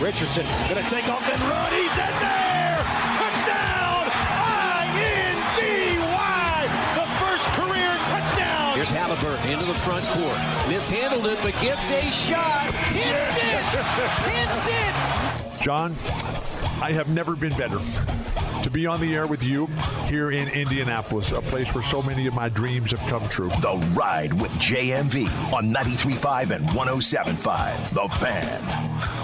Richardson going to take off and run. He's in there. Touchdown. I-N-D-Y. The first career touchdown. Here's Halliburton into the front court. Mishandled it, but gets a shot. Hits it. Hits it. John, I have never been better to be on the air with you here in Indianapolis, a place where so many of my dreams have come true. The Ride with JMV on 93.5 and 107.5. The Fan.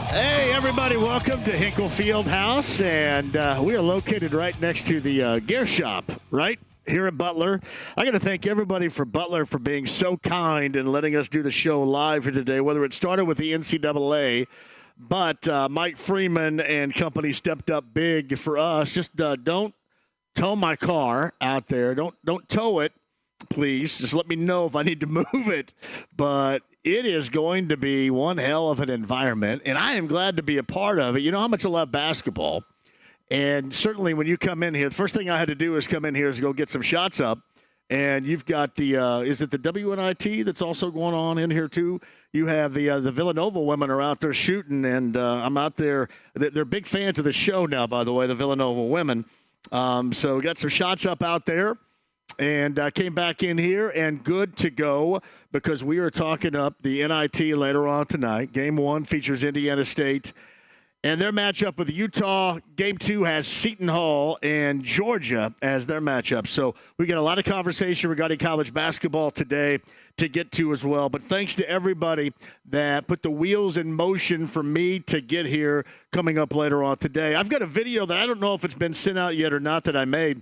Hey, everybody. Welcome to Hinkle Fieldhouse. And we are located right next to the gear shop, right here at Butler. I got to thank everybody for Butler for being so kind and letting us do the show live here today, whether it started with the NCAA, but Mike Freeman and company stepped up big for us. Just don't tow my car out there. Don't tow it, please. Just let me know if I need to move it. But it is going to be one hell of an environment, and I am glad to be a part of it. You know how much I love basketball. And certainly when you come in here, the first thing I had to do is come in here is go get some shots up. And you've got the is it the WNIT that's also going on in here too? You have the Villanova women are out there shooting, and I'm out there. They're big fans of the show now, by the way, the Villanova women. So we got some shots up out there, and came back in here and good to go because we are talking up the NIT later on tonight. Game 1 features Indiana State. And their matchup with Utah, Game 2 has Seton Hall and Georgia as their matchup. So we got a lot of conversation regarding college basketball today to get to as well. But thanks to everybody that put the wheels in motion for me to get here coming up later on today. I've got a video that I don't know if it's been sent out yet or not that I made.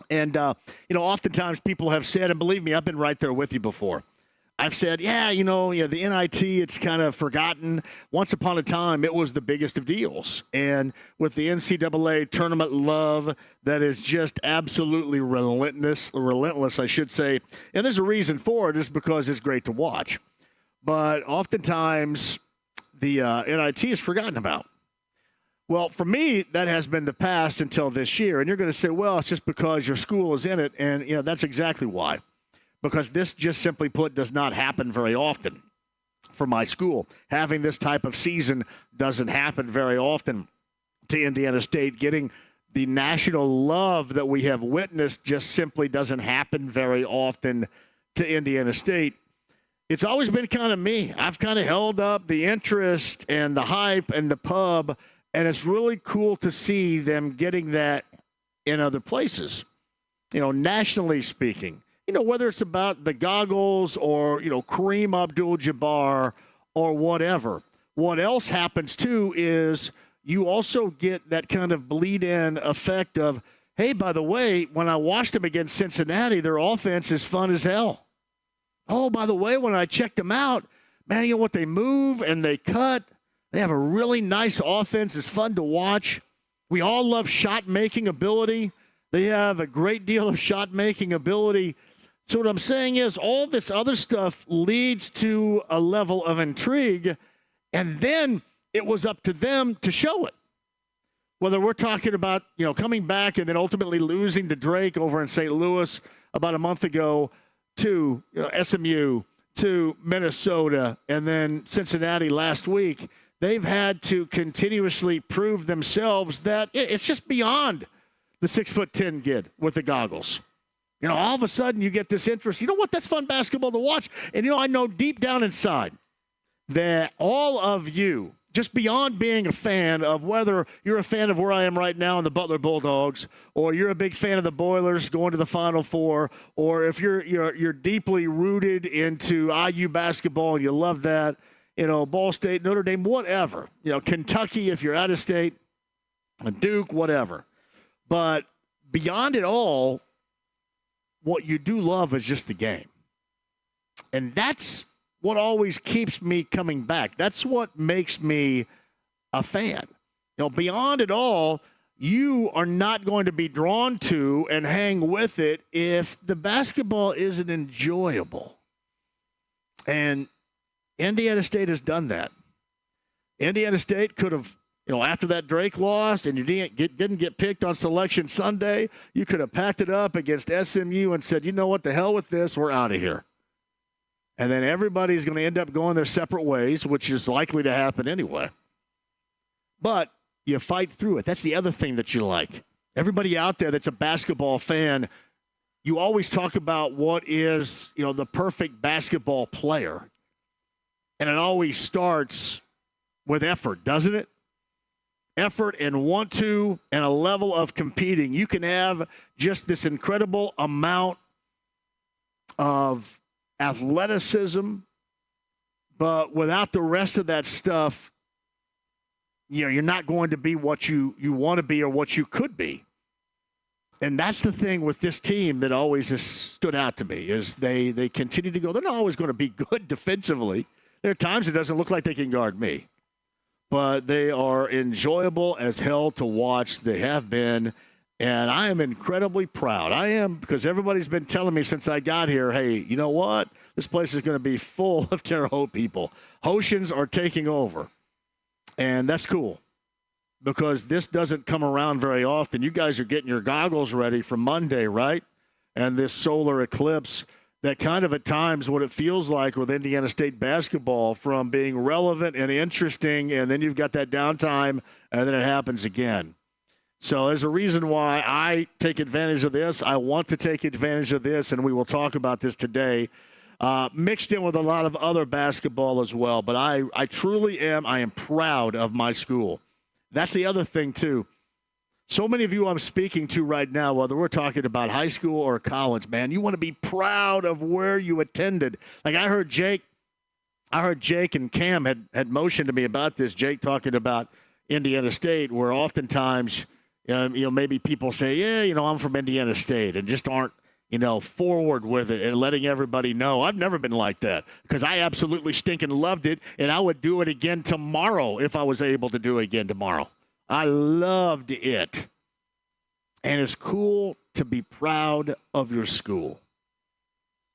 And, oftentimes people have said, and believe me, I've been right there with you before. I've said, the NIT, it's kind of forgotten. Once upon a time, it was the biggest of deals. And with the NCAA tournament love, that is just absolutely relentless, I should say. And there's a reason for it, is because it's great to watch. But oftentimes, the NIT is forgotten about. Well, for me, that has been the past until this year. And you're going to say, well, it's just because your school is in it. And, that's exactly why. Because this just simply put does not happen very often for my school. Having this type of season doesn't happen very often to Indiana State. Getting the national love that we have witnessed just simply doesn't happen very often to Indiana State. It's always been kind of me. I've kind of held up the interest and the hype and the pub, and it's really cool to see them getting that in other places, nationally speaking. Whether it's about the goggles or, Kareem Abdul-Jabbar or whatever. What else happens, too, is you also get that kind of bleed-in effect of, hey, by the way, when I watched them against Cincinnati, their offense is fun as hell. Oh, by the way, when I checked them out, man, you know what? They move and they cut. They have a really nice offense. It's fun to watch. We all love shot-making ability. They have a great deal of shot-making ability. So what I'm saying is all this other stuff leads to a level of intrigue, and then it was up to them to show it. Whether we're talking about, coming back and then ultimately losing to Drake over in St. Louis about a month ago to SMU, to Minnesota, and then Cincinnati last week, they've had to continuously prove themselves that it's just beyond the 6'10" kid with the goggles. All of a sudden you get this interest. You know what? That's fun basketball to watch. And, I know deep down inside that all of you, just beyond being a fan of whether you're a fan of where I am right now in the Butler Bulldogs, or you're a big fan of the Boilers going to the Final Four, or if you're deeply rooted into IU basketball and you love that, Ball State, Notre Dame, whatever, Kentucky if you're out of state, Duke, whatever. But beyond it all, what you do love is just the game. And that's what always keeps me coming back. That's what makes me a fan. Beyond it all, you are not going to be drawn to and hang with it if the basketball isn't enjoyable. And Indiana State has done that. Indiana State could have, after that Drake lost and you didn't get picked on Selection Sunday, you could have packed it up against SMU and said, you know what, the hell with this, we're out of here. And then everybody's going to end up going their separate ways, which is likely to happen anyway. But you fight through it. That's the other thing that you like. Everybody out there that's a basketball fan, you always talk about what is, the perfect basketball player. And it always starts with effort, doesn't it? Effort and want to and a level of competing. You can have just this incredible amount of athleticism, but without the rest of that stuff, you're not going to be what you want to be or what you could be. And that's the thing with this team that always has stood out to me is they continue to go. They're not always going to be good defensively. There are times it doesn't look like they can guard me. But they are enjoyable as hell to watch. They have been. And I am incredibly proud. I am because everybody's been telling me since I got here, hey, you know what? This place is going to be full of Terre Haute people. Hoshians are taking over. And that's cool. Because this doesn't come around very often. You guys are getting your goggles ready for Monday, right? And this solar eclipse, that kind of at times what it feels like with Indiana State basketball from being relevant and interesting, and then you've got that downtime, and then it happens again. So there's a reason why I take advantage of this. I want to take advantage of this, and we will talk about this today, mixed in with a lot of other basketball as well. But I truly am proud of my school. That's the other thing, too. So many of you I'm speaking to right now, whether we're talking about high school or college, man, you want to be proud of where you attended. Like I heard Jake and Cam had motioned to me about this. Jake talking about Indiana State, where oftentimes, maybe people say, yeah, I'm from Indiana State, and just aren't, forward with it and letting everybody know. I've never been like that because I absolutely stinking loved it, and I would do it again tomorrow if I was able to do it again tomorrow. I loved it. And it's cool to be proud of your school.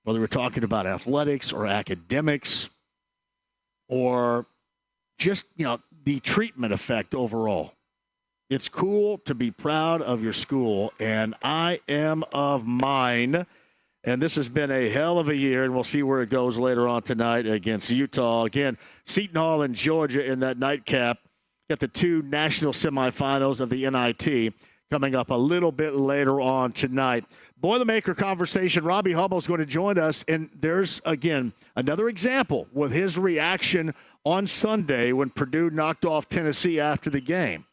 Whether we're talking about athletics or academics or just, the treatment effect overall. It's cool to be proud of your school, and I am of mine. And this has been a hell of a year, and we'll see where it goes later on tonight against Utah. Again, Seton Hall and Georgia in that nightcap. Got the two national semifinals of the NIT coming up a little bit later on tonight. Boilermaker conversation. Robbie Hummel is going to join us, and there's, again, another example with his reaction on Sunday when Purdue knocked off Tennessee after the game.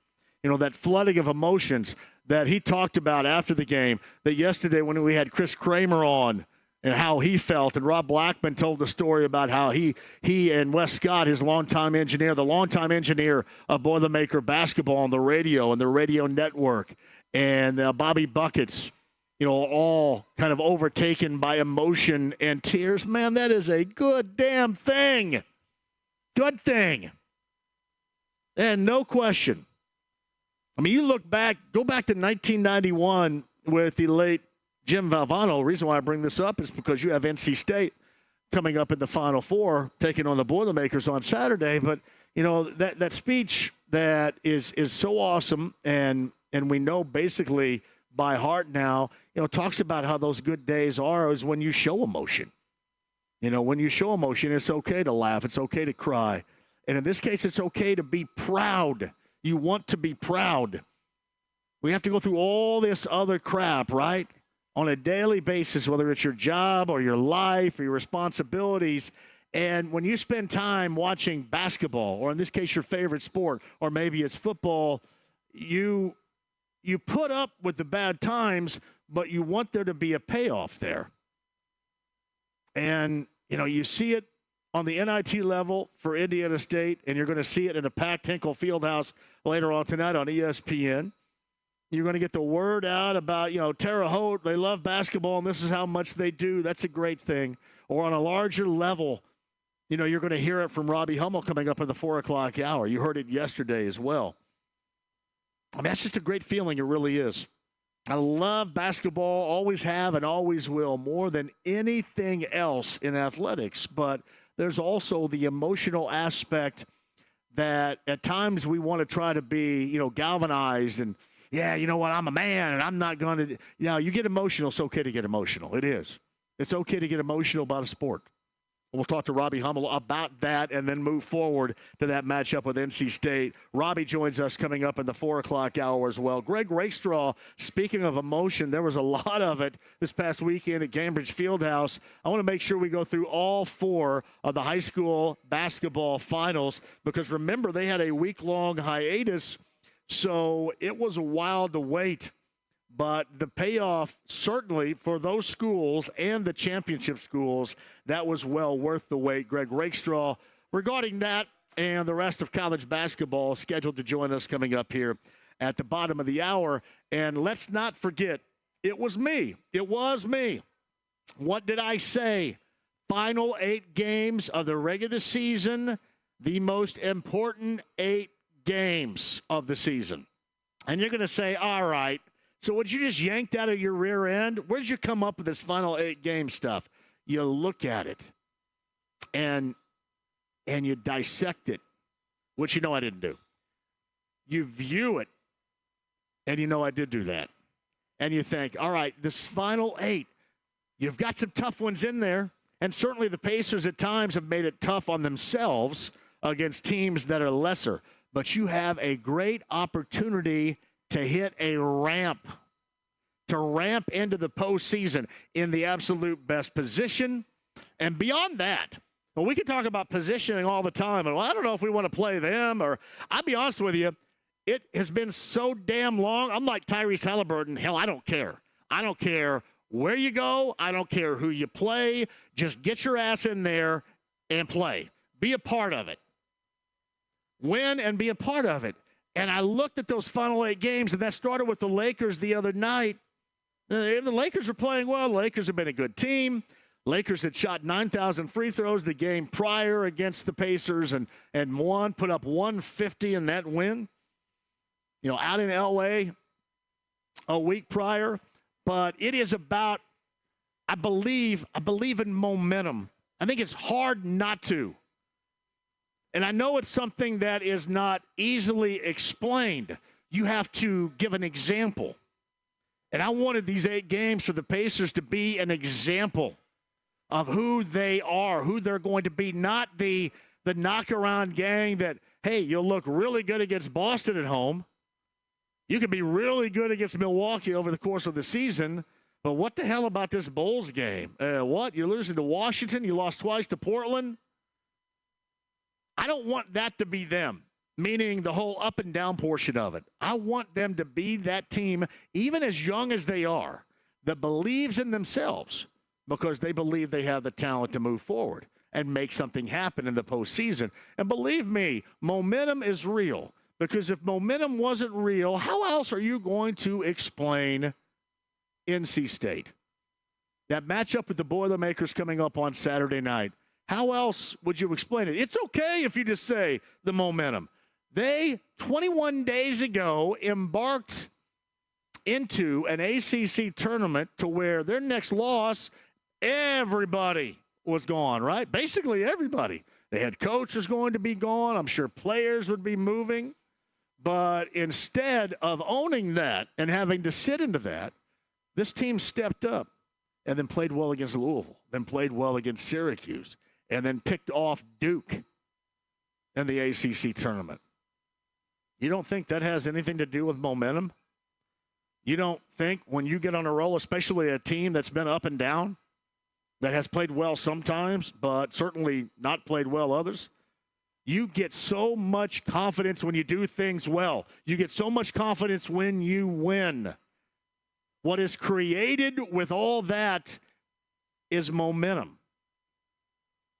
That flooding of emotions that he talked about after the game, that yesterday when we had Chris Kramer on and how he felt, and Rob Blackman told the story about how he and Wes Scott, his longtime engineer, the longtime engineer of Boilermaker basketball on the radio and the radio network, and Bobby Buckets, all kind of overtaken by emotion and tears. Man, that is a good damn thing. Good thing. And no question. I mean, you go back to 1991 with the late Jim Valvano. The reason why I bring this up is because you have NC State coming up in the Final Four, taking on the Boilermakers on Saturday. But, that speech that is so awesome, and we know basically by heart now, talks about how those good days is when you show emotion. When you show emotion, it's okay to laugh. It's okay to cry. And in this case, it's okay to be proud. You want to be proud. We have to go through all this other crap, right? On a daily basis, whether it's your job or your life or your responsibilities. And when you spend time watching basketball, or in this case, your favorite sport, or maybe it's football, you put up with the bad times, but you want there to be a payoff there. And, you see it on the NIT level for Indiana State, and you're going to see it in a packed Hinkle Fieldhouse later on tonight on ESPN. You're going to get the word out about, Terre Haute, they love basketball, and this is how much they do. That's a great thing. Or on a larger level, you're going to hear it from Robbie Hummel coming up in the 4 o'clock hour. You heard it yesterday as well. I mean, that's just a great feeling. It really is. I love basketball, always have and always will, more than anything else in athletics. But there's also the emotional aspect that at times we want to try to be, galvanized and, yeah, you know what, I'm a man and I'm not going to, you get emotional. It's okay to get emotional. It is. It's okay to get emotional about a sport. We'll talk to Robbie Hummel about that and then move forward to that matchup with NC State. Robbie joins us coming up in the 4 o'clock hour as well. Greg Rakestraw, speaking of emotion, there was a lot of it this past weekend at Cambridge Fieldhouse. I want to make sure we go through all 4 of the high school basketball finals because, remember, they had a week-long hiatus, so it was a while to wait. But the payoff, certainly, for those schools and the championship schools, that was well worth the wait. Greg Rakestraw, regarding that and the rest of college basketball, scheduled to join us coming up here at the bottom of the hour. And let's not forget, it was me. It was me. What did I say? Final 8 games of the regular season, the most important 8 games of the season. And you're going to say, all right, so what you just yanked out of your rear end, where did you come up with this final 8 game stuff? You look at it and you dissect it, which you know I didn't do. You view it, and you know I did do that. And you think, all right, this final 8, you've got some tough ones in there, and certainly the Pacers at times have made it tough on themselves against teams that are lesser. But you have a great opportunity to hit a ramp, to ramp into the postseason in the absolute best position. And beyond that, well, we can talk about positioning all the time. And well, I don't know if we want to play them or I'll be honest with you, it has been so damn long. I'm like Tyrese Halliburton. Hell, I don't care. I don't care where you go. I don't care who you play. Just get your ass in there and play. Be a part of it. Win and be a part of it. And I looked at those final 8 games, and that started with the Lakers the other night. The Lakers are playing well. The Lakers have been a good team. Lakers had shot 9,000 free throws the game prior against the Pacers and won, put up 150 in that win. You know, out in L.A. a week prior. But it is about, I believe in momentum. I think it's hard not to. And I know it's something that is not easily explained. You have to give an example. And I wanted these 8 games for the Pacers to be an example of who they are, who they're going to be, not the knock-around gang that, hey, you'll look really good against Boston at home. You could be really good against Milwaukee over the course of the season, but what the hell about this Bulls game? What? You're losing to Washington? You lost twice to Portland? I don't want that to be them, meaning the whole up and down portion of it. I want them to be that team, even as young as they are, that believes in themselves because they believe they have the talent to move forward and make something happen in the postseason. And believe me, momentum is real because if momentum wasn't real, how else are you going to explain NC State? That matchup with the Boilermakers coming up on Saturday night. How else would you explain it? It's okay if you just say the momentum. They, 21 days ago, embarked into an ACC tournament to where their next loss, everybody was gone, right? Basically everybody. The head coach was going to be gone. I'm sure players would be moving. But instead of owning that and having to sit into that, this team stepped up and then played well against Louisville, then played well against Syracuse, and then picked off Duke in the ACC tournament. You don't think that has anything to do with momentum? You don't think when you get on a roll, especially a team that's been up and down, that has played well sometimes, but certainly not played well others, you get so much confidence when you do things well. You get so much confidence when you win. What is created with all that is momentum.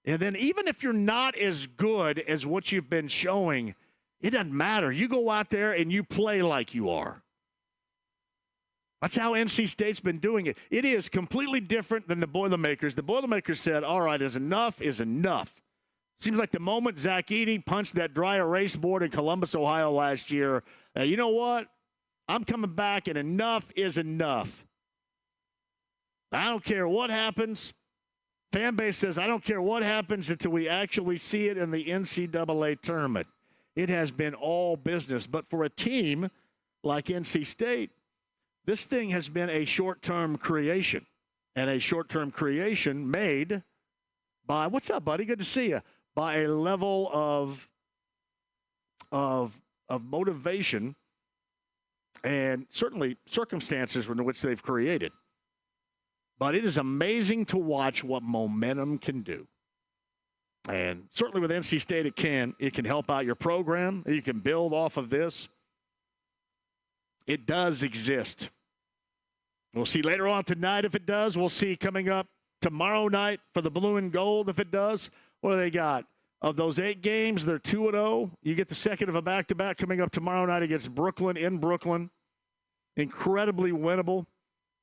And then even if you're not as good as what you've been showing, it doesn't matter. You go out there and you play like you are. That's how NC State's been doing it. It is completely different than the Boilermakers. The Boilermakers said, all right, enough is enough. Seems like the moment Zach Edey punched that dry erase board in Columbus, Ohio last year, you know what? I'm coming back and enough is enough. I don't care what happens. Fan base says, I don't care what happens until we actually see it in the NCAA tournament. It has been all business. But for a team like NC State, this thing has been a short-term creation, and a short-term creation made by, what's up, buddy? Good to see you, by a level of motivation and certainly circumstances in which they've created. But it is amazing to watch what momentum can do. And certainly with NC State, it can help out your program. You can build off of this. It does exist. We'll see later on tonight if it does. We'll see coming up tomorrow night for the blue and gold if it does. What do they got? Of those 8 games, they're 2-0. You get the second of a back-to-back coming up tomorrow night against Brooklyn in Brooklyn. Incredibly winnable.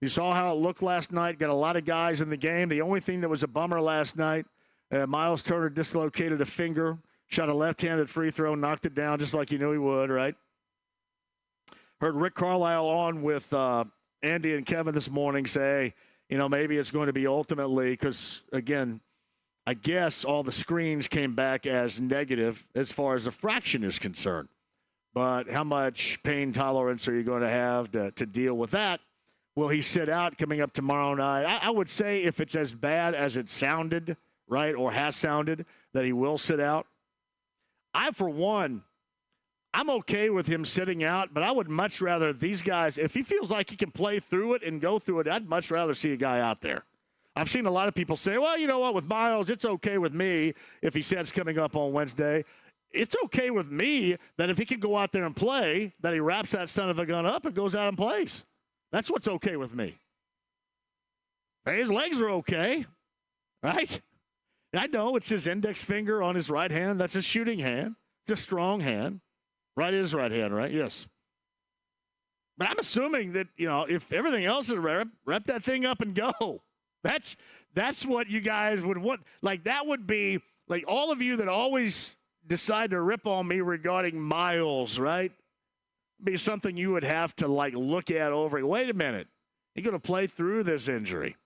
You saw how it looked last night. Got a lot of guys in the game. The only thing that was a bummer last night, Miles Turner dislocated a finger, shot a left-handed free throw, knocked it down just like you knew he would, right? Heard Rick Carlisle on with Andy and Kevin this morning say, maybe it's going to be ultimately because, again, I guess all the screens came back as negative as far as the fraction is concerned. But how much pain tolerance are you going to have to deal with that? Will he sit out coming up tomorrow night? I would say if it's as bad as it sounded, right, or has sounded, that he will sit out. For one, I'm okay with him sitting out, but I would much rather these guys, if he feels like he can play through it and go through it, I'd much rather see a guy out there. I've seen a lot of people say, well, you know what, with Miles, it's okay with me if he says coming up on Wednesday. It's okay with me that if he can go out there and play, that he wraps that son of a gun up and goes out and plays. That's what's okay with me. His legs are okay, right? I know it's his index finger on his right hand. That's his shooting hand. It's a strong hand. Right is right hand, right? Yes. But I'm assuming that, if everything else is rep that thing up and go. That's what you guys would want. Like, that would be, like, all of you that always decide to rip on me regarding Miles, right? Be something you would have to, like, look at over. Wait a minute. You're going to play through this injury.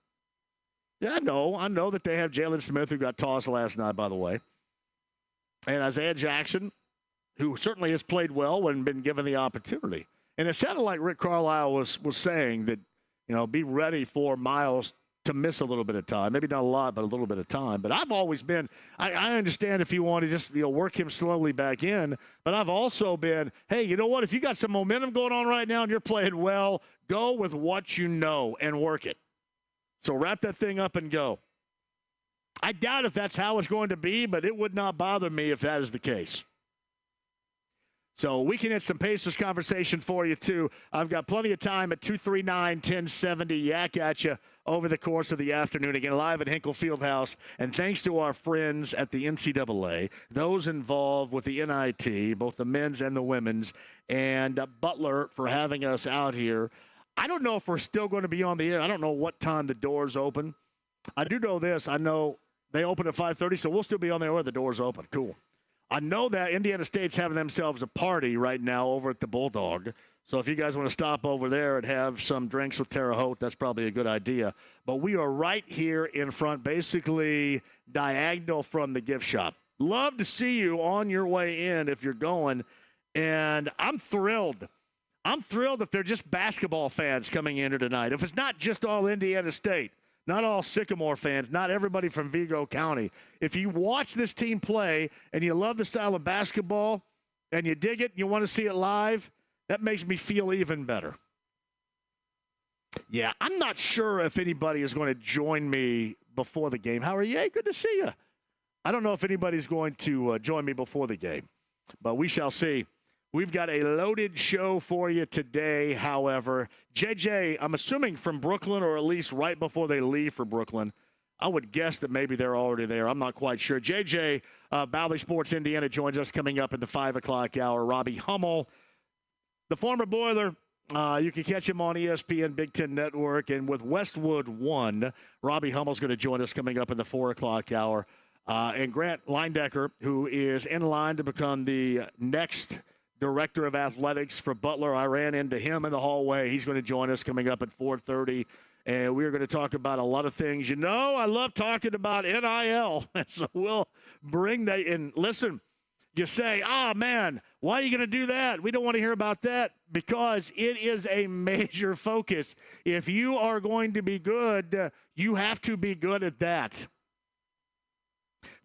Yeah, I know that they have Jalen Smith, who got tossed last night, by the way. And Isaiah Jackson, who certainly has played well when been given the opportunity. And it sounded like Rick Carlisle was saying that, be ready for Miles to miss a little bit of time. Maybe not a lot, but a little bit of time. But I've always been, I understand if you want to just, work him slowly back in. But I've also been, hey, you know what? If you got some momentum going on right now and you're playing well, go with what you know and work it. So wrap that thing up and go. I doubt if that's how it's going to be, but it would not bother me if that is the case. So we can hit some Pacers conversation for you, too. I've got plenty of time at 239-1070. Yak at you over the course of the afternoon. Again, live at Hinkle Fieldhouse. And thanks to our friends at the NCAA, those involved with the NIT, both the men's and the women's, and Butler for having us out here. I don't know if we're still going to be on the air. I don't know what time the doors open. I do know this. I know they open at 5:30, so we'll still be on there where the doors open. Cool. I know that Indiana State's having themselves a party right now over at the Bulldog. So if you guys want to stop over there and have some drinks with Terre Haute, that's probably a good idea. But we are right here in front, basically diagonal from the gift shop. Love to see you on your way in if you're going. And I'm thrilled. I'm thrilled if they're just basketball fans coming in here tonight. If it's not just all Indiana State. Not all Sycamore fans, not everybody from Vigo County. If you watch this team play and you love the style of basketball and you dig it and you want to see it live, that makes me feel even better. Yeah, I'm not sure if anybody is going to join me before the game. How are you? Hey, good to see you. I don't know if anybody's going to join me before the game, but we shall see. We've got a loaded show for you today, however. JJ, I'm assuming from Brooklyn, or at least right before they leave for Brooklyn. I would guess that maybe they're already there. I'm not quite sure. JJ, Bally Sports Indiana, joins us coming up in the 5 o'clock hour. Robbie Hummel, the former Boiler. You can catch him on ESPN Big Ten Network. And with Westwood 1, Robbie Hummel's going to join us coming up in the 4 o'clock hour. And Grant Leindecker, who is in line to become the next Director of Athletics for Butler. I ran into him in the hallway. He's going to join us coming up at 4:30, and we're going to talk about a lot of things. I love talking about NIL, so we'll bring that in. Listen, you say, man, why are you going to do that? We don't want to hear about that, because it is a major focus. If you are going to be good, you have to be good at that.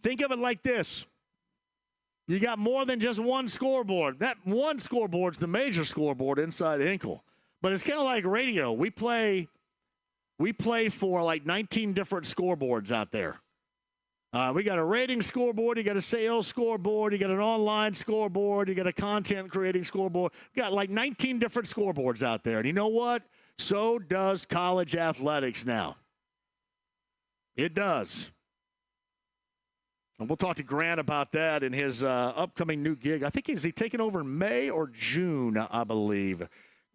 Think of it like this. You got more than just one scoreboard. That one scoreboard's the major scoreboard inside Hinkle. But it's kind of like radio. We play for like 19 different scoreboards out there. We got a rating scoreboard. You got a sales scoreboard. You got an online scoreboard. You got a content creating scoreboard. We got like 19 different scoreboards out there. And you know what? So does college athletics now. It does. And we'll talk to Grant about that in his upcoming new gig. I think is he taking over in May or June, I believe.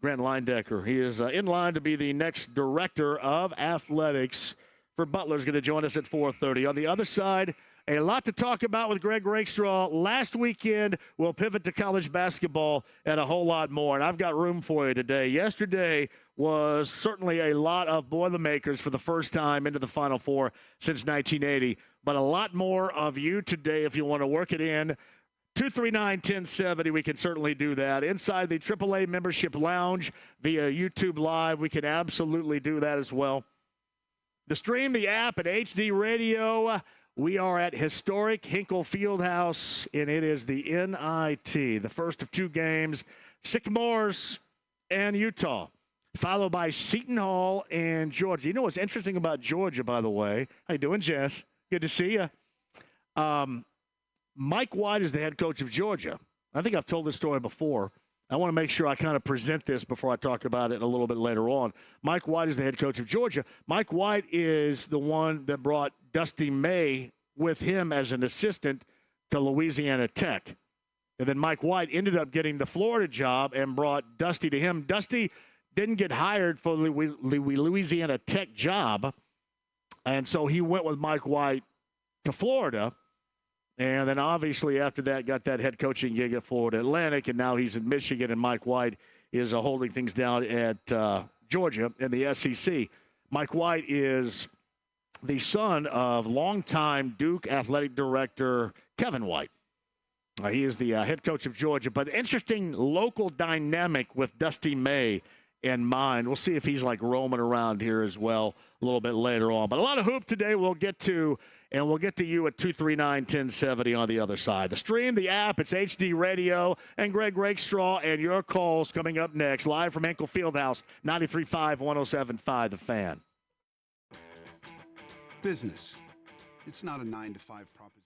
Grant Leindecker. He is in line to be the next director of athletics for Butler. Is going to join us at 4:30. On the other side, a lot to talk about with Greg Rakestraw. Last weekend, we'll pivot to college basketball and a whole lot more. And I've got room for you today. Yesterday was certainly a lot of Boilermakers for the first time into the Final Four since 1980. But a lot more of you today if you want to work it in. 239-1070, we can certainly do that. Inside the AAA membership lounge via YouTube Live, we can absolutely do that as well. The stream, the app, and HD radio. We are at historic Hinkle Fieldhouse, and it is the NIT, the first of two games, Sycamores and Utah, followed by Seton Hall and Georgia. You know what's interesting about Georgia, by the way? How you doing, Jess? Good to see you. Mike White is the head coach of Georgia. I think I've told this story before. I want to make sure I kind of present this before I talk about it a little bit later on. Mike White is the head coach of Georgia. Mike White is the one that brought Dusty May with him as an assistant to Louisiana Tech. And then Mike White ended up getting the Florida job and brought Dusty to him. Dusty didn't get hired for the Louisiana Tech job, and so he went with Mike White to Florida. And then obviously after that got that head coaching gig at Florida Atlantic, and now he's in Michigan, and Mike White is holding things down at Georgia in the SEC. Mike White is the son of longtime Duke athletic director Kevin White. He is the head coach of Georgia. But interesting local dynamic with Dusty May in mind. We'll see if he's like roaming around here as well a little bit later on. But a lot of hoop today we'll get to, and we'll get to you at 239-1070 on the other side. The stream, the app, it's HD Radio, and Greg Rakestraw, and your calls coming up next, live from Hinkle Fieldhouse, 93.5, 107.5, The Fan. Business. It's not a 9 to 5 proposition.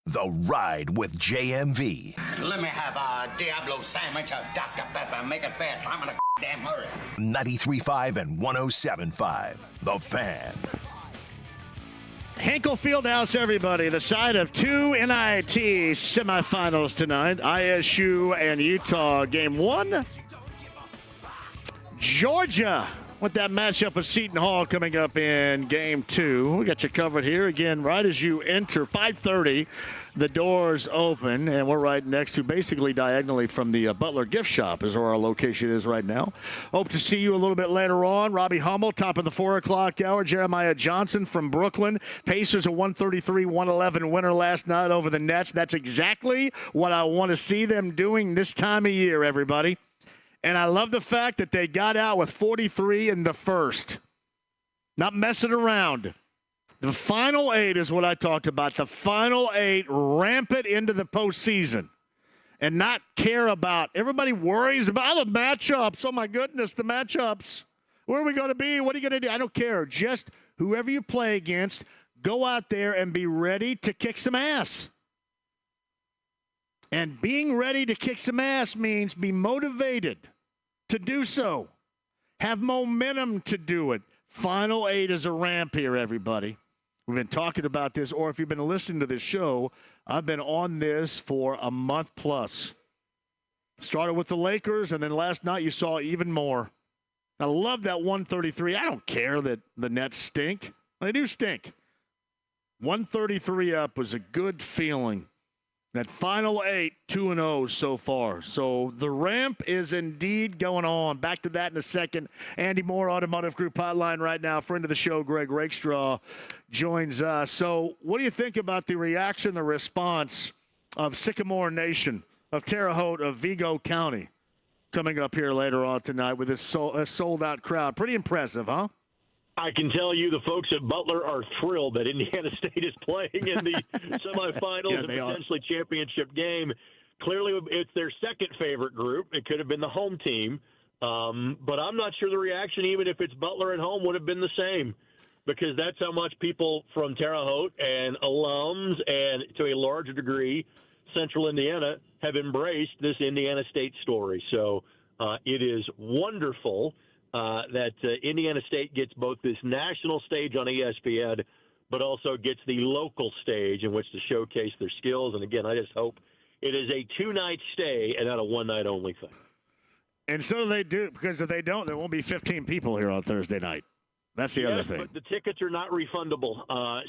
The Ride with JMV. Let me have a Diablo sandwich, a Dr. Pepper, make it fast. I'm in a damn hurry. 93.5 and 107.5. The Fan. Hinkle Fieldhouse, everybody. The side of two NIT semifinals tonight. ISU and Utah, game one. Georgia with that matchup with Seton Hall coming up in game two. We got you covered here again right as you enter 5:30. The doors open, and we're right next to, basically diagonally from the Butler gift shop is where our location is right now. Hope to see you a little bit later on. Robbie Hummel, top of the 4 o'clock hour. Jeremiah Johnson from Brooklyn. Pacers a 133-111 winner last night over the Nets. That's exactly what I want to see them doing this time of year, everybody. And I love the fact that they got out with 43 in the first. Not messing around. The final 8 is what I talked about. The final 8, ramp it into the postseason and not care about. Everybody worries about the matchups. Oh, my goodness, the matchups. Where are we going to be? What are you going to do? I don't care. Just whoever you play against, go out there and be ready to kick some ass. And being ready to kick some ass means be motivated to do so. Have momentum to do it. Final 8 is a ramp here, everybody. We've been talking about this, or if you've been listening to this show, I've been on this for a month plus. Started with the Lakers, and then last night you saw even more. I love that 133. I don't care that the Nets stink. They do stink. 133 up was a good feeling. That final 8, 2-0 so far. So the ramp is indeed going on. Back to that in a second. Andy Moore, Automotive Group Hotline right now. Friend of the show, Greg Rakestraw, joins us. So what do you think about the reaction, the response of Sycamore Nation, of Terre Haute, of Vigo County, coming up here later on tonight with this sold-out crowd? Pretty impressive, huh? I can tell you the folks at Butler are thrilled that Indiana State is playing in the semifinals and potentially championship game. Clearly, it's their second favorite group. It could have been the home team. But I'm not sure the reaction, even if it's Butler at home, would have been the same, because that's how much people from Terre Haute and alums and, to a larger degree, Central Indiana have embraced this Indiana State story. So it is wonderful that Indiana State gets both this national stage on ESPN, but also gets the local stage in which to showcase their skills. And, again, I just hope it is a 2-night stay and not a one-night-only thing. And so they do, because if they don't, there won't be 15 people here on Thursday night. That's the other thing. But the tickets are not refundable.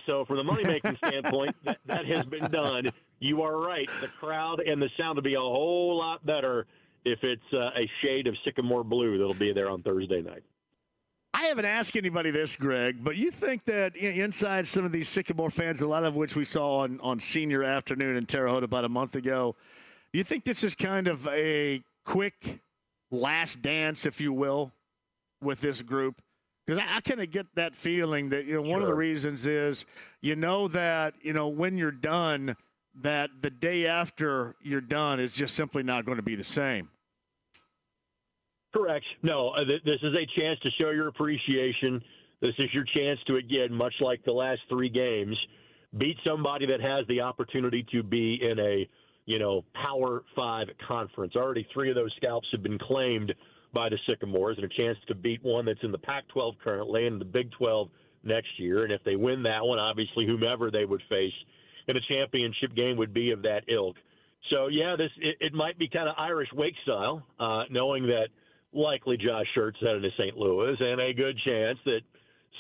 So from the money-making standpoint, that has been done. You are right. The crowd and the sound will be a whole lot better if it's a shade of Sycamore blue that'll be there on Thursday night. I haven't asked anybody this, Greg, but you think that inside some of these Sycamore fans, a lot of which we saw on senior afternoon in Terre Haute about a month ago, do you think this is kind of a quick last dance, if you will, with this group? Because I kind of get that feeling that, one of the reasons is, that, when you're done, that the day after you're done is just simply not going to be the same. Correct. No, this is a chance to show your appreciation. This is your chance to, again, much like the last 3 games, beat somebody that has the opportunity to be in a, Power 5 conference. Already 3 of those scalps have been claimed by the Sycamores, and a chance to beat one that's in the Pac-12 currently and the Big 12 next year. And if they win that one, obviously whomever they would face in a championship game would be of that ilk. So, yeah, it might be kind of Irish Wake style, knowing that likely Josh Schertz headed to St. Louis, and a good chance that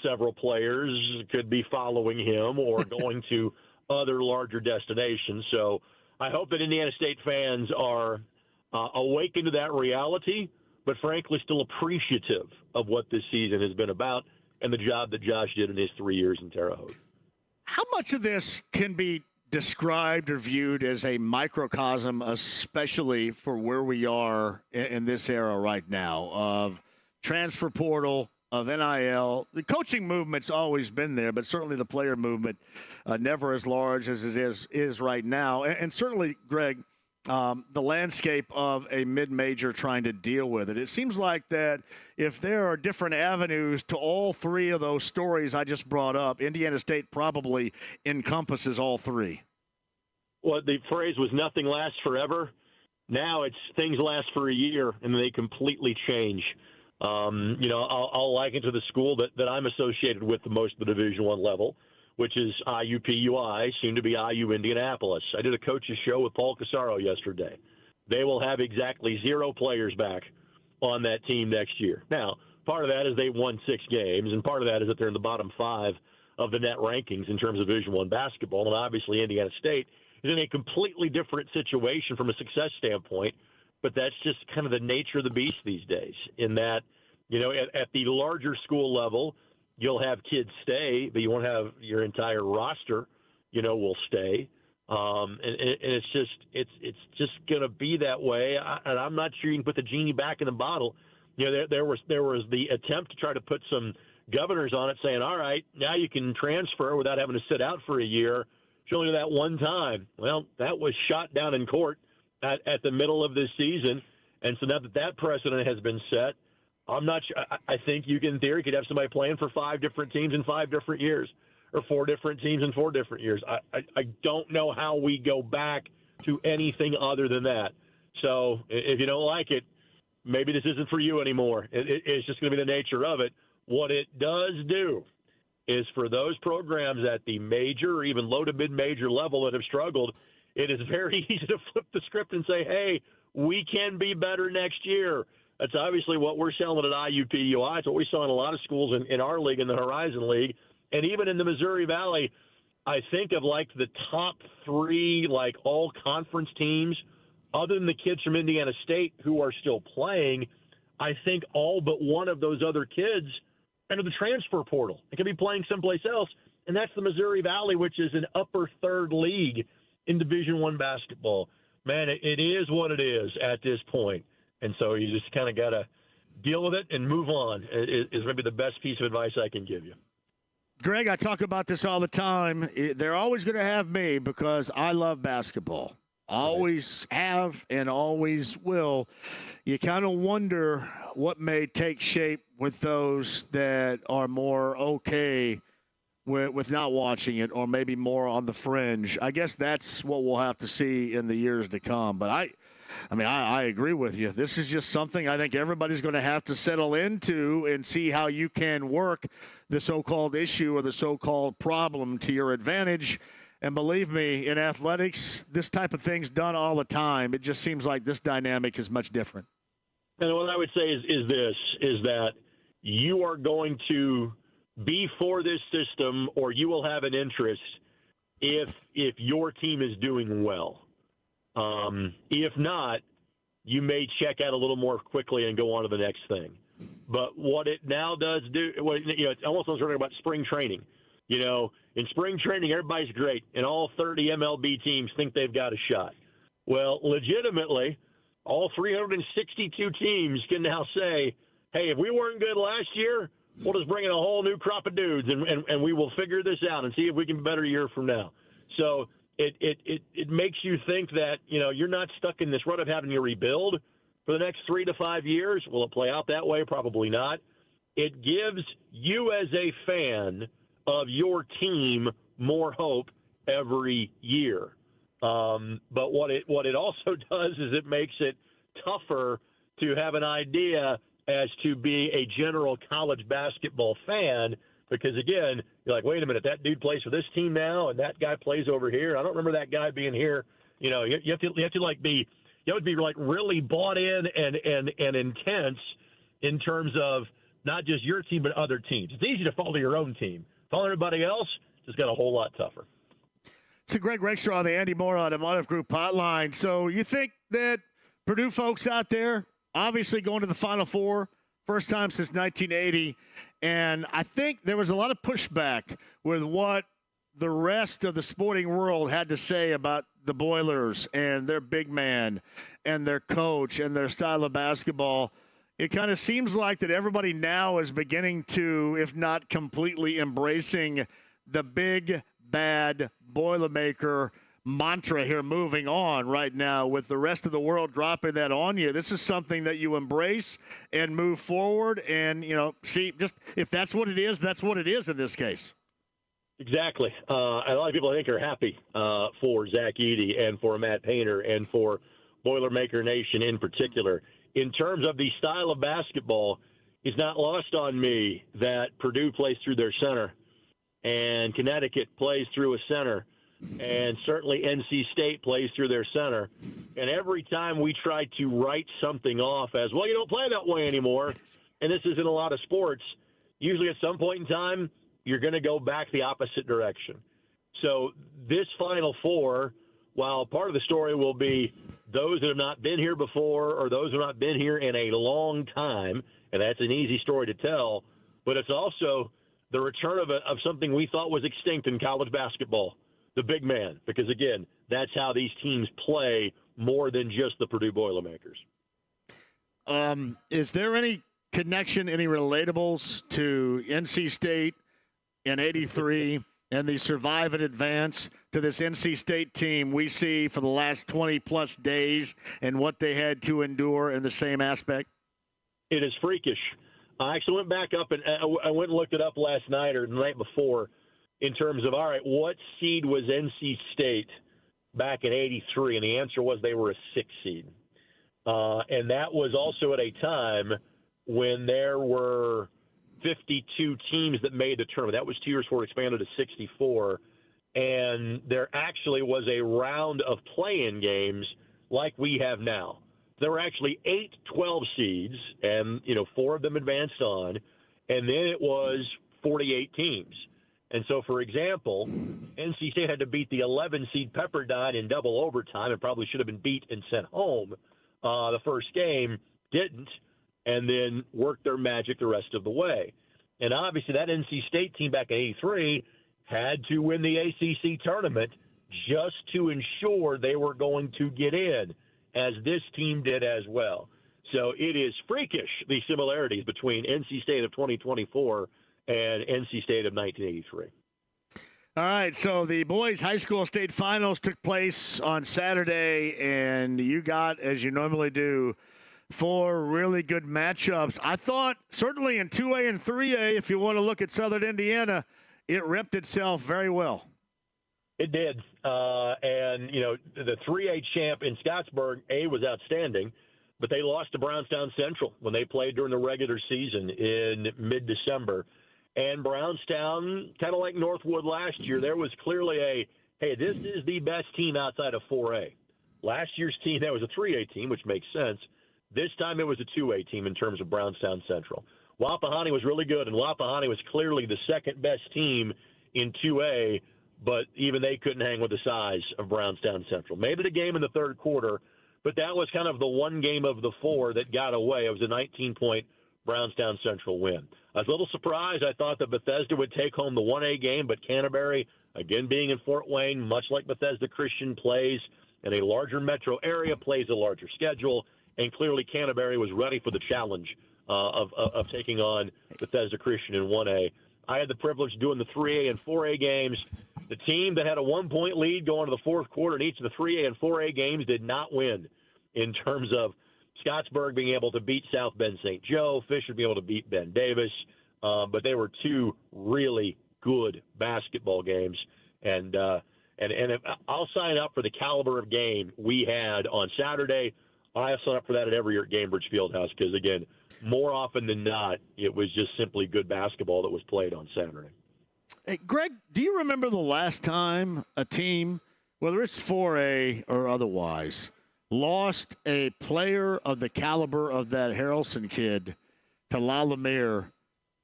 several players could be following him or going to other larger destinations. So I hope that Indiana State fans are awakened to that reality, but frankly still appreciative of what this season has been about and the job that Josh did in his 3 years in Terre Haute. How much of this can be described or viewed as a microcosm, especially for where we are in this era right now, of transfer portal, of NIL? The coaching movement's always been there, but certainly the player movement never as large as it is right now. And certainly, Greg, the landscape of a mid-major trying to deal with it. It seems like that if there are different avenues to all 3 of those stories I just brought up, Indiana State probably encompasses all 3. Well, the phrase was nothing lasts forever. Now it's things last for a year and then they completely change. I'll liken to the school that I'm associated with the most at the Division I level, which is IUPUI, soon to be IU Indianapolis. I did a coach's show with Paul Casaro yesterday. They will have exactly 0 players back on that team next year. Now, part of that is they won 6 games, and part of that is that they're in the bottom 5 of the net rankings in terms of Division I basketball. And obviously Indiana State is in a completely different situation from a success standpoint, but that's just kind of the nature of the beast these days in that, at the larger school level, you'll have kids stay, but you won't have your entire roster, will stay. And it's just going to be that way. And I'm not sure you can put the genie back in the bottle. There was the attempt to try to put some governors on it saying, all right, now you can transfer without having to sit out for a year. It's only that one time. Well, that was shot down in court at the middle of this season. And so now that precedent has been set, I'm not sure. I think you in theory could have somebody playing for 5 different teams in 5 different years or 4 different teams in 4 different years. I don't know how we go back to anything other than that. So if you don't like it, maybe this isn't for you anymore. It's just going to be the nature of it. What it does do is for those programs at the major or even low to mid-major level that have struggled, it is very easy to flip the script and say, hey, we can be better next year. That's obviously what we're selling at IUPUI. It's what we saw in a lot of schools in our league, in the Horizon League. And even in the Missouri Valley, I think of like the top 3 like all-conference teams, other than the kids from Indiana State who are still playing, I think all but one of those other kids enter the transfer portal. They could be playing someplace else, and that's the Missouri Valley, which is an upper 3rd league in Division I basketball. Man, it is what it is at this point. And so you just kind of got to deal with it and move on is maybe the best piece of advice I can give you. Greg, I talk about this all the time. They're always going to have me because I love basketball. Always have and always will. You kind of wonder what may take shape with those that are more okay with not watching it or maybe more on the fringe. I guess that's what we'll have to see in the years to come. But I agree with you. This is just something I think everybody's going to have to settle into and see how you can work the so-called issue or the so-called problem to your advantage. And believe me, in athletics, this type of thing's done all the time. It just seems like this dynamic is much different. And what I would say is that you are going to be for this system or you will have an interest if your team is doing well. If not, you may check out a little more quickly and go on to the next thing. But what it now does do, it's almost like talking about spring training. In spring training, everybody's great, and all 30 MLB teams think they've got a shot. Well, legitimately, all 362 teams can now say, hey, if we weren't good last year, we'll just bring in a whole new crop of dudes, and we will figure this out and see if we can be better a year from now. So it makes you think that, you're not stuck in this rut of having to rebuild for the next 3 to 5 years. Will it play out that way? Probably not. It gives you as a fan of your team more hope every year. But what it also does is it makes it tougher to have an idea as to be a general college basketball fan because, again, you're like, wait a minute, that dude plays for this team now and that guy plays over here. I don't remember that guy being here. You have to be really bought in and intense in terms of not just your team but other teams. It's easy to follow your own team. Follow everybody else, just got a whole lot tougher. So Greg Rakestraw on the Andy Moore Automotive Group hotline. So you think that Purdue folks out there, obviously going to the Final Four, first time since 1980, and I think there was a lot of pushback with what the rest of the sporting world had to say about the Boilers and their big man and their coach and their style of basketball. It kind of seems like that everybody now is beginning to, if not completely embracing the big, bad Boilermaker mantra here moving on right now with the rest of the world dropping that on you. This is something that you embrace and move forward and, see, just if that's what it is, that's what it is in this case. Exactly. A lot of people, I think, are happy for Zach Edey and for Matt Painter and for Boilermaker Nation in particular. In terms of the style of basketball, it's not lost on me that Purdue plays through their center and Connecticut plays through a center, and certainly NC State plays through their center. And every time we try to write something off as, well, you don't play that way anymore, and this is in a lot of sports, usually at some point in time, you're going to go back the opposite direction. So this Final Four, while part of the story will be those that have not been here before or those who have not been here in a long time, and that's an easy story to tell, but it's also the return of something we thought was extinct in college basketball, the big man, because, again, that's how these teams play more than just the Purdue Boilermakers. Is there any connection, any relatables to NC State in 83 and the survive and advance to this NC State team we see for the last 20-plus days and what they had to endure in the same aspect? It is freakish. I actually went back up and I went and looked it up last night or the night before in terms of, all right, what seed was NC State back in 83? And the answer was they were a 6 seed. And that was also at a time when there were 52 teams that made the tournament. That was 2 years before it expanded to 64. And there actually was a round of play-in games like we have now. There were actually 8 12 seeds, and 4 of them advanced on, and then it was 48 teams. And so, for example, NC State had to beat the 11 seed Pepperdine in double overtime and probably should have been beat and sent home the first game, didn't, and then worked their magic the rest of the way. And obviously that NC State team back in 83 had to win the ACC tournament just to ensure they were going to get in, as this team did as well. So it is freakish, the similarities between NC State of 2024 and NC State of 1983. All right, so the boys' high school state finals took place on Saturday, and you got, as you normally do, 4 really good matchups. I thought certainly in 2A and 3A, if you want to look at Southern Indiana, it repped itself very well. It did. And, the 3A champ in Scottsburg, was outstanding, but they lost to Brownstown Central when they played during the regular season in mid-December. And Brownstown, kind of like Northwood last year, there was clearly hey, this is the best team outside of 4A. Last year's team, that was a 3A team, which makes sense. This time it was a 2A team in terms of Brownstown Central. Wapahani was really good, and Wapahani was clearly the second-best team in 2A, but even they couldn't hang with the size of Brownstown Central. Made it a game in the third quarter, but that was kind of the one game of the 4 that got away. It was a 19-point Brownstown Central win. I was a little surprised. I thought that Bethesda would take home the 1A game, but Canterbury, again being in Fort Wayne, much like Bethesda Christian, plays in a larger metro area, plays a larger schedule, and clearly Canterbury was ready for the challenge of taking on Bethesda Christian in 1A. I had the privilege of doing the 3A and 4A games. The team that had a 1-point lead going to the fourth quarter in each of the 3A and 4A games did not win in terms of Scottsburg being able to beat South Bend St. Joe, Fisher being able to beat Ben Davis. But they were 2 really good basketball games. And if I'll sign up for the caliber of game we had on Saturday. I'll sign up for that at every year at Gamebridge Fieldhouse because, again, more often than not, it was just simply good basketball that was played on Saturday. Hey, Greg, do you remember the last time a team, whether it's 4A or otherwise, lost a player of the caliber of that Harrelson kid to La Lumiere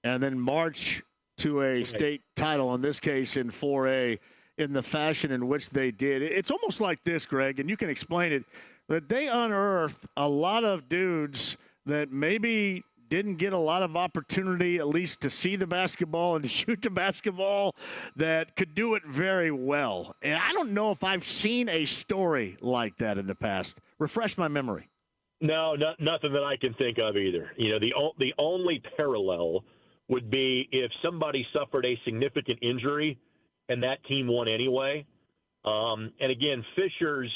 and then march to a state title, in this case in 4A, in the fashion in which they did? It's almost like this, Greg, and you can explain it, that they unearthed a lot of dudes that maybe didn't get a lot of opportunity, at least to see the basketball and to shoot the basketball, that could do it very well. And I don't know if I've seen a story like that in the past. Refresh my memory. No, nothing that I can think of either. The only parallel would be if somebody suffered a significant injury and that team won anyway. And again, Fishers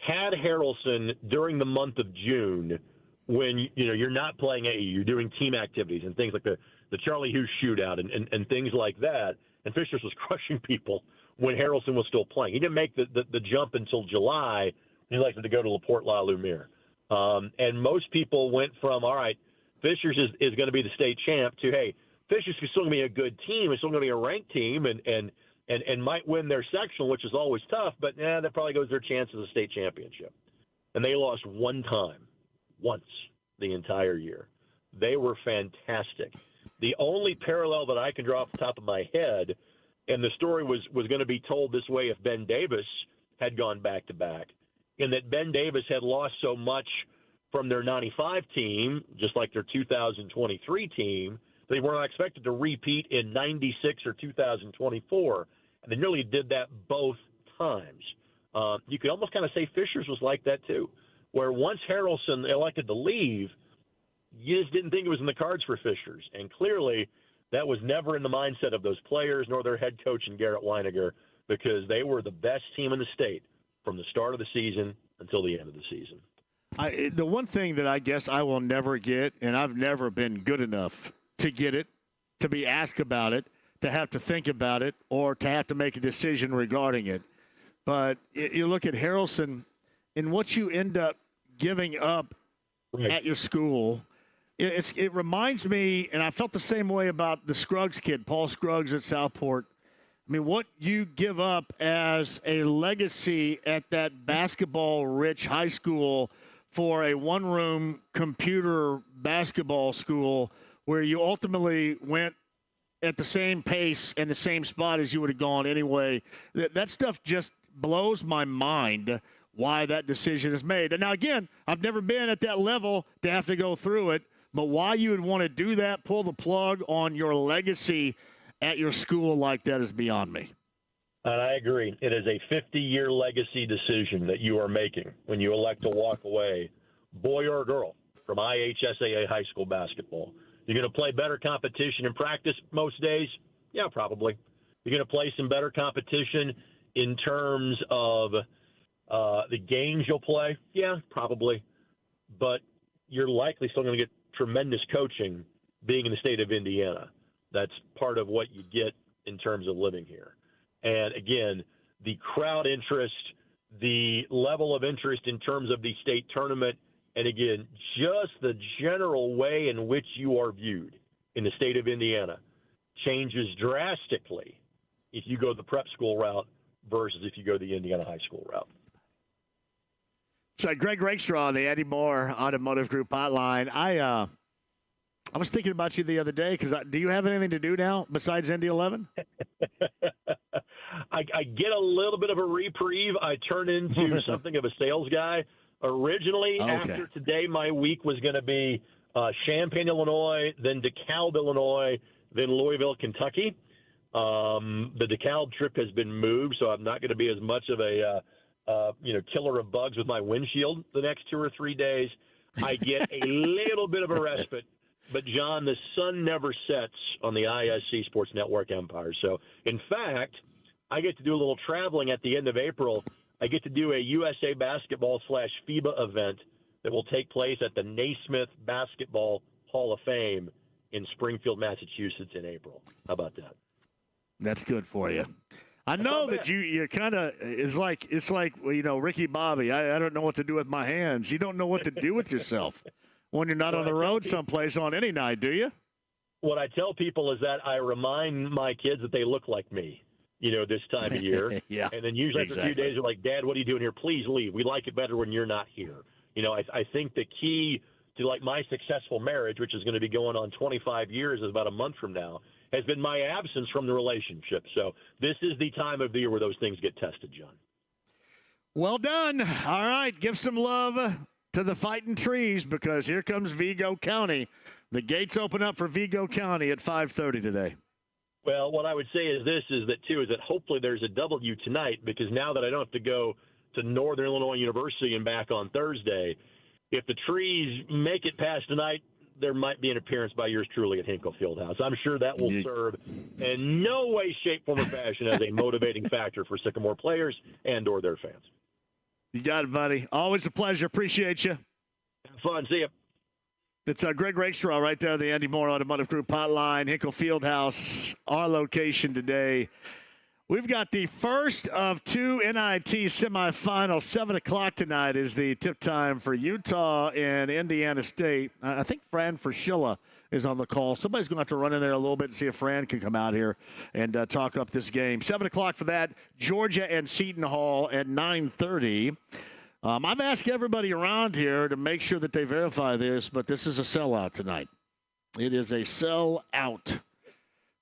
had Harrelson during the month of June when you're not playing AE, you're doing team activities and things like the Charlie Hughes shootout and things like that. and Fishers was crushing people when Harrelson was still playing. He didn't make the jump until July. He elected to go to LaPorte La Lumiere. And most people went from, all right, Fishers is going to be the state champ to, hey, Fishers is still going to be a good team. It's still going to be a ranked team and might win their sectional, which is always tough, but that probably goes their chance of the state championship. And they lost once the entire year. They were fantastic. The only parallel that I can draw off the top of my head, and the story was going to be told this way if Ben Davis had gone back-to-back, in that Ben Davis had lost so much from their 95 team, just like their 2023 team, they were not expected to repeat in 96 or 2024, and they nearly did that both times. You could almost kind of say Fishers was like that too, where once Harrelson elected to leave, you just didn't think it was in the cards for Fishers, and clearly that was never in the mindset of those players nor their head coach in Garrett Weiniger, because they were the best team in the state from the start of the season until the end of the season. The one thing that I guess I will never get, and I've never been good enough to get it, to be asked about it, to have to think about it, or to have to make a decision regarding it. But you look at Harrelson and what you end up giving up at your school. It reminds me, and I felt the same way about the Scruggs kid, Paul Scruggs at Southport. I mean, what you give up as a legacy at that basketball-rich high school for a one-room computer basketball school where you ultimately went at the same pace and the same spot as you would have gone anyway, that stuff just blows my mind why that decision is made. And now, again, I've never been at that level to have to go through it, but why you would want to do that, pull the plug on your legacy at your school like that is beyond me. And I agree. It is a 50-year legacy decision that you are making when you elect to walk away, boy or girl, from IHSAA high school basketball. You're going to play better competition in practice most days? Yeah, probably. You're going to play some better competition in terms of the games you'll play? Yeah, probably. But you're likely still going to get tremendous coaching being in the state of Indiana. That's part of what you get in terms of living here. And, again, the crowd interest, the level of interest in terms of the state tournament, and, again, just the general way in which you are viewed in the state of Indiana changes drastically if you go the prep school route versus if you go the Indiana high school route. So, Greg Rakestraw on the Eddie Moore Automotive Group hotline. I was thinking about you the other day because do you have anything to do now besides Indy 11? I get a little bit of a reprieve. I turn into something of a sales guy. Originally, after today, my week was going to be Champaign, Illinois, then DeKalb, Illinois, then Louisville, Kentucky. The DeKalb trip has been moved, so I'm not going to be as much of a killer of bugs with my windshield the next 2 or 3 days. I get a little bit of a respite. But, John, the sun never sets on the ISC Sports Network empire. So, in fact, I get to do a little traveling at the end of April. I get to do a USA Basketball / FIBA event that will take place at the Naismith Basketball Hall of Fame in Springfield, Massachusetts in April. How about that? That's good for you. I know that you're kind of it's like Ricky Bobby. I don't know what to do with my hands. You don't know what to do with yourself when you're not on the road someplace on any night, do you? What I tell people is that I remind my kids that they look like me, this time of year. Yeah. And then usually after a few days, they're like, Dad, what are you doing here? Please leave. We like it better when you're not here. I think the key to like my successful marriage, which is going to be going on 25 years, is about a month from now, has been my absence from the relationship. So this is the time of the year where those things get tested, John. Well done. All right. Give some love to the Fighting Trees because here comes Vigo County. The gates open up for Vigo County at 5:30 today. Well, what I would say is that hopefully there's a W tonight because now that I don't have to go to Northern Illinois University and back on Thursday, if the Trees make it past tonight, there might be an appearance by yours truly at Hinkle Fieldhouse. I'm sure that will serve in no way, shape, form, or fashion as a motivating factor for Sycamore players and or their fans. You got it, buddy. Always a pleasure. Appreciate you. Have fun. See you. It's Greg Rakestraw right there, the Andy Moore Automotive Group hotline, Hinkle Fieldhouse, our location today. We've got the first of two NIT semifinals. 7 o'clock tonight is the tip time for Utah and Indiana State. I think Fran Fraschilla is on the call. Somebody's going to have to run in there a little bit and see if Fran can come out here and talk up this game. 7 o'clock for that. Georgia and Seton Hall at 9:30. I've asked everybody around here to make sure that they verify this, but this is a sellout tonight. It is a sellout.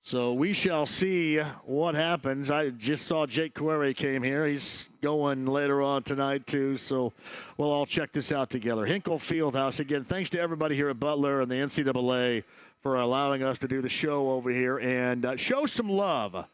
So we shall see what happens. I just saw Jake Query came here. He's going later on tonight, too. So we'll all check this out together. Hinkle Fieldhouse. Again, thanks to everybody here at Butler and the NCAA for allowing us to do the show over here and show some love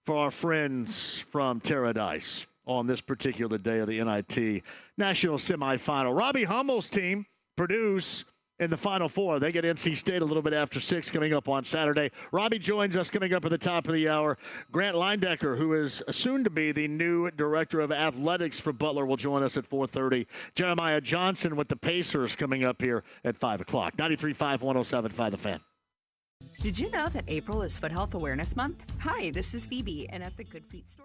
for our friends from Paradise on this particular day of the NIT National Semifinal. Robbie Hummel's team, Purdue's, in the Final Four. They get NC State a little bit after 6 coming up on Saturday. Robbie joins us coming up at the top of the hour. Grant Leindecker, who is soon to be the new director of athletics for Butler, will join us at 4:30. Jeremiah Johnson with the Pacers coming up here at 5 o'clock. 93.5, 107.5 The Fan. Did you know that April is Foot Health Awareness Month? Hi, this is Phoebe, and at the Good Feet store.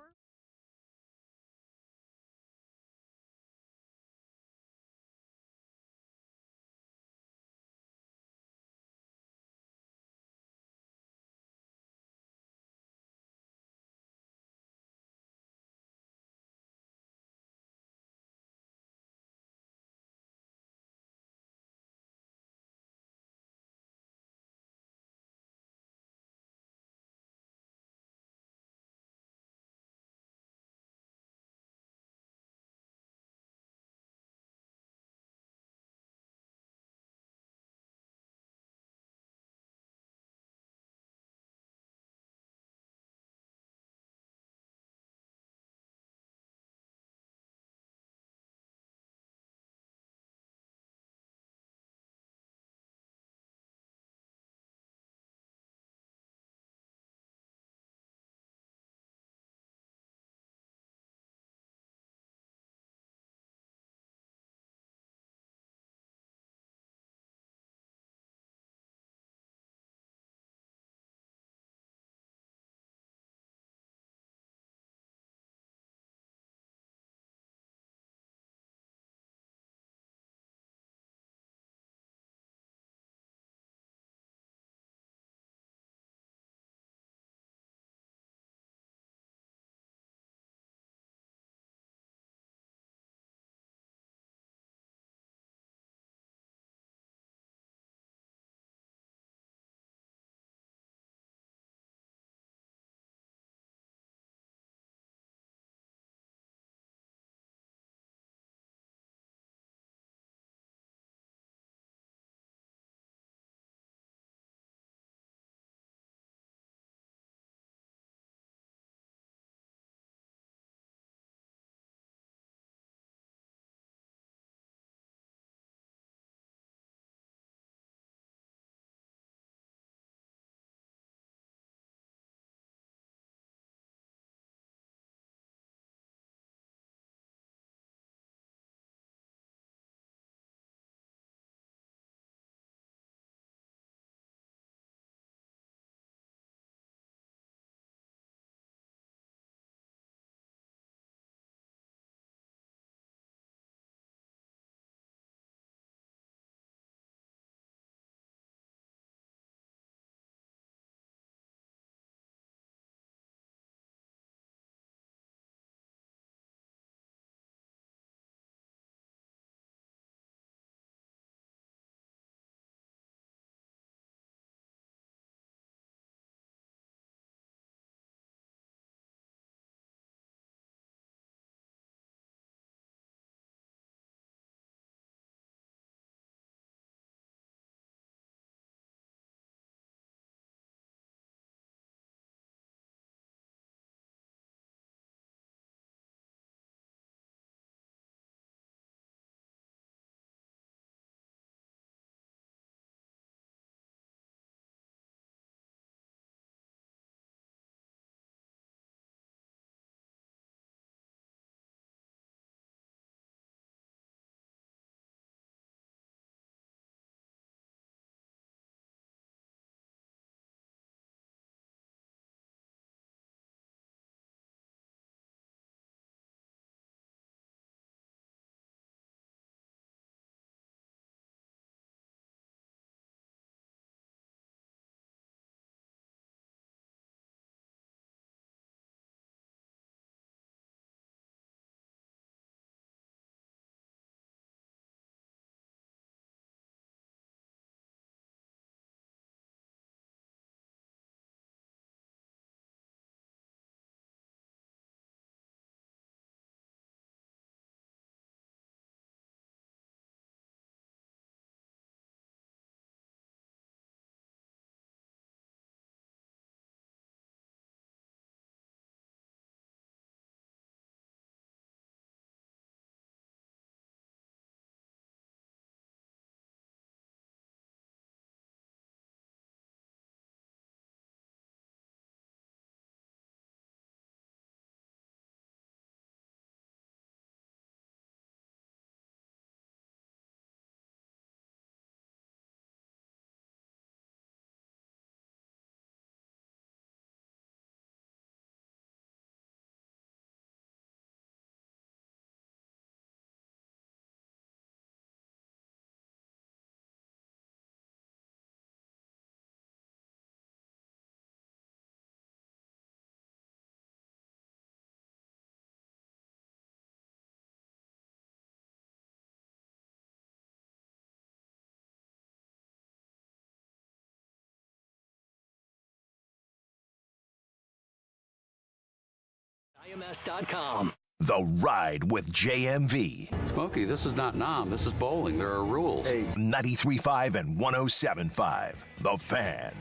JMS.com. The Ride with JMV. Smokey, this is not Nam. This is bowling. There are rules. 93.5 and 107.5. The Fan.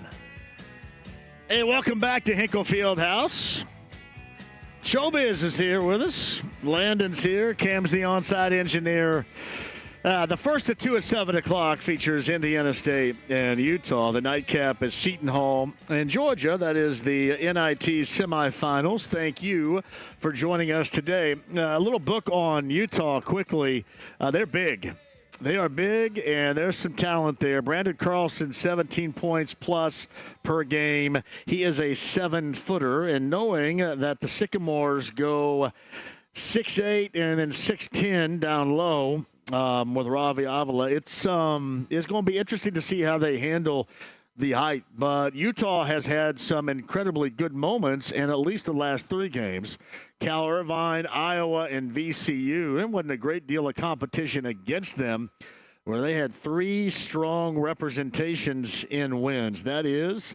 Hey, welcome back to Hinkle Fieldhouse. Showbiz is here with us. Landon's here. Cam's the on-site engineer. The first of two at 7 o'clock features Indiana State and Utah. The nightcap is Seton Hall and Georgia. That is the NIT semifinals. Thank you for joining us today. A little book on Utah quickly. They're big. They are big, and there's some talent there. Brandon Carlson, 17 points plus per game. He is a 7-footer, and knowing that the Sycamores go 6'8" and then 6'10" down low, with Robbie Hummel. It's going to be interesting to see how they handle the height. But Utah has had some incredibly good moments in at least the last 3 games. Cal Irvine, Iowa, and VCU. There wasn't a great deal of competition against them, where they had 3 strong representations in wins. That is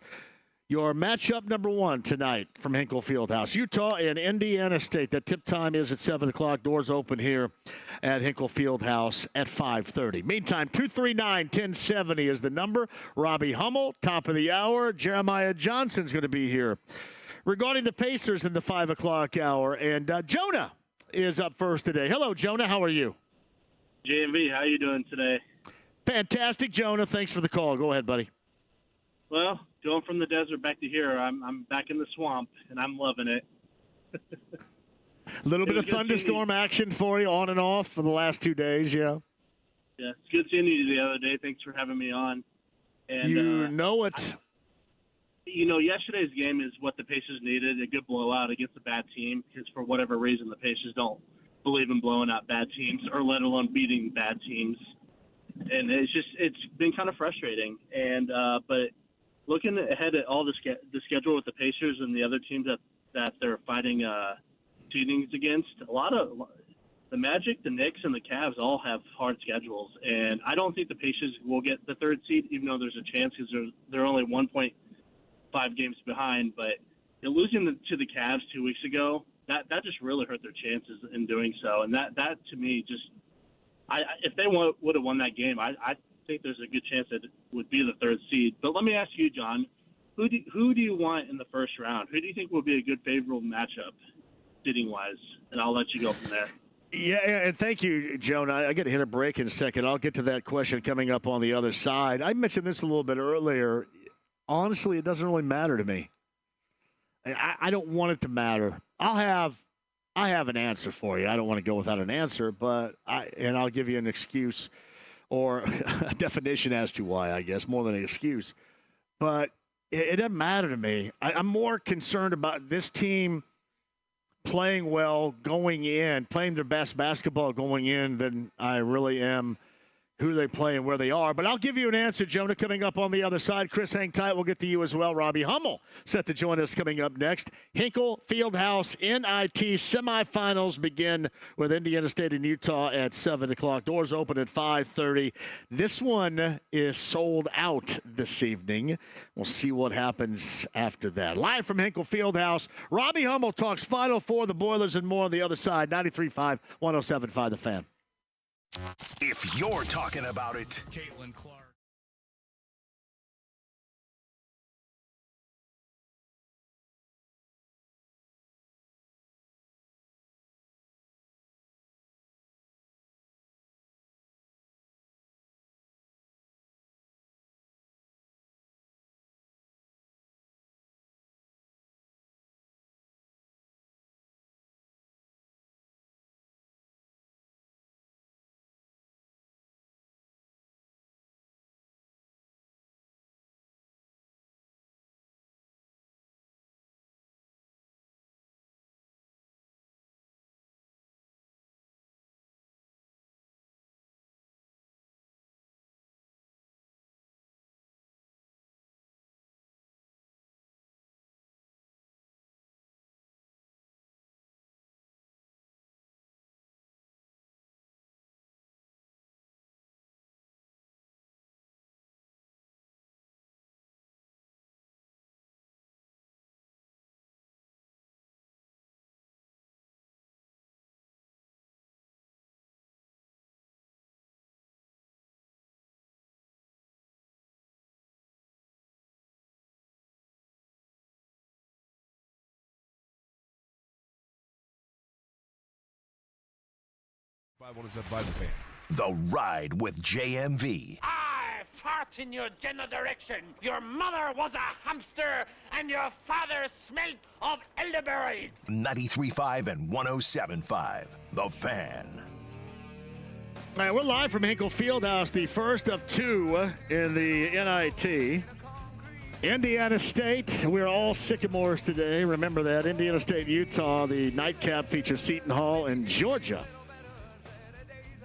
your matchup number 1 tonight from Hinkle Fieldhouse. Utah and Indiana State. That tip time is at 7 o'clock. Doors open here at Hinkle Fieldhouse at 5:30. Meantime, 239-1070 is the number. Robbie Hummel, top of the hour. Jeremiah Johnson's going to be here regarding the Pacers in the 5 o'clock hour. And Jonah is up first today. Hello, Jonah. How are you? JMV, how you doing today? Fantastic, Jonah. Thanks for the call. Go ahead, buddy. Well, going from the desert back to here, I'm back in the swamp, and I'm loving it. A little bit of thunderstorm action for you on and off for the last 2 days, yeah? Yeah, it's good seeing you the other day. Thanks for having me on. And, you know it. Yesterday's game is what the Pacers needed, a good blowout against a bad team, because for whatever reason the Pacers don't believe in blowing out bad teams, or let alone beating bad teams. And it's been kind of frustrating. And but looking ahead at all the schedule with the Pacers and the other teams that they're fighting seedings against, a lot of the Magic, the Knicks, and the Cavs all have hard schedules. And I don't think the Pacers will get the 3rd seed, even though there's a chance, because they're only 1.5 games behind. But losing to the Cavs 2 weeks ago, that just really hurt their chances in doing so. And that to me just if they would have won that game, I think there's a good chance that it would be the 3rd seed. But let me ask you, John, who do you want in the first round? Who do you think will be a good favorable matchup, seeding-wise? And I'll let you go from there. Yeah, and thank you, Joan. I got to hit a break in a second. I'll get to that question coming up on the other side. I mentioned this a little bit earlier. Honestly, it doesn't really matter to me. I don't want it to matter. I have an answer for you. I don't want to go without an answer, but I'll give you an excuse or a definition as to why, I guess, more than an excuse. But it doesn't matter to me. I'm more concerned about this team playing well going in, playing their best basketball going in than I really am who they play and where they are. But I'll give you an answer, Jonah, coming up on the other side. Chris, hang tight. We'll get to you as well. Robbie Hummel set to join us coming up next. Hinkle Fieldhouse NIT semifinals begin with Indiana State and Utah at 7 o'clock. Doors open at 5:30. This one is sold out this evening. We'll see what happens after that. Live from Hinkle Fieldhouse, Robbie Hummel talks Final Four, the Boilers, and more on the other side. 93.5, 107.5 The Fan. If you're talking about it, Caitlin Clark. The Ride with JMV. I fart in your general direction. Your mother was a hamster, and your father smelled of elderberries. 93.5 and 107.5. The Fan. All right, we're live from Hinkle Fieldhouse, the first of two in the NIT. Indiana State, we're all Sycamores today. Remember that. Indiana State, Utah, the nightcap features Seton Hall and Georgia.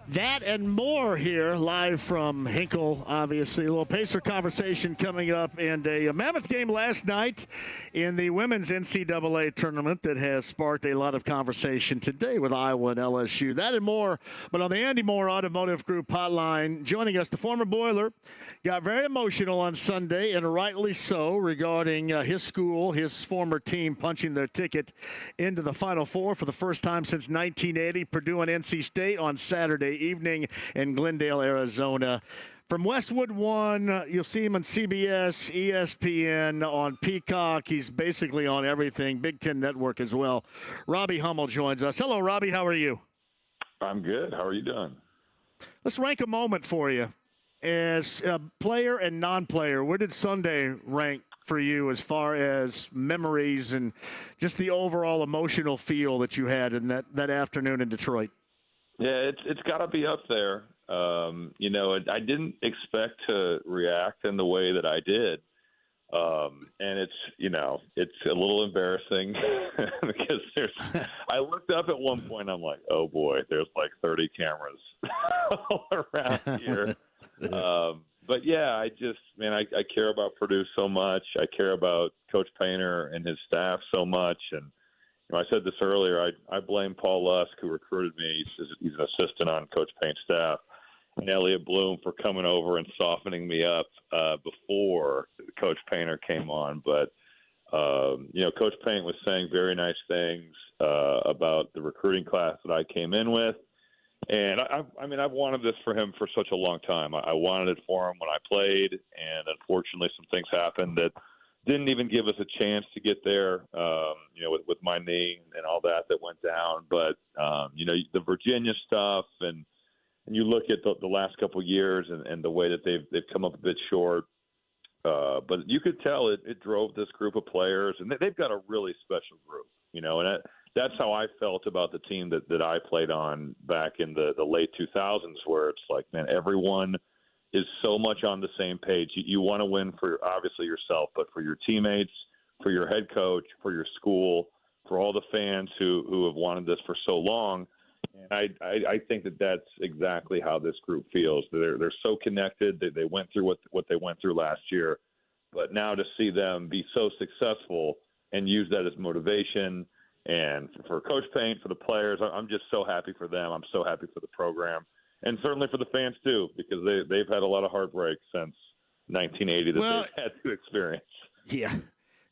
That and more here, live from Hinkle, obviously. A little Pacer conversation coming up, and a mammoth game last night in the women's NCAA tournament that has sparked a lot of conversation today with Iowa and LSU. That and more, but on the Andy Moore Automotive Group hotline, joining us, the former Boiler, got very emotional on Sunday, and rightly so, regarding his school, his former team punching their ticket into the Final Four for the first time since 1980, Purdue and NC State on Saturday evening in Glendale, Arizona. From Westwood One, you'll see him on CBS, ESPN, on Peacock. He's basically on everything, Big Ten Network as well. Robbie Hummel joins us. Hello, Robbie. How are you? I'm good. How are you doing? Let's rank a moment for you. As a player and non-player, where did Sunday rank for you as far as memories and just the overall emotional feel that you had in that afternoon in Detroit? Yeah, it's got to be up there. I didn't expect to react in the way that I did. And it's a little embarrassing because I looked up at one point, I'm like, oh boy, there's like 30 cameras all around here. But yeah, I care about Purdue so much. I care about Coach Painter and his staff so much. And I said this earlier, I blame Paul Lusk, who recruited me. He's an assistant on Coach Painter's staff, and Elliot Bloom for coming over and softening me up before Coach Painter came on. But, Coach Painter was saying very nice things about the recruiting class that I came in with. And, I've wanted this for him for such a long time. I wanted it for him when I played, and unfortunately some things happened that didn't even give us a chance to get there, with my knee and all that went down. But, the Virginia stuff, and you look at the last couple of years and the way that they've come up a bit short. But you could tell it drove this group of players, and they've got a really special group, and that's how I felt about the team that I played on back in the late 2000s, where it's like, man, everyone is so much on the same page. You want to win for obviously yourself, but for your teammates, for your head coach, for your school, for all the fans who have wanted this for so long. And I think that's exactly how this group feels. They're so connected. They went through what they went through last year, but now to see them be so successful and use that as motivation, and for Coach Payne, for the players, I'm just so happy for them. I'm so happy for the program. And certainly for the fans, too, because they've had a lot of heartbreak since 1980 that they've had to experience. Yeah.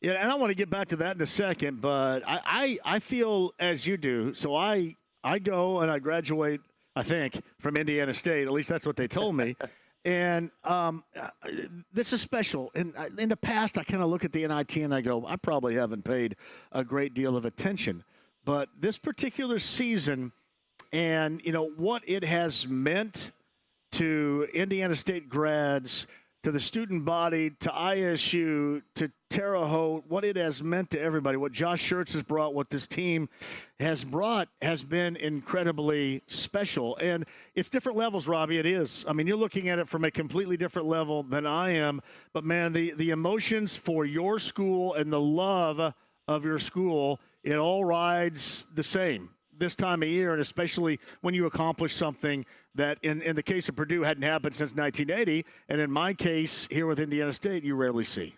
Yeah, and I want to get back to that in a second, but I feel as you do. So I go and I graduate, I think, from Indiana State. At least that's what they told me. And this is special. And in the past, I kind of look at the NIT and I go, I probably haven't paid a great deal of attention. But this particular season – and, what it has meant to Indiana State grads, to the student body, to ISU, to Terre Haute, what it has meant to everybody, what Josh Schertz has brought, what this team has brought has been incredibly special. And it's different levels, Robbie, it is. I mean, you're looking at it from a completely different level than I am. But, man, the emotions for your school and the love of your school, it all rides the same this time of year, and especially when you accomplish something that in the case of Purdue hadn't happened since 1980, and in my case here with Indiana State, you rarely see.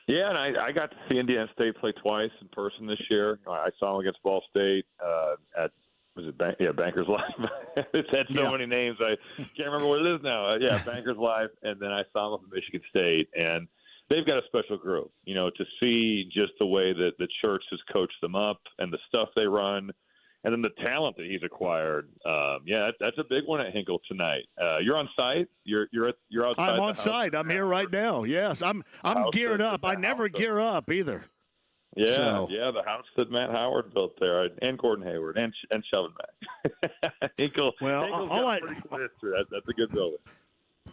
Yeah, and I got to see Indiana State play twice in person this year. I saw them against Ball State at Bankers Live. It's had so many names, I can't remember what it is now. Bankers Live, and then I saw them at Michigan State, and they've got a special group. To see just the way that the church has coached them up and the stuff they run. And then the talent that he's acquired, that's a big one at Hinkle tonight. You're on site. You're outside. I'm on site. I'm here right now. Yes, I'm geared up. I never gear up either. So, the house that Matt Howard built there, and Gordon Hayward, and Shelvin Mack. Hinkle, Hinkle's got a pretty cool history. That's a good building.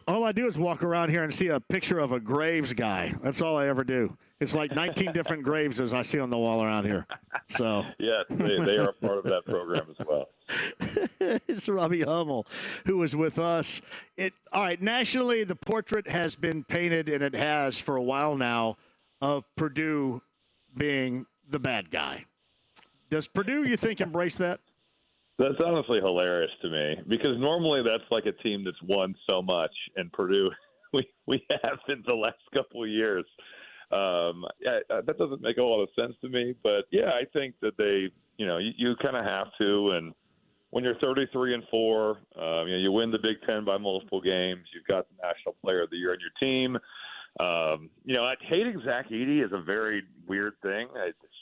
All I do is walk around here and see a picture of a Graves guy. That's all I ever do. It's like 19 different Graveses I see on the wall around here. So yes, they are a part of that program as well. It's Robbie Hummel who was with us. All right, nationally, the portrait has been painted, and it has for a while now, of Purdue being the bad guy. Does Purdue, you think, embrace that? That's honestly hilarious to me, because normally that's like a team that's won so much, and Purdue, we haven't the last couple of years. That doesn't make a lot of sense to me, but yeah, I think that they, you kind of have to, and when you're 33-4, you win the Big Ten by multiple games, you've got the National Player of the Year on your team. Hating Zach Edey is a very weird thing.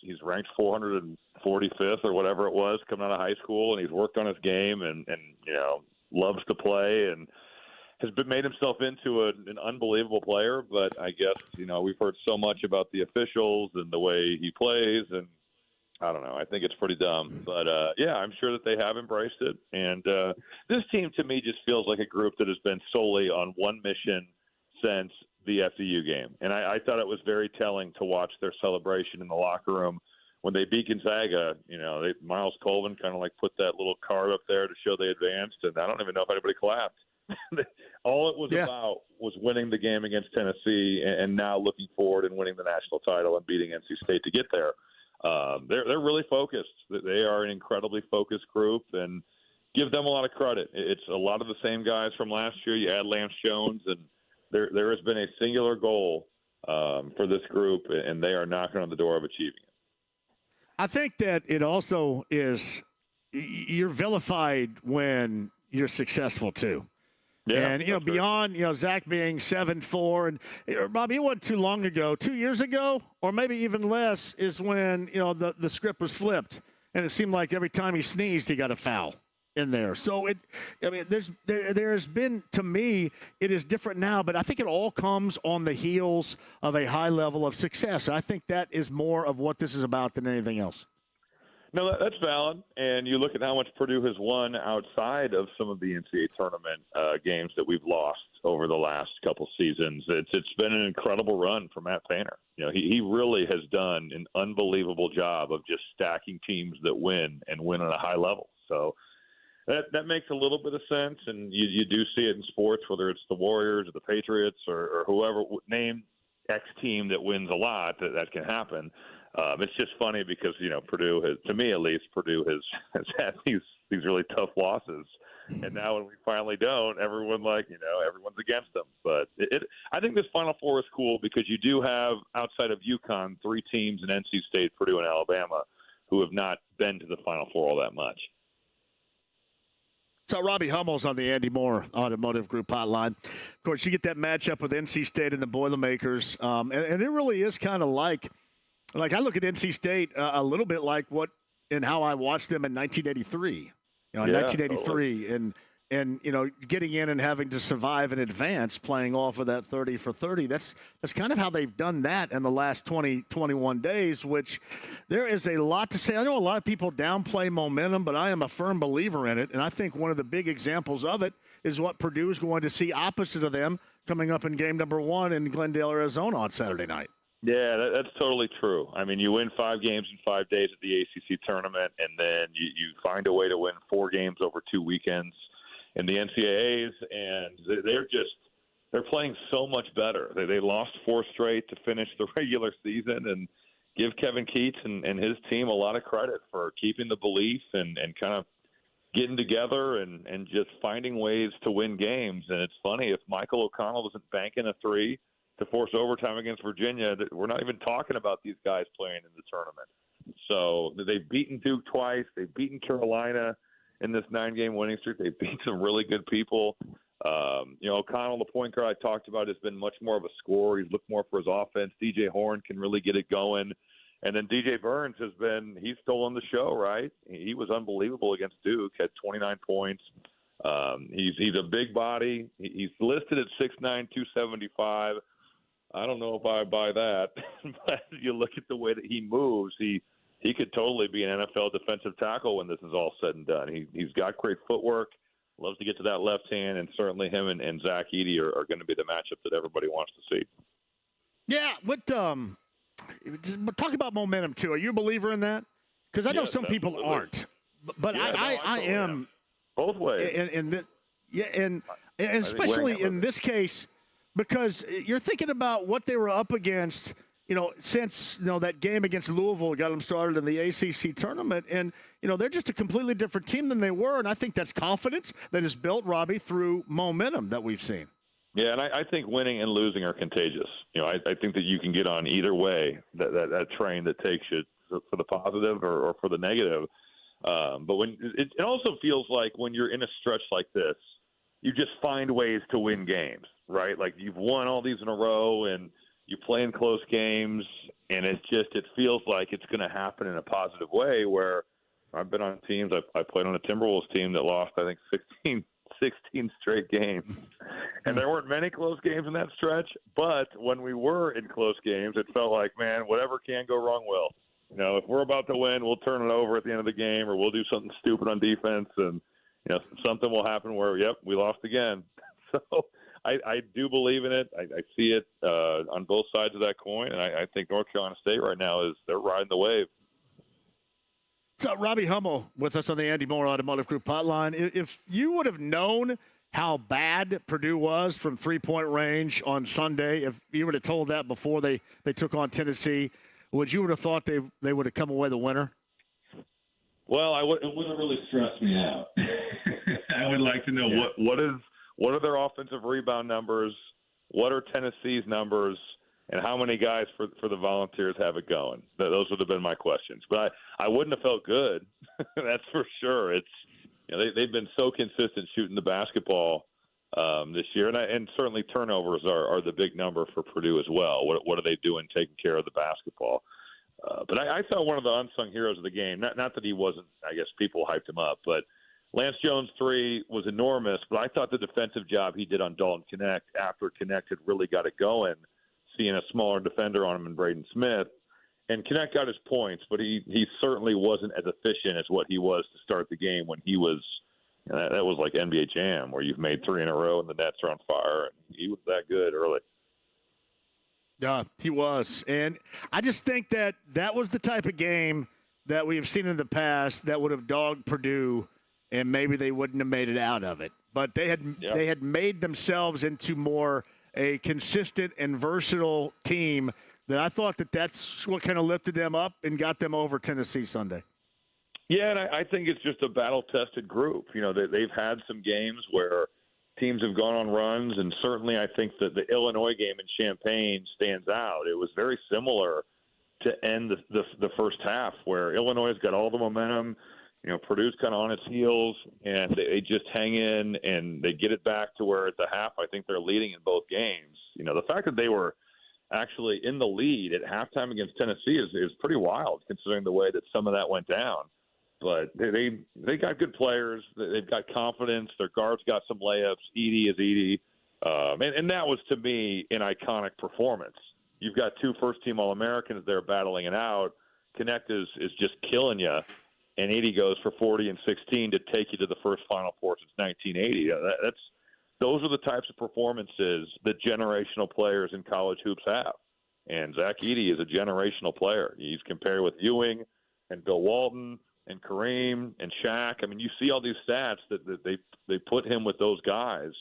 He's ranked 445th or whatever it was coming out of high school, and he's worked on his game and loves to play and has made himself into an unbelievable player. But I guess, we've heard so much about the officials and the way he plays, and I don't know. I think it's pretty dumb. But, I'm sure that they have embraced it. And this team, to me, just feels like a group that has been solely on one mission since the FEU game. And I thought it was very telling to watch their celebration in the locker room when they beat Gonzaga. Miles Colvin kind of like put that little card up there to show they advanced, and I don't even know if anybody clapped. All it was about was winning the game against Tennessee and now looking forward and winning the national title and beating NC State to get there. They're really focused. They are an incredibly focused group, and give them a lot of credit. It's a lot of the same guys from last year. You add Lance Jones, and there has been a singular goal for this group, and they are knocking on the door of achieving it. I think that it also is you're vilified when you're successful too. Yeah, and, beyond, Zach being 7'4", and Robbie, it wasn't too long ago, 2 years ago, or maybe even less, is when, the script was flipped, and it seemed like every time he sneezed, he got a foul in there. So there's been, to me, it is different now, but I think it all comes on the heels of a high level of success. I think that is more of what this is about than anything else. No, that's valid. And you look at how much Purdue has won outside of some of the NCAA tournament games that we've lost over the last couple seasons. It's been an incredible run for Matt Painter. He really has done an unbelievable job of just stacking teams that win and win at a high level. So that makes a little bit of sense. And you do see it in sports, whether it's the Warriors or the Patriots or whoever, name X team that wins a lot, that can happen. It's just funny because, Purdue has, to me at least, Purdue has had these really tough losses. And now when we finally don't, everyone's against them. But I think this Final Four is cool because you do have, outside of UConn, 3 teams in NC State, Purdue, and Alabama who have not been to the Final Four all that much. So Robbie Hummel's on the Andy Moore Automotive Group hotline. Of course, you get that matchup with NC State and the Boilermakers. And it really is kind of like I look at NC State a little bit like what and how I watched them in 1983. In 1983, totally. and getting in and having to survive and advance, playing off of that 30 for 30. That's kind of how they've done that in the last 21 days. Which there is a lot to say. I know a lot of people downplay momentum, but I am a firm believer in it, and I think one of the big examples of it is what Purdue is going to see opposite of them coming up in game number 1 in Glendale, Arizona on Saturday night. Yeah, that's totally true. I mean, you win 5 games in 5 days at the ACC tournament, and then you find a way to win 4 games over 2 weekends in the NCAAs, and they're playing so much better. They lost 4 straight to finish the regular season, and give Kevin Keats and his team a lot of credit for keeping the belief and kind of getting together and just finding ways to win games. And it's funny, if Michael O'Connell doesn't bank in a 3 to force overtime against Virginia, we're not even talking about these guys playing in the tournament. So they've beaten Duke twice. They've beaten Carolina in this 9-game winning streak. They've beat some really good people. O'Connell, the point guard I talked about, has been much more of a scorer. He's looked more for his offense. DJ Horn can really get it going. And then DJ Burns he's stolen the show, right? He was unbelievable against Duke, had 29 points. He's a big body. He's listed at 6'9", 275. I don't know if I buy that. But you look at the way that he moves, he could totally be an NFL defensive tackle when this is all said and done. He's got great footwork, loves to get to that left hand, and certainly him and Zach Edey are going to be the matchup that everybody wants to see. Yeah, talk about momentum too. Are you a believer in that? Because I know some people aren't, but I am. Both ways. And especially in this case, because you're thinking about what they were up against. Since that game against Louisville got them started in the ACC tournament, and they're just a completely different team than they were, and I think that's confidence that is built, Robbie, through momentum that we've seen. Yeah, and I think winning and losing are contagious. I think that you can get on either way, that train that takes you for the positive or for the negative. But when it also feels like when you're in a stretch like this, you just find ways to win games, right? Like you've won all these in a row, and you play in close games, and it feels like it's going to happen in a positive way. Where I've been on teams, I played on a Timberwolves team that lost, I think, 16 straight games. And there weren't many close games in that stretch, but when we were in close games, it felt like, man, whatever can go wrong will. If we're about to win, we'll turn it over at the end of the game, or we'll do something stupid on defense, and something will happen where, yep, we lost again. So I do believe in it. I see it on both sides of that coin, and I think North Carolina State right now they're riding the wave. So Robbie Hummel with us on the Andy Moore Automotive Group hotline. If you would have known how bad Purdue was from three-point range on Sunday, if you would have told that before they took on Tennessee, would you have thought they would have come away the winner? Well, it wouldn't really stress me out. I would like to know what are their offensive rebound numbers, what are Tennessee's numbers, and how many guys for the Volunteers have it going. Those would have been my questions. But I wouldn't have felt good. That's for sure. It's they've been so consistent shooting the basketball this year, and certainly turnovers are the big number for Purdue as well. What are they doing taking care of the basketball? But I saw one of the unsung heroes of the game. Not that he wasn't. I guess people hyped him up, but Lance Jones' three was enormous. But I thought the defensive job he did on Dalton Knecht after Knecht had really got it going, seeing a smaller defender on him in Braden Smith. And Knecht got his points, but he certainly wasn't as efficient as what he was to start the game when he was that was like NBA Jam, where you've made three in a row and the Nets are on fire. And he was that good early. Yeah, he was. And I just think that was the type of game that we have seen in the past that would have dogged Purdue, and maybe they wouldn't have made it out of it. But they had made themselves into more a consistent and versatile team that I thought that's what kind of lifted them up and got them over Tennessee Sunday. Yeah, and I think it's just a battle-tested group. They've had some games where teams have gone on runs, and certainly I think that the Illinois game in Champaign stands out. It was very similar to end the first half, where Illinois got all the momentum. Purdue's kind of on its heels, and they just hang in, and they get it back to where at the half I think they're leading in both games. The fact that they were actually in the lead at halftime against Tennessee is pretty wild, considering the way that some of that went down. But they got good players. They've got confidence. Their guards got some layups. Edey is Edey. And that was, to me, an iconic performance. You've got two first-team All-Americans there battling it out. Knecht is just killing you. And Edey goes for 40 and 16 to take you to the first Final Four since 1980. Those are the types of performances that generational players in college hoops have. And Zach Edey is a generational player. He's compared with Ewing and Bill Walton and Kareem and Shaq. I mean, you see all these stats that they put him with those guys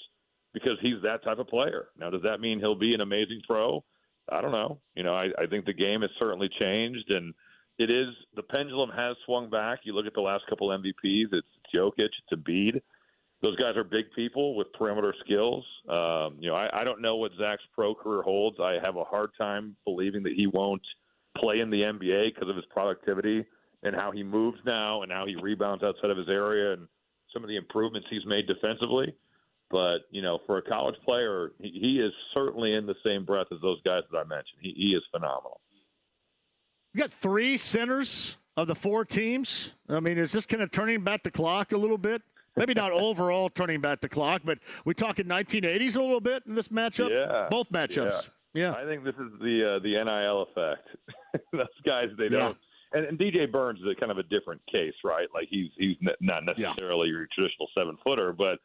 because he's that type of player. Now, does that mean he'll be an amazing pro? I don't know. I think the game has certainly changed, and the pendulum has swung back. You look at the last couple MVPs, it's Jokic, it's Embiid. Those guys are big people with perimeter skills. I don't know what Zach's pro career holds. I have a hard time believing that he won't play in the NBA because of his productivity and how he moves now and how he rebounds outside of his area and some of the improvements he's made defensively. But, for a college player, he is certainly in the same breath as those guys that I mentioned. He is phenomenal. You got three centers of the four teams. I mean, is this kind of turning back the clock a little bit? Maybe not overall turning back the clock, but we talking 1980s a little bit in this matchup? Yeah. Both matchups. Yeah. I think this is the NIL effect. Those guys, they don't. And DJ Burns is kind of a different case, right? Like he's not necessarily your traditional 7-footer, but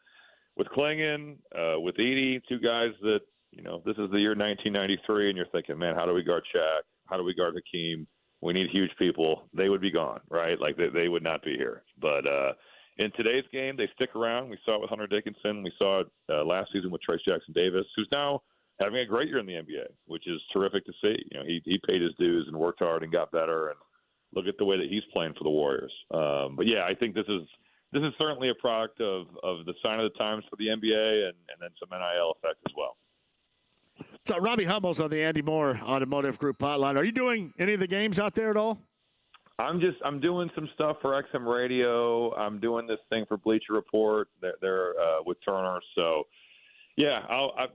with Klingon, with Edey, two guys that, this is the year 1993, and you're thinking, man, how do we guard Shaq? How do we guard Hakeem? We need huge people. They would be gone, right? Like they would not be here. But in today's game, they stick around. We saw it with Hunter Dickinson. We saw it last season with Trace Jackson-Davis, who's now having a great year in the NBA, which is terrific to see. He paid his dues and worked hard and got better. And look at the way that he's playing for the Warriors. But yeah, I think this is certainly a product of the sign of the times for the NBA and then some NIL effect as well. So Robbie Hummel's on the Andy Moore Automotive Group hotline. Are you doing any of the games out there at all? I'm doing some stuff for XM Radio. I'm doing this thing for Bleacher Report. They're with Turner. So yeah,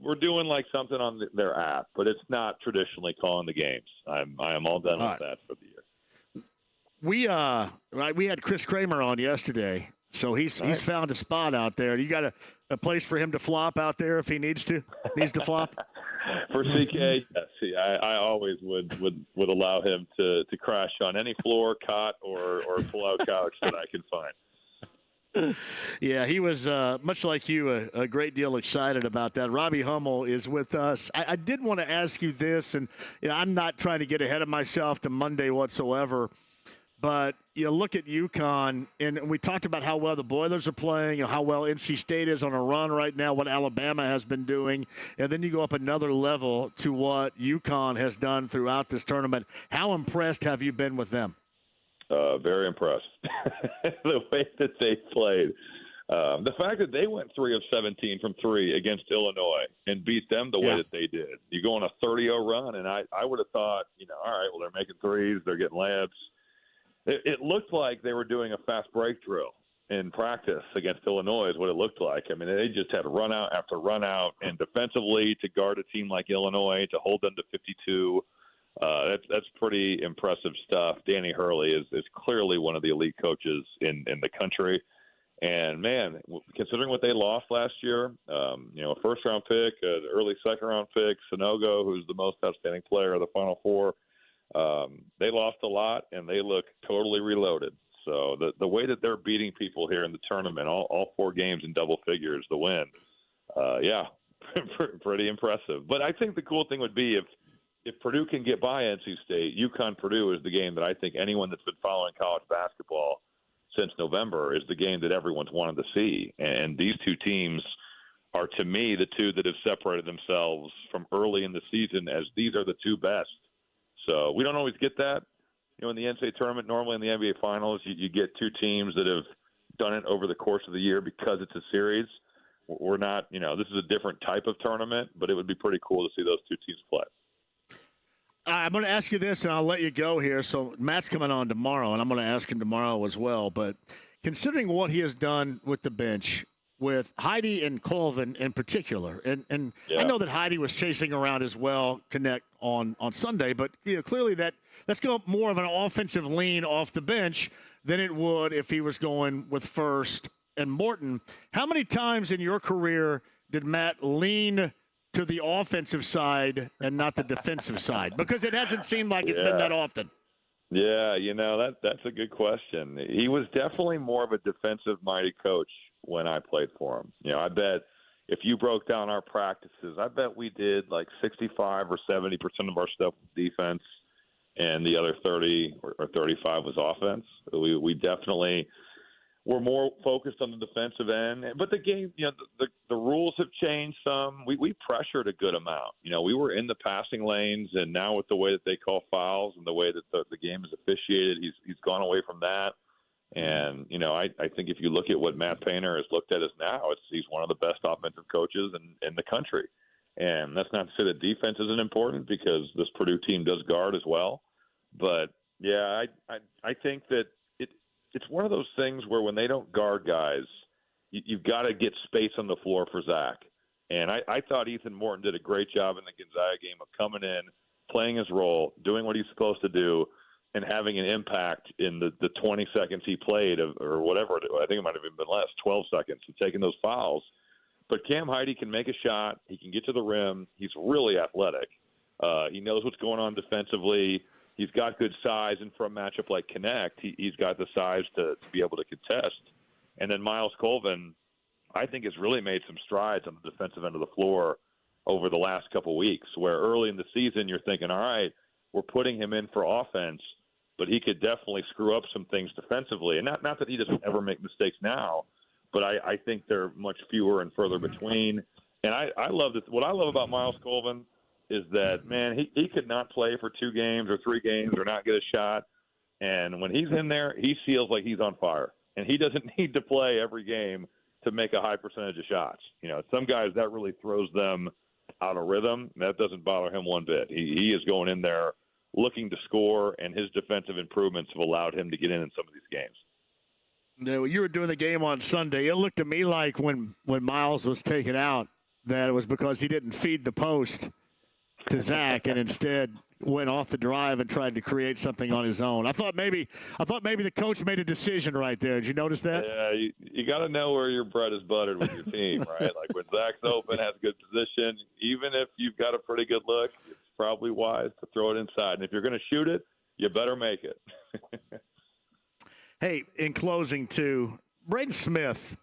we're doing like something on their app, but it's not traditionally calling the games. I am all done with that for the year. We had Chris Kramer on yesterday, so he's found a spot out there. You got a place for him to flop out there if he needs to flop. For CK, yes, I always would allow him to crash on any floor, cot, or pull-out couch that I can find. Yeah, he was, much like you, a great deal excited about that. Robbie Hummel is with us. I did want to ask you this, and I'm not trying to get ahead of myself to Monday whatsoever, but you look at UConn, and we talked about how well the Boilers are playing, how well NC State is on a run right now, what Alabama has been doing, and then you go up another level to what UConn has done throughout this tournament. How impressed have you been with them? Very impressed. The way that they played. The fact that they went 3 of 17 from 3 against Illinois and beat them the way that they did. You go on a 30-0 run, and I would have thought, all right, well, they're making threes, they're getting layups. It looked like they were doing a fast break drill in practice against Illinois is what it looked like. I mean, they just had run out after run out, and defensively to guard a team like Illinois, to hold them to 52, that's pretty impressive stuff. Danny Hurley is clearly one of the elite coaches in the country. And, man, considering what they lost last year, a first-round pick, an early second-round pick, Sanogo, who's the most outstanding player of the Final Four, they lost a lot, and they look totally reloaded. So the way that they're beating people here in the tournament, all 4 games in double figures, the win, pretty impressive. But I think the cool thing would be if Purdue can get by NC State, UConn-Purdue is the game that I think anyone that's been following college basketball since November is the game that everyone's wanted to see. And these two teams are, to me, the two that have separated themselves from early in the season as these are the 2 best. So we don't always get that. In the NCAA tournament, normally in the NBA Finals, you get 2 teams that have done it over the course of the year because it's a series. We're not, this is a different type of tournament, but it would be pretty cool to see those 2 teams play. I'm going to ask you this, and I'll let you go here. So Matt's coming on tomorrow, and I'm going to ask him tomorrow as well. But considering what he has done with the bench, with Heidi and Colvin in particular, and I know that Heidi was chasing around as well, connect on Sunday, but clearly that's going more of an offensive lean off the bench than it would if he was going with First and Morton. How many times in your career did Matt lean to the offensive side and not the defensive side? Because it hasn't seemed like it's been that often. Yeah, that's a good question. He was definitely more of a defensive-minded coach when I played for him. I bet if you broke down our practices, I bet we did like 65 or 70% of our stuff with defense, and the other 30 or 35 was offense. We definitely were more focused on the defensive end. But the game, the rules have changed some. We pressured a good amount. We were in the passing lanes, and now with the way that they call fouls and the way that the game is officiated, he's gone away from that. And, I think if you look at what Matt Painter has looked at as now, he's one of the best offensive coaches in the country. And that's not to say that defense isn't important, because this Purdue team does guard as well. But, yeah, I think that it's one of those things where when they don't guard guys, you've got to get space on the floor for Zach. And I thought Ethan Morton did a great job in the Gonzaga game of coming in, playing his role, doing what he's supposed to do, and having an impact in the 20 seconds he played, or whatever. I think it might have even been less, 12 seconds, of taking those fouls. But Cam Heidi can make a shot. He can get to the rim. He's really athletic. He knows what's going on defensively. He's got good size, and for a matchup like Connect, he's got the size to be able to contest. And then Miles Colvin, I think, has really made some strides on the defensive end of the floor over the last couple weeks, where early in the season you're thinking, all right, we're putting him in for offense, but he could definitely screw up some things defensively. And not that he doesn't ever make mistakes now, but I think they're much fewer and further between. And I love this. What I love about Miles Colvin is that, man, he could not play for 2 games or 3 games or not get a shot. And when he's in there, he feels like he's on fire. And he doesn't need to play every game to make a high percentage of shots. You know, some guys, that really throws them out of rhythm. That doesn't bother him one bit. He is going in there looking to score, and his defensive improvements have allowed him to get in some of these games. Yeah, well, you were doing the game on Sunday. It looked to me like when Miles was taken out that it was because he didn't feed the post to Zach and instead went off the drive and tried to create something on his own. I thought maybe the coach made a decision right there. Did you notice that? Yeah, you got to know where your bread is buttered with your team, right? Like when Zach's open, has good position, even if you've got a pretty good look, it's probably wise to throw it inside. And if you're going to shoot it, you better make it. Hey, in closing, too, Braden Smith,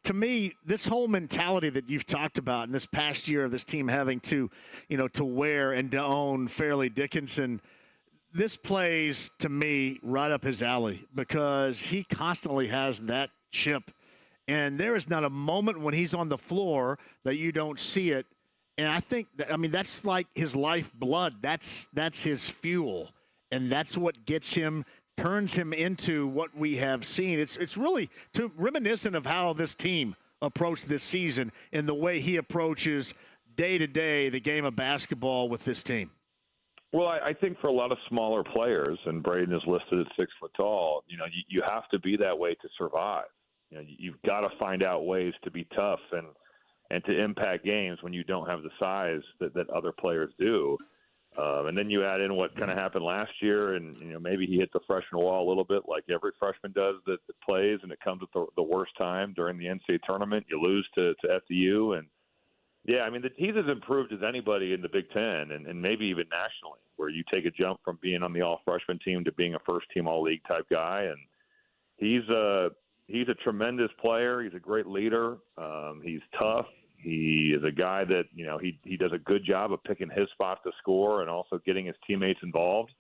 to me, this whole mentality that you've talked about in this past year of this team having to, to wear and to own Fairleigh Dickinson, this plays, to me, right up his alley because he constantly has that chip. And there is not a moment when he's on the floor that you don't see it. And I think, that's like his lifeblood. That's his fuel. And that's what turns him into what we have seen. It's really too reminiscent of how this team approached this season and the way he approaches day-to-day the game of basketball with this team. Well, I think for a lot of smaller players, and Braden is listed at 6 foot tall, you have to be that way to survive. You've got to find out ways to be tough and to impact games when you don't have the size that other players do. And then you add in what kind of happened last year, and maybe he hit the freshman wall a little bit, like every freshman does that plays, and it comes at the worst time during the NCAA tournament. You lose to FDU, and yeah, he's as improved as anybody in the Big Ten, and maybe even nationally, where you take a jump from being on the all-freshman team to being a first-team all-league type guy, and he's a tremendous player. He's a great leader. He's tough. He is a guy that, he does a good job of picking his spot to score and also getting his teammates involved.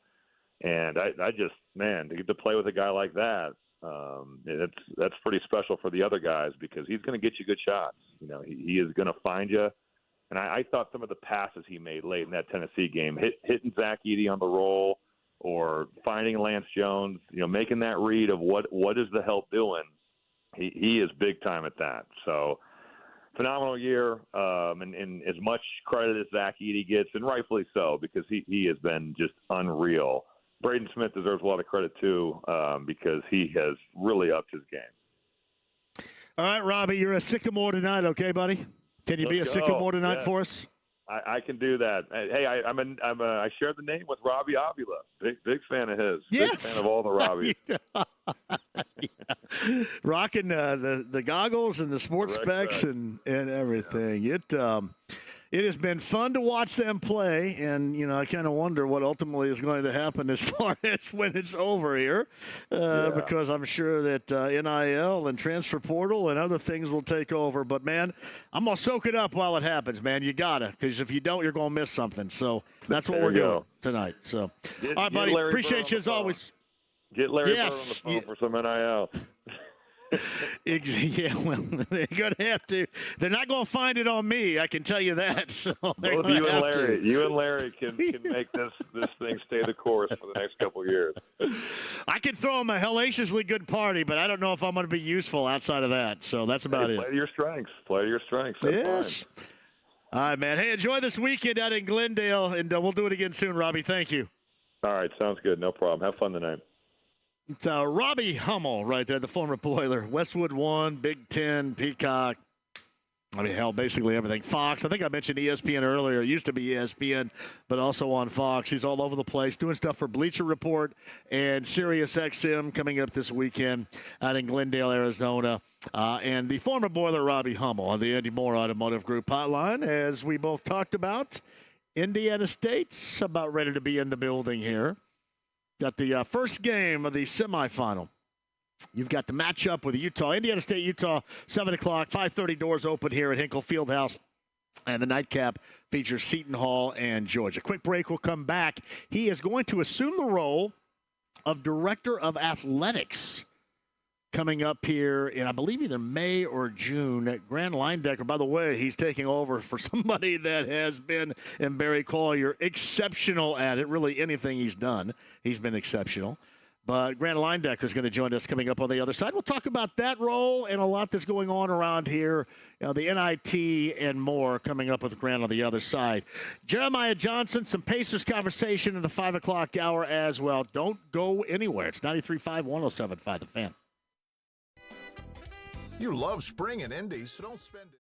And I just, man, to get to play with a guy like that, that's pretty special for the other guys because he's going to get you good shots. He is going to find you. And I thought some of the passes he made late in that Tennessee game, hitting Zach Edey on the roll or finding Lance Jones, making that read of what is the help doing, he is big time at that. So, phenomenal year, and as much credit as Zach Edey gets, and rightfully so, because he has been just unreal. Braden Smith deserves a lot of credit, too, because he has really upped his game. All right, Robbie, you're a Sycamore tonight, okay, buddy? Can you be a Sycamore tonight for us? I can do that. Hey, I share the name with Robbie Avila. Big fan of his. Yes. Big fan of all the Robbies. Yeah. Rocking the goggles and the sports specs and everything. Yeah. It has been fun to watch them play, and I kind of wonder what ultimately is going to happen as far as when it's over here, because I'm sure that NIL and transfer portal and other things will take over. But man, I'm gonna soak it up while it happens, man. You gotta, because if you don't, you're gonna miss something. So that's what we're doing tonining. So, all right, buddy, appreciate you as always. Get Larry Bird on the phone for some NIL. Yeah, well, they're going to have to. They're not going to find it on me, I can tell you that. So both you and Larry can make this thing stay the course for the next couple of years. I can throw them a hellaciously good party, but I don't know if I'm going to be useful outside of that. So that's about it. Play to your strengths. That's yes. Fine. All right, man. Hey, enjoy this weekend out in Glendale, and we'll do it again soon, Robbie. Thank you. All right, sounds good. No problem. Have fun tonight. It's Robbie Hummel right there, the former Boiler. Westwood 1, Big Ten, Peacock. Hell, basically everything. Fox. I think I mentioned ESPN earlier. It used to be ESPN, but also on Fox. He's all over the place doing stuff for Bleacher Report and Sirius XM coming up this weekend out in Glendale, Arizona. And the former Boiler, Robbie Hummel, on the Andy Moore Automotive Group hotline, as we both talked about Indiana State's about ready to be in the building here. Got the first game of the semifinal. You've got the matchup with Utah. Indiana State, Utah, 7 o'clock, 5:30 doors open here at Hinkle Fieldhouse. And the nightcap features Seton Hall and Georgia. Quick break, we'll come back. He is going to assume the role of Director of Athletics coming up here in, I believe, either May or June. Grant Linedecker, by the way, he's taking over for somebody that has been, in Barry Collier, exceptional at it. Really, anything he's done, he's been exceptional. But Grant Linedecker is going to join us coming up on the other side. We'll talk about that role and a lot that's going on around here, the NIT and more coming up with Grant on the other side. Jeremiah Johnson, some Pacers conversation in the 5 o'clock hour as well. Don't go anywhere. It's 93.5, 107.5 The Fan. You love spring and Indies, so don't spend it.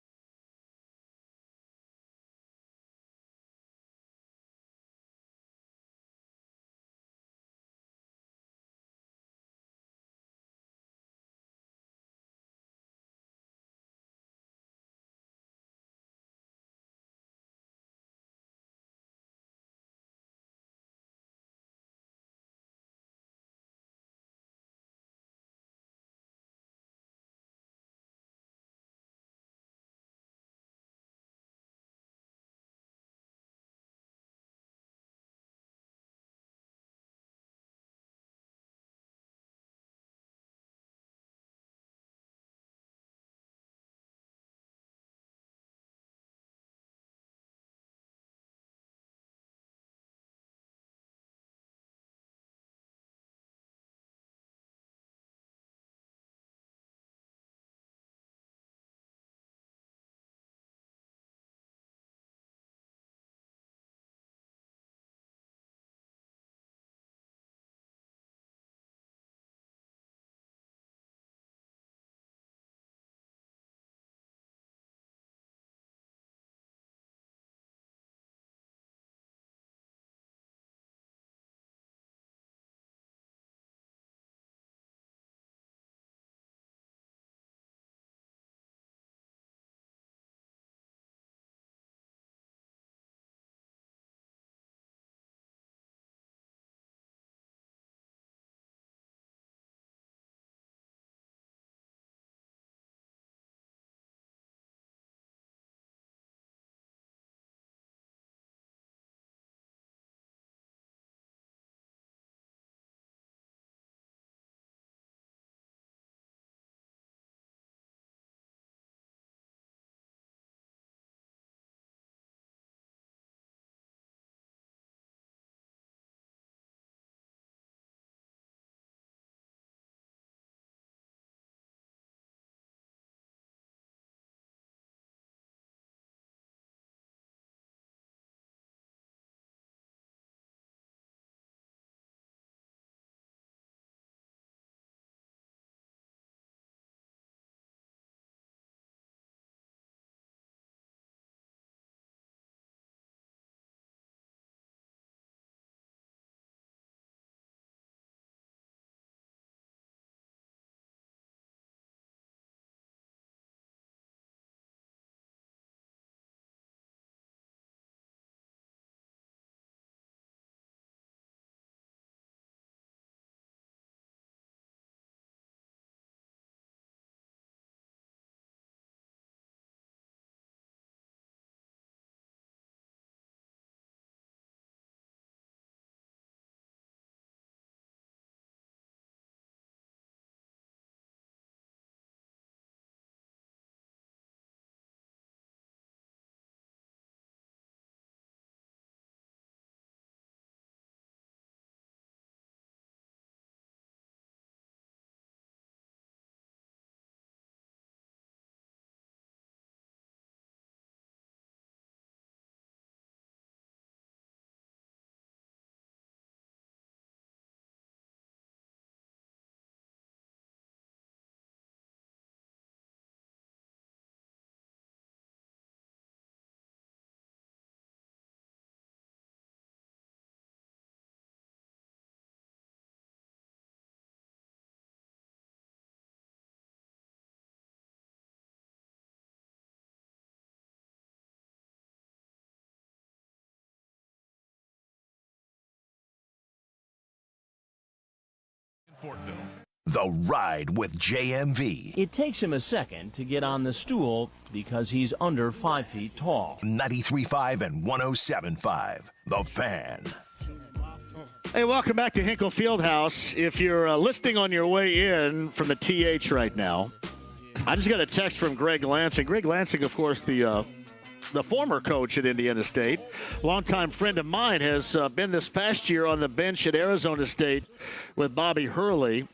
The Ride with JMV. It takes him a second to get on the stool because he's under 5 feet tall. 93.5 and 107.5. The Fan. Hey, welcome back to Hinkle Fieldhouse. If you're listening on your way in from the TH right now, I just got a text from Greg Lansing. Greg Lansing, of course, the former coach at Indiana State, longtime friend of mine, has been this past year on the bench at Arizona State with Bobby Hurley.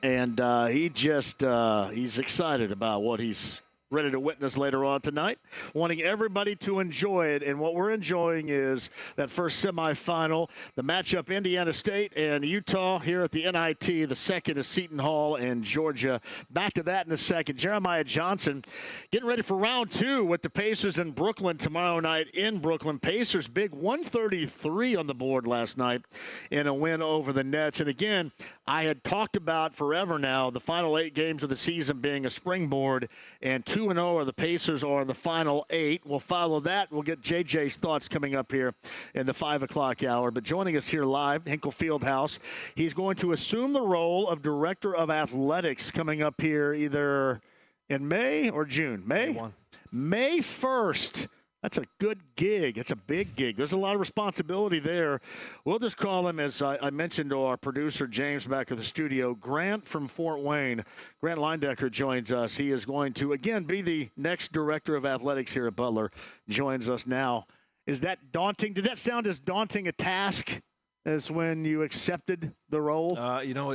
And he's excited about what he's ready to witness later on tonight, wanting everybody to enjoy it. And what we're enjoying is that first semifinal, the matchup Indiana State and Utah here at the NIT. The second is Seton Hall and Georgia. Back to that in a second. Jeremiah Johnson getting ready for round 2 with the Pacers in Brooklyn tomorrow night in Brooklyn. Pacers big 133 on the board last night in a win over the Nets. And again, I had talked about forever now the final 8 games of the season being a springboard, and 2-0 are the Pacers are in the final 8. We'll follow that. We'll get JJ's thoughts coming up here in the 5 o'clock hour. But joining us here live, Hinkle Fieldhouse, he's going to assume the role of Director of Athletics coming up here either in May or June. May 1st. That's a good gig. It's a big gig. There's a lot of responsibility there. We'll just call him, as I mentioned to our producer, James, back at the studio, Grant from Fort Wayne. Grant Leindecker joins us. He is going to, again, be the next director of athletics here at Butler. Joins us now. Is that daunting? Did that sound as daunting a task as when you accepted the role?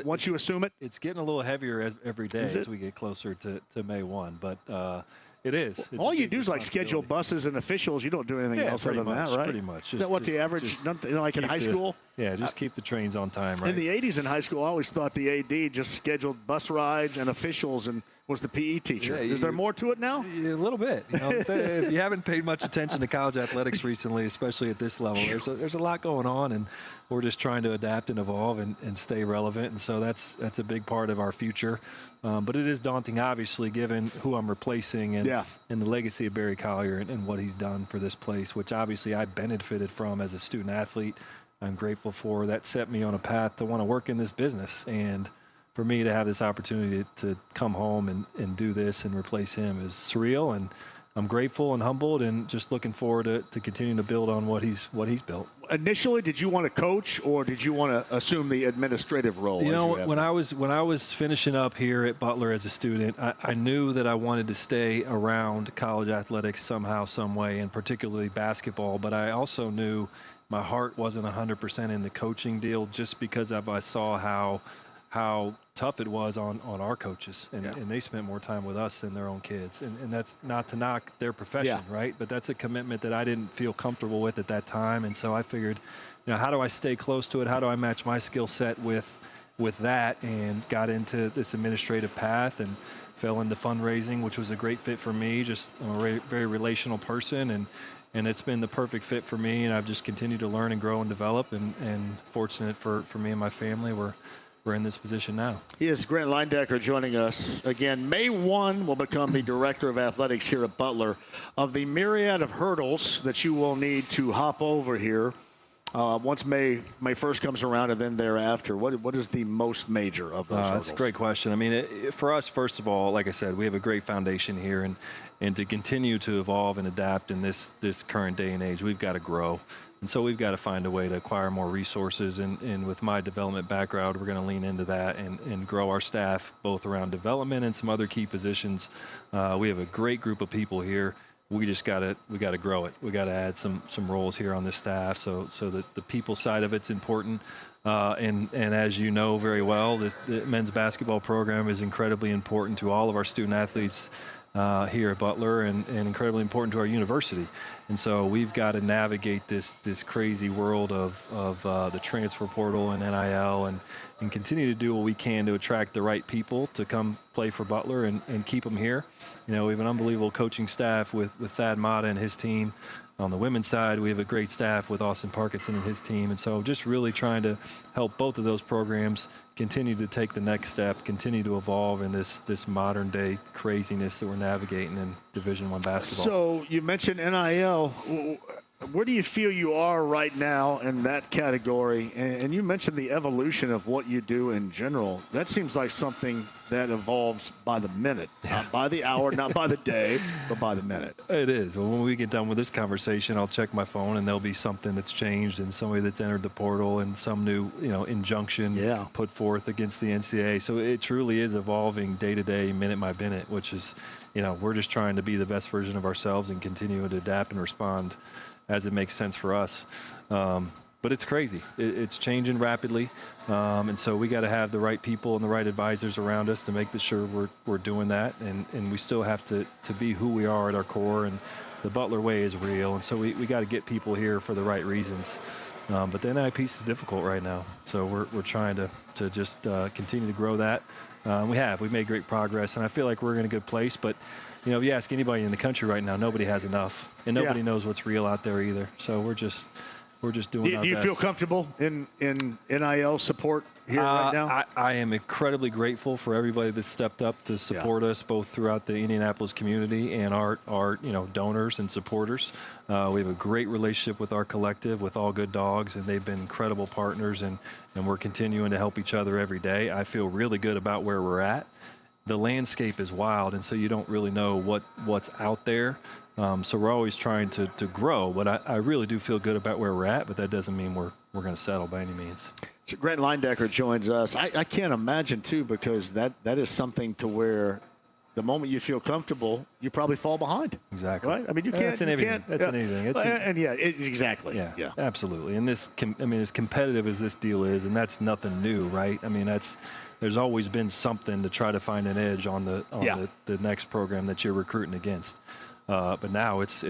Once you assume it? It's getting a little heavier every day as we get closer to May 1. But it is. All you do is like schedule buses and officials. You don't do anything else other than that, right? Pretty much. Is that what the average, like in high school? Yeah, just keep the trains on time, right? In the 80s in high school, I always thought the AD just scheduled bus rides and officials and was the PE teacher. Is there more to it now? A little bit. If you haven't paid much attention to college athletics recently, especially at this level, there's a lot going on, and we're just trying to adapt and evolve and stay relevant. And so that's a big part of our future. But it is daunting, obviously, given who I'm replacing and the legacy of Barry Collier and what he's done for this place, which obviously I benefited from as a student athlete. I'm grateful for. That set me on a path to want to work in this business. And for me to have this opportunity to come home and do this and replace him is surreal. And I'm grateful and humbled and just looking forward to continuing to build on what he's built. Initially, did you want to coach or did you want to assume the administrative role? When I was finishing up here at Butler as a student, I knew that I wanted to stay around college athletics somehow, some way, and particularly basketball. But I also knew my heart wasn't 100% in the coaching deal, just because I saw how tough it was on our coaches, and they spent more time with us than their own kids. And that's not to knock their profession, right? But that's a commitment that I didn't feel comfortable with at that time. And so I figured, how do I stay close to it? How do I match my skill set with that? And got into this administrative path and fell into fundraising, which was a great fit for me. Just I'm a very relational person, and it's been the perfect fit for me. And I've just continued to learn and grow and develop, and fortunate for me and my family, we're in this position now. He is Grant Leindecker joining us. Again, May 1 will become the Director of Athletics here at Butler. Of the myriad of hurdles that you will need to hop over here, once May 1st comes around and then thereafter, what is the most major of those hurdles? That's a great question. I mean, for us, first of all, like I said, we have a great foundation here, and to continue to evolve and adapt in this current day and age, we've got to grow. And so we've got to find a way to acquire more resources. And with my development background, we're going to lean into that and grow our staff, both around development and some other key positions. We have a great group of people here. We got to grow it. We got to add some roles here on this staff. So that the people side of it's important. And as you know very well, the men's basketball program is incredibly important to all of our student athletes here at Butler, and incredibly important to our university. And so we've got to navigate this crazy world of the transfer portal and NIL, and continue to do what we can to attract the right people to come play for Butler and keep them here. We have an unbelievable coaching staff with Thad Mata and his team. On the women's side, we have a great staff with Austin Parkinson and his team. And so just really trying to help both of those programs continue to take the next step, continue to evolve in this modern day craziness that we're navigating in Division I basketball. So you mentioned NIL. where do you feel you are right now in that category? And you mentioned the evolution of what you do in general. That seems like something that evolves by the minute, not by the hour, not by the day, but by the minute. It is. Well, when we get done with this conversation, I'll check my phone, and there'll be something that's changed and somebody that's entered the portal and some new, injunction put forth against the NCAA. So it truly is evolving day to day, minute by minute, which is, we're just trying to be the best version of ourselves and continue to adapt and respond as it makes sense for us. But it's crazy. It's changing rapidly. And so we got to have the right people and the right advisors around us to make sure we're doing that. And we still have to be who we are at our core. And the Butler way is real. And so we got to get people here for the right reasons. But the NIL piece is difficult right now. So we're trying to just continue to grow that. We've made great progress. And I feel like we're in a good place. But, if you ask anybody in the country right now, nobody has enough. And nobody knows what's real out there either. So we're just doing our best. Do you feel comfortable in NIL support here right now? I am incredibly grateful for everybody that stepped up to support us, both throughout the Indianapolis community and our donors and supporters. We have a great relationship with our collective, with All Good Dogs, and they've been incredible partners, and we're continuing to help each other every day. I feel really good about where we're at. The landscape is wild, and so you don't really know what's out there. So we're always trying to grow, but I really do feel good about where we're at, but that doesn't mean we're going to settle by any means. So Grant Leindecker joins us. I can't imagine, too, because that is something to where the moment you feel comfortable, you probably fall behind. Exactly. Right? I mean, you can't. That's in everything. That's in anything. Exactly. Yeah, absolutely. And as competitive as this deal is, and that's nothing new, right? I mean, there's always been something to try to find an edge on the next program that you're recruiting against. But now it's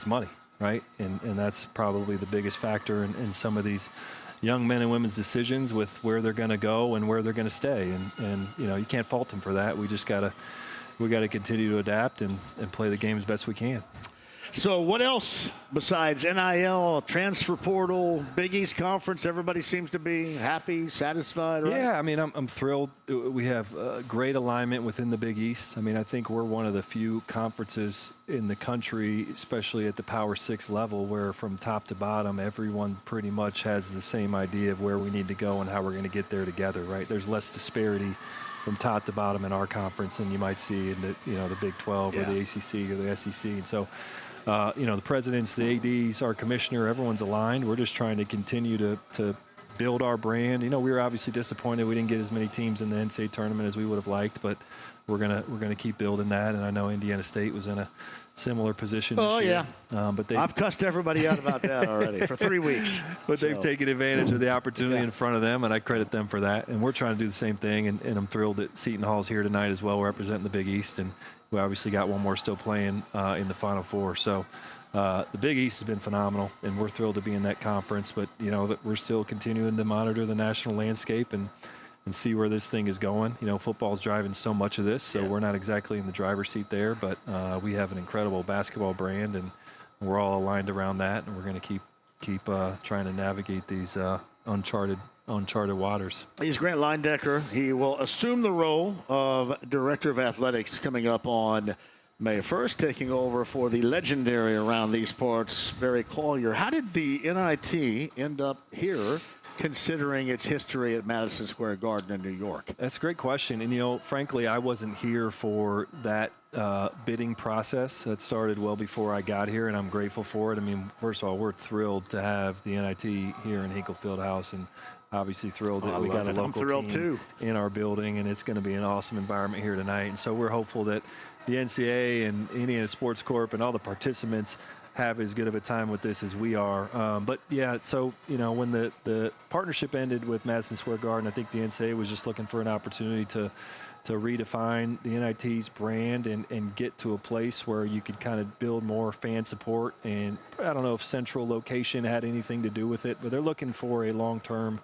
money, right? And that's probably the biggest factor in some of these young men and women's decisions with where they're going to go and where they're going to stay. And you can't fault them for that. We just we got to continue to adapt and play the game as best we can. So what else besides NIL, transfer portal, Big East Conference? Everybody seems to be happy, satisfied, right? Yeah, I mean, I'm thrilled. We have great alignment within the Big East. I mean, I think we're one of the few conferences in the country, especially at the Power 6 level, where from top to bottom, everyone pretty much has the same idea of where we need to go and how we're going to get there together, right? There's less disparity from top to bottom in our conference than you might see in the Big 12 or the ACC or the SEC. And so, the presidents, the ADs, our commissioner, everyone's aligned. We're just trying to continue to build our brand. We were obviously disappointed we didn't get as many teams in the NCAA tournament as we would have liked, but we're gonna keep building that. And I know Indiana State was in a similar position this year. But I've cussed everybody out about that already for 3 weeks. But they've taken advantage of the opportunity in front of them, and I credit them for that. And we're trying to do the same thing, and I'm thrilled that Seton Hall's here tonight as well, representing the Big East. And we obviously got one more still playing in the Final Four. So the Big East has been phenomenal, and we're thrilled to be in that conference. But, that we're still continuing to monitor the national landscape and see where this thing is going. Football's driving so much of this, so we're not exactly in the driver's seat there. But we have an incredible basketball brand, and we're all aligned around that. And we're going to keep trying to navigate these uncharted waters. He's Grant Leindecker. He will assume the role of Director of Athletics coming up on May 1st, taking over for the legendary around these parts, Barry Collier. How did the NIT end up here, considering its history at Madison Square Garden in New York? That's a great question. And, frankly, I wasn't here for that bidding process. That started well before I got here, and I'm grateful for it. I mean, first of all, we're thrilled to have the NIT here in Hinkle Fieldhouse, and obviously thrilled that we got a local team in our building, and it's going to be an awesome environment here tonight. And so we're hopeful that the NCAA and Indiana Sports Corp and all the participants have as good of a time with this as we are. But yeah, so, when the partnership ended with Madison Square Garden, I think the NCAA was just looking for an opportunity to redefine the NIT's brand and get to a place where you could kind of build more fan support. And I don't know if central location had anything to do with it, but they're looking for a long-term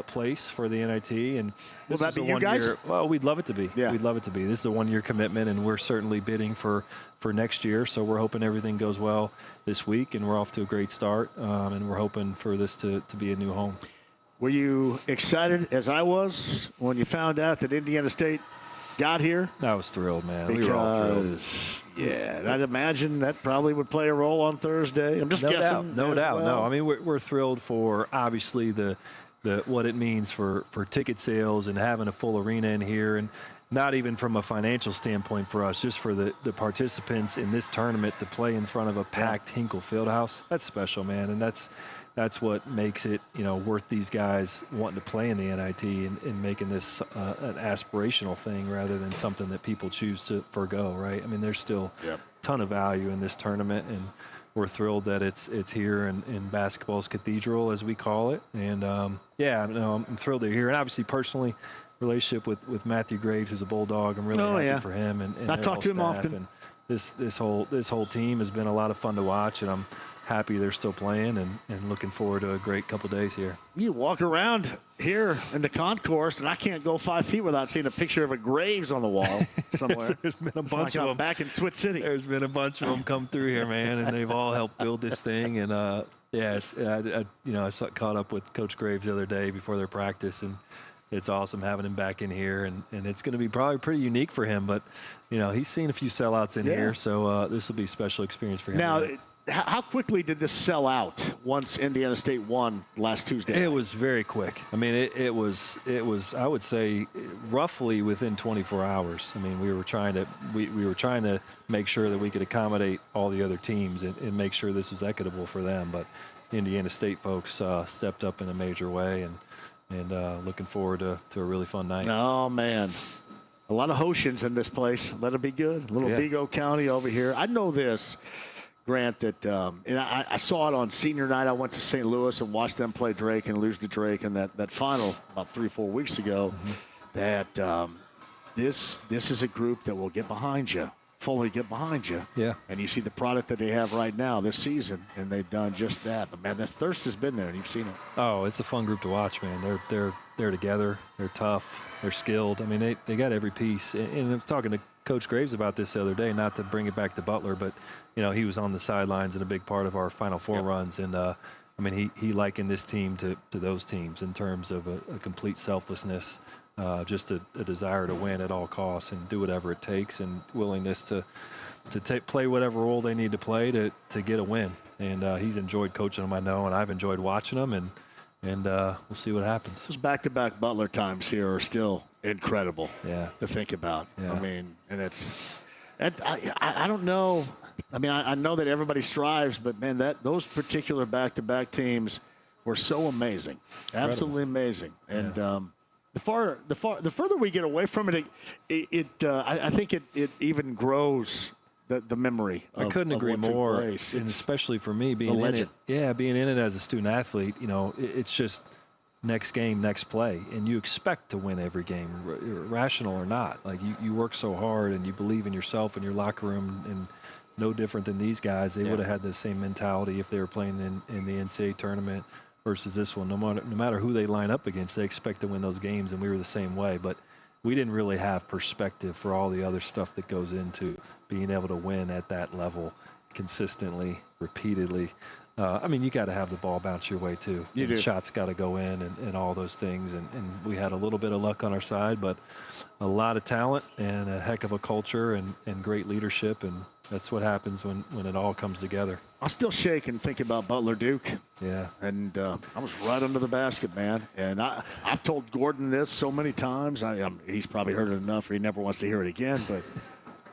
place for the NIT. And will that be you guys? Well, we'd love it to be. Yeah. We'd love it to be. This is a one-year commitment, and we're certainly bidding for next year. So we're hoping everything goes well this week, and we're off to a great start. And we're hoping for this to be a new home. Were you excited, as I was, when you found out that Indiana State got here? I was thrilled, man. Because, we were all thrilled. Yeah, and I'd imagine that probably would play a role on Thursday. I'm just guessing. No doubt. Well. No, I mean, we're thrilled for, obviously, the what it means for ticket sales and having a full arena in here, and not even from a financial standpoint for us, just for the participants in this tournament to play in front of a packed Hinkle Fieldhouse. That's special, man, and that's what makes it, worth these guys wanting to play in the NIT and making this an aspirational thing rather than something that people choose to forgo, right? I mean, there's still a ton of value in this tournament, and we're thrilled that it's here in basketball's cathedral, as we call it. And, I'm thrilled they're here. And obviously, personally, relationship with Matthew Graves, who's a Bulldog. I'm really happy for him. And I talk to him often. And this whole team has been a lot of fun to watch, and I'm happy they're still playing and looking forward to a great couple days here. You walk around here in the concourse, and I can't go 5 feet without seeing a picture of a Graves on the wall somewhere. There's been a bunch of them back in Switch City. There's been a bunch of them come through here, man, and they've all helped build this thing. And I caught up with Coach Graves the other day before their practice, and it's awesome having him back in here, and it's going to be probably pretty unique for him. But he's seen a few sellouts in here, so this will be a special experience for him. Now, how quickly did this sell out once Indiana State won last Tuesday? It was very quick. I mean, it was I would say roughly within 24 hours. I mean, we were trying to make sure that we could accommodate all the other teams and make sure this was equitable for them. But Indiana State folks stepped up in a major way, and looking forward to a really fun night. Oh man, a lot of Hoshians in this place. Let it be good. Little Vigo County over here. I know this, Grant, that and I saw it on senior night. I went to St. Louis and watched them play Drake and lose to Drake in that final about 3-4 weeks ago. That this is a group that will get behind you, fully get behind you. Yeah. And you see the product that they have right now this season, and they've done just that. But man, that thirst has been there, and you've seen it. Oh, it's a fun group to watch, man. They're together. They're tough. They're skilled. I mean, they got every piece. And I'm talking to Coach Graves about this the other day, not to bring it back to Butler, but he was on the sidelines and a big part of our Final Four runs, and I mean, he likened this team to those teams in terms of a complete selflessness, just a desire to win at all costs and do whatever it takes, and willingness to play whatever role they need to play to get a win. And he's enjoyed coaching them, I know, and I've enjoyed watching them, and we'll see what happens. Those back-to-back Butler times here are still incredible to think about. Yeah. I mean, and I don't know. I mean, I know that everybody strives, but man, those particular back-to-back teams were so amazing, absolutely amazing. And the further we get away from it, I think it even grows the memory. I couldn't agree more, and especially for me being in it. Yeah, being in it as a student athlete, it's just next game, next play, and you expect to win every game, rational or not. Like you work so hard, and you believe in yourself and your locker room, and no different than these guys. They would have had the same mentality if they were playing in the NCAA tournament versus this one. No matter who they line up against, they expect to win those games, and we were the same way. But we didn't really have perspective for all the other stuff that goes into being able to win at that level consistently, repeatedly. I mean, you got to have the ball bounce your way, too. You do. Shots got to go in and all those things. And we had a little bit of luck on our side, but a lot of talent and a heck of a culture and great leadership. And that's what happens when it all comes together. I'll still shake and think about Butler Duke. Yeah. And I was right under the basket, man. And I've told Gordon this so many times. He's probably heard it enough, or he never wants to hear it again. But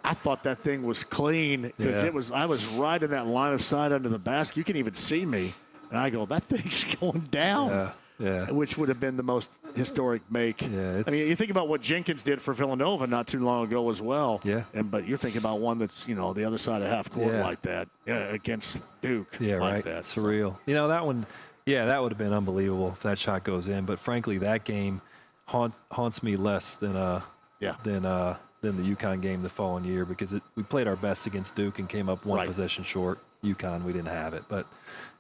I thought that thing was clean because I was right in that line of sight under the basket. You can even see me. And I go, that thing's going down. Yeah. Which would have been the most historic make. Yeah, I mean, you think about what Jenkins did for Villanova not too long ago as well. Yeah. But you're thinking about one that's, the other side of half court like that against Duke. Yeah, like right. That. Surreal. That one, that would have been unbelievable if that shot goes in. But frankly, that game haunts me less than the UConn game the following year because we played our best against Duke and came up one possession short. UConn, we didn't have it, but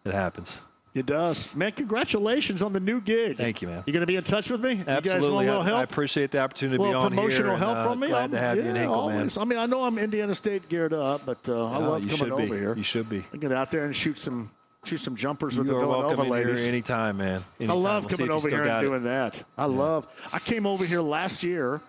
it happens. It does. Man, congratulations on the new gig. Thank you, man. You going to be in touch with me? Absolutely. You guys want a little help? I appreciate the opportunity to be on here. Promotional help from me? Glad to have you in Hinkle, man. I mean, I know I'm Indiana State geared up, but I love coming over here. You should be. I get out there and shoot some jumpers with you the Villanova ladies. Here anytime, man. Anytime. I love coming over here and doing that. I came over here last year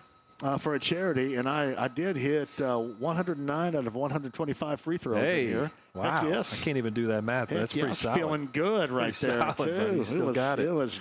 for a charity, and I did hit 109 out of 125 free throws Hey, here. wow. Heck yes. I can't even do that math, but that's pretty solid. Feeling good right pretty there, solid, too. buddy. You still got it.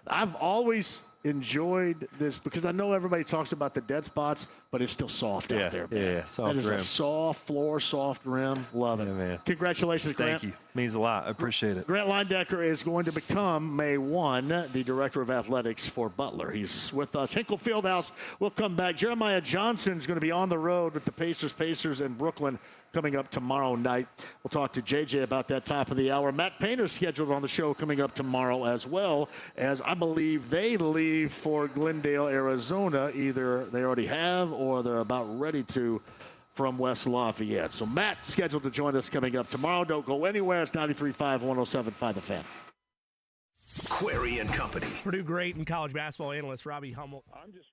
I've always enjoyed this because I know everybody talks about the dead spots, but it's still soft out there, man. Yeah, soft That is rim. a soft floor, soft rim. Love it. Yeah, man. Congratulations, Grant. Thank you. Means a lot. I appreciate it. Grant Linedecker is going to become, May 1, the Director of Athletics for Butler. He's with us. Hinkle Fieldhouse will come back. Jeremiah Johnson's going to be on the road with the Pacers in Brooklyn coming up tomorrow night. We'll talk to JJ about that top of the hour. Matt Painter's scheduled on the show coming up tomorrow as well, as I believe they leave for Glendale, Arizona. Either they already have or they're about ready to from West Lafayette. So Matt scheduled to join us coming up tomorrow. Don't go anywhere. It's 93.5, 107.5 The Fan. Query and Company. Purdue great and college basketball analyst Robbie Hummel. I'm just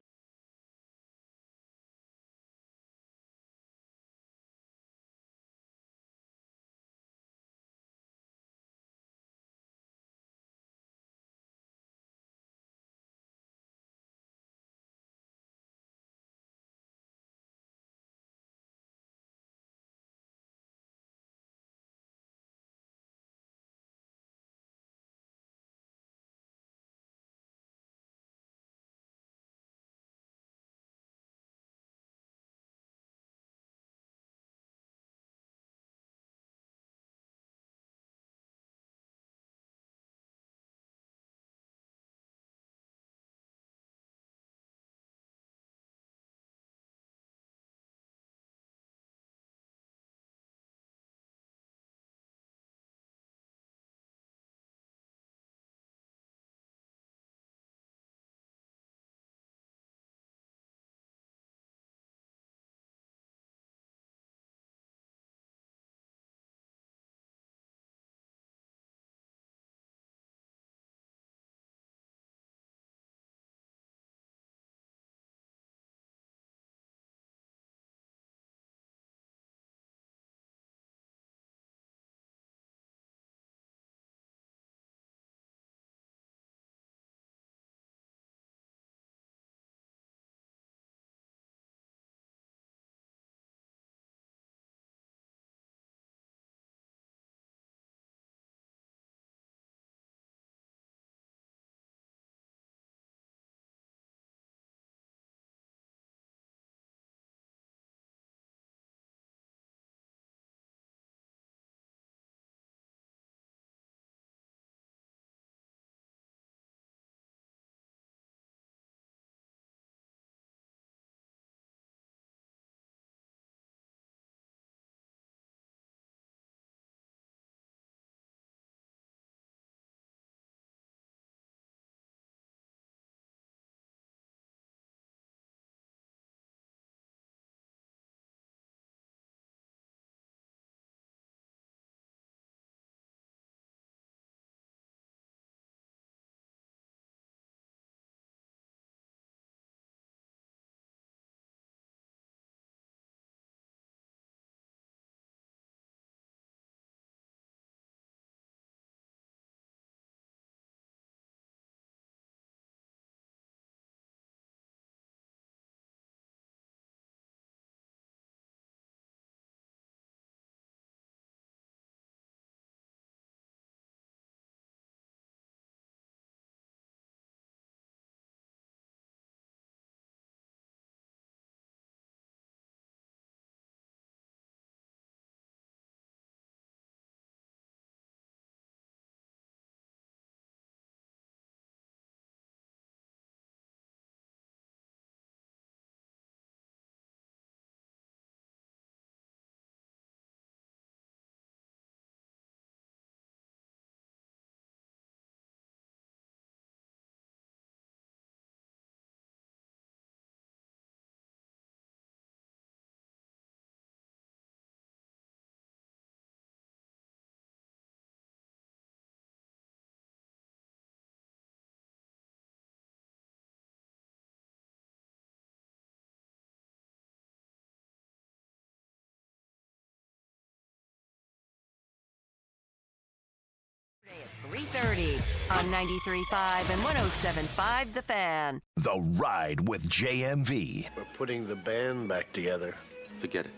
At 3:30 on 93.5 and 107.5 The Fan. The Ride with JMV. We're putting the band back together. Forget it.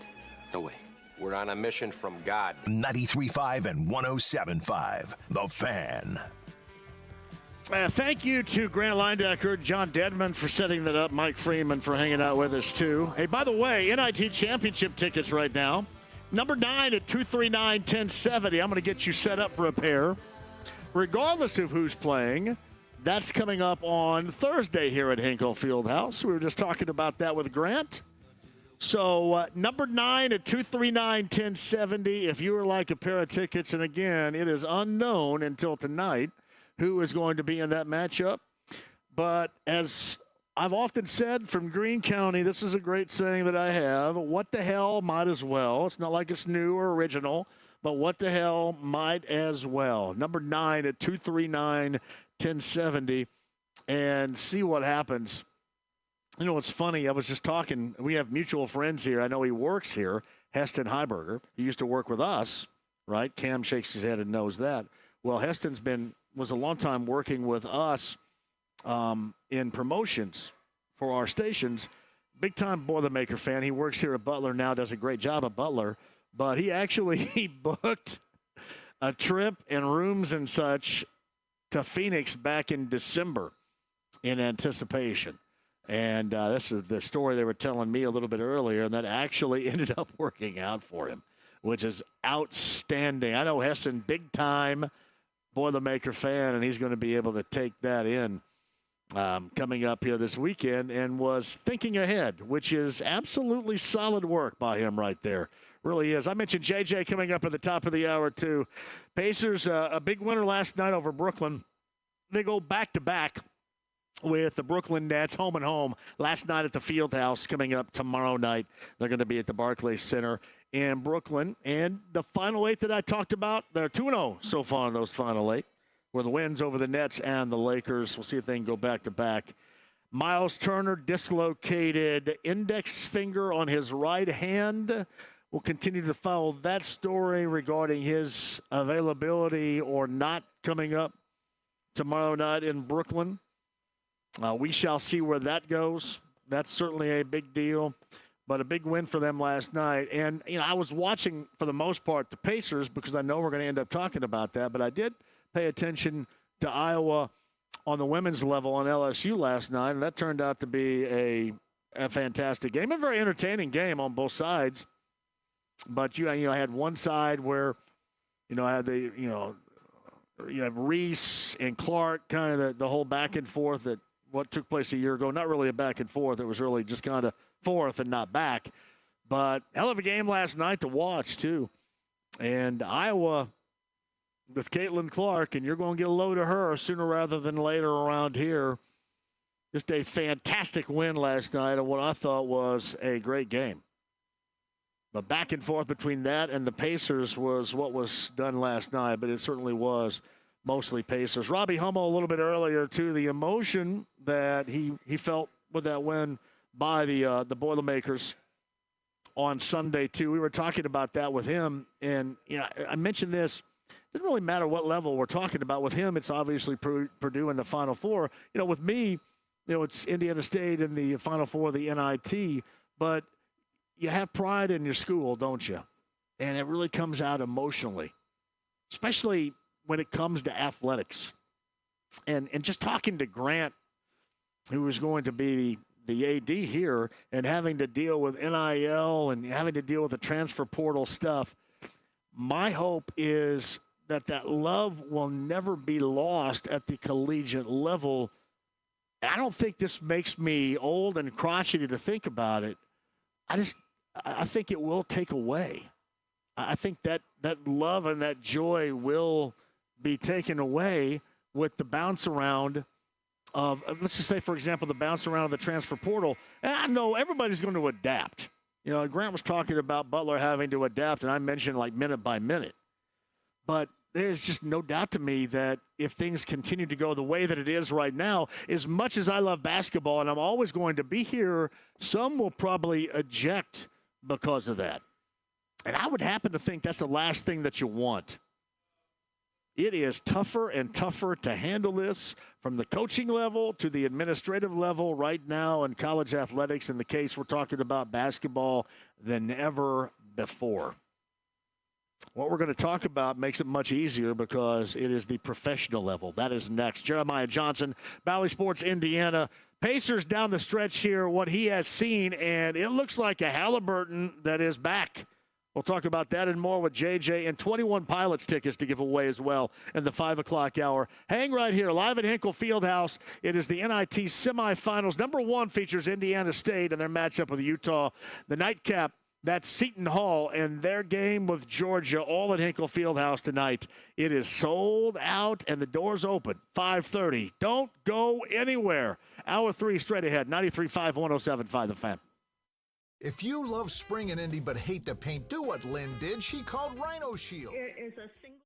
No way. We're on a mission from God. 93.5 and 107.5 The Fan. Thank you to Grant Leindecker, John Dedman for setting that up, Mike Freeman for hanging out with us, too. Hey, by the way, NIT Championship tickets right now. Number 9 at 239-1070. I'm going to get you set up for a pair. Regardless of who's playing, that's coming up on Thursday here at Hinkle Fieldhouse. We were just talking about that with Grant. So number 9 at 239-1070. If you would like a pair of tickets, and again, it is unknown until tonight who is going to be in that matchup. But as I've often said from Greene County, this is a great saying that I have, what the hell might as well. It's not like it's new or original, but what the hell might as well. Number 9 at 239-1070, and see what happens. You know, it's funny. I was just talking. We have mutual friends here. I know he works here, Heston Heiberger. He used to work with us, right? Cam shakes his head and knows that. Well, Heston's was a long time working with us in promotions for our stations. Big-time Boilermaker fan. He works here at Butler now, does a great job at Butler. But he booked a trip and rooms and such to Phoenix back in December in anticipation. And this is the story they were telling me a little bit earlier, and that actually ended up working out for him, which is outstanding. I know Heston, big-time Boilermaker fan, and he's going to be able to take that in coming up here this weekend, and was thinking ahead, which is absolutely solid work by him right there. Really is. I mentioned JJ coming up at the top of the hour, too. Pacers, a big winner last night over Brooklyn. They go back-to-back with the Brooklyn Nets, home and home, last night at the Fieldhouse. Coming up tomorrow night, they're going to be at the Barclays Center in Brooklyn. And the final 8 that I talked about, they're 2-0 so far in those final 8, with the wins over the Nets and the Lakers. We'll see if they can go back-to-back. Miles Turner dislocated index finger on his right hand. We'll continue to follow that story regarding his availability or not coming up tomorrow night in Brooklyn. We shall see where that goes. That's certainly a big deal, but a big win for them last night. And, you know, I was watching, for the most part, the Pacers because I know we're going to end up talking about that, but I did pay attention to Iowa on the women's level on LSU last night, and that turned out to be a fantastic game, a very entertaining game on both sides. But I had one side where, I had you have Reese and Clark, kind of the whole back and forth that what took place a year ago. Not really a back and forth. It was really just kind of forth and not back. But hell of a game last night to watch, too. And Iowa with Caitlin Clark, and you're going to get a load of her sooner rather than later around here. Just a fantastic win last night on what I thought was a great game. But back and forth between that and the Pacers was what was done last night, but it certainly was mostly Pacers. Robbie Hummel a little bit earlier, too, the emotion that he felt with that win by the Boilermakers on Sunday, too. We were talking about that with him, and I mentioned this. It doesn't really matter what level we're talking about. With him, it's obviously Purdue in the Final Four. With me, it's Indiana State in the Final Four of the NIT, but you have pride in your school, don't you? And it really comes out emotionally, especially when it comes to athletics. And just talking to Grant, who is going to be the AD here, and having to deal with NIL and having to deal with the transfer portal stuff, my hope is that love will never be lost at the collegiate level. I don't think this makes me old and crotchety to think about it. I think it will take away. I think that love and that joy will be taken away with the bounce around of, let's just say, for example, the bounce around of the transfer portal. And I know everybody's going to adapt. Grant was talking about Butler having to adapt, and I mentioned like minute by minute. But there's just no doubt to me that if things continue to go the way that it is right now, as much as I love basketball and I'm always going to be here, some will probably eject because of that. And I would happen to think that's the last thing that you want. It is tougher and tougher to handle this from the coaching level to the administrative level right now in college athletics, in the case we're talking about basketball, than ever before. What we're going to talk about makes it much easier because it is the professional level. That is next. Jeremiah Johnson, Bally Sports, Indiana. Pacers down the stretch here, what he has seen, and it looks like a Halliburton that is back. We'll talk about that and more with JJ, and 21 Pilots tickets to give away as well in the 5 o'clock hour. Hang right here, live at Hinkle Fieldhouse. It is the NIT semifinals. Number 1 features Indiana State and their matchup with Utah. The nightcap, that's Seton Hall and their game with Georgia, all at Hinkle Fieldhouse tonight. It is sold out and the doors open, 5:30. Don't go anywhere. Hour 3 straight ahead, 93.5, 107.5 The Fan. If you love spring and Indy but hate the paint, do what Lynn did. She called Rhino Shield. It is a single.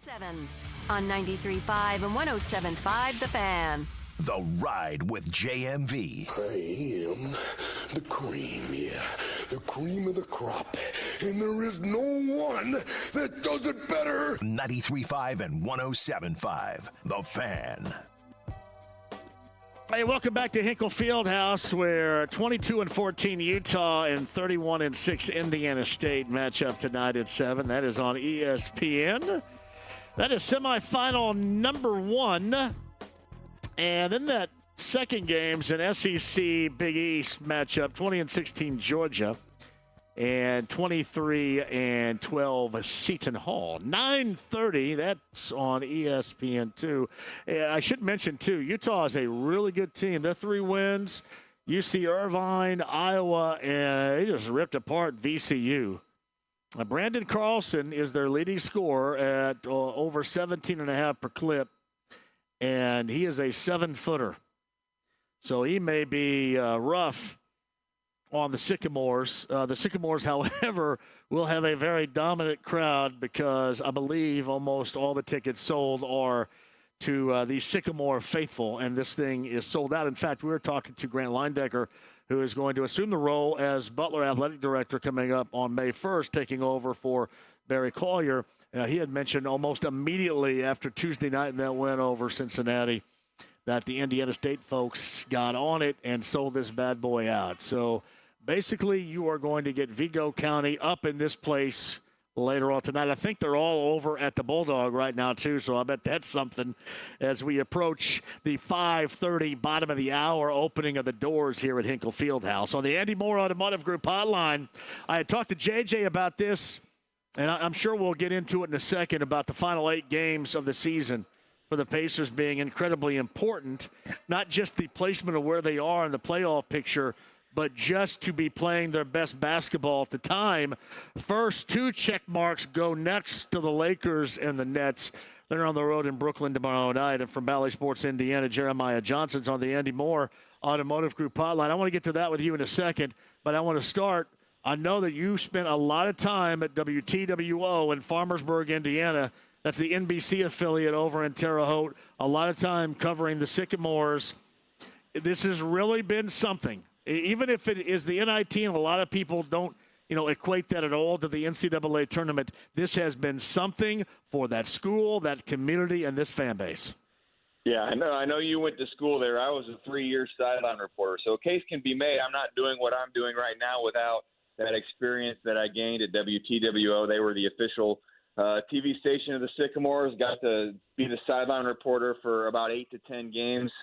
Seven on 93.5 and 107.5 The Fan. The Ride with JMV. I am the cream, yeah. The cream of the crop. And there is no one that does it better. 93.5 and 107.5 The Fan. Hey, welcome back to Hinkle Fieldhouse, where 22-14 Utah and 31-6 Indiana State match up tonight at 7. That is on ESPN. That is semifinal number 1. And then that second game's an SEC Big East matchup, 20-16 Georgia and 23-12 Seton Hall. 9:30, that's on ESPN2. I should mention, too, Utah is a really good team. They're 3 wins. UC Irvine, Iowa, and they just ripped apart VCU. Brandon Carlson is their leading scorer at over 17.5 per clip, and he is a 7-footer. So he may be rough on the Sycamores. The Sycamores, however, will have a very dominant crowd because I believe almost all the tickets sold are to the Sycamore faithful, and this thing is sold out. In fact, we were talking to Grant Leindecker, who is going to assume the role as Butler Athletic Director coming up on May 1st, taking over for Barry Collier. He had mentioned almost immediately after Tuesday night and that win over Cincinnati that the Indiana State folks got on it and sold this bad boy out. So basically, you are going to get Vigo County up in this place later on tonight. I think they're all over at the Bulldog right now, too, so I bet that's something as we approach the 5:30 bottom of the hour opening of the doors here at Hinkle Fieldhouse. On the Andy Moore Automotive Group hotline, I had talked to JJ about this, and I'm sure we'll get into it in a second about the final 8 games of the season for the Pacers being incredibly important, not just the placement of where they are in the playoff picture, but just to be playing their best basketball at the time. First 2 check marks go next to the Lakers and the Nets. They're on the road in Brooklyn tomorrow night. And from Valley Sports Indiana, Jeremiah Johnson's on the Andy Moore Automotive Group hotline. I want to get to that with you in a second, but I want to start. I know that you spent a lot of time at WTWO in Farmersburg, Indiana. That's the NBC affiliate over in Terre Haute. A lot of time covering the Sycamores. This has really been something. Even if it is the NIT, and a lot of people don't, equate that at all to the NCAA tournament, this has been something for that school, that community, and this fan base. Yeah, I know you went to school there. I was a 3-year sideline reporter, so a case can be made. I'm not doing what I'm doing right now without that experience that I gained at WTWO. They were the official TV station of the Sycamores. Got to be the sideline reporter for about 8 to 10 games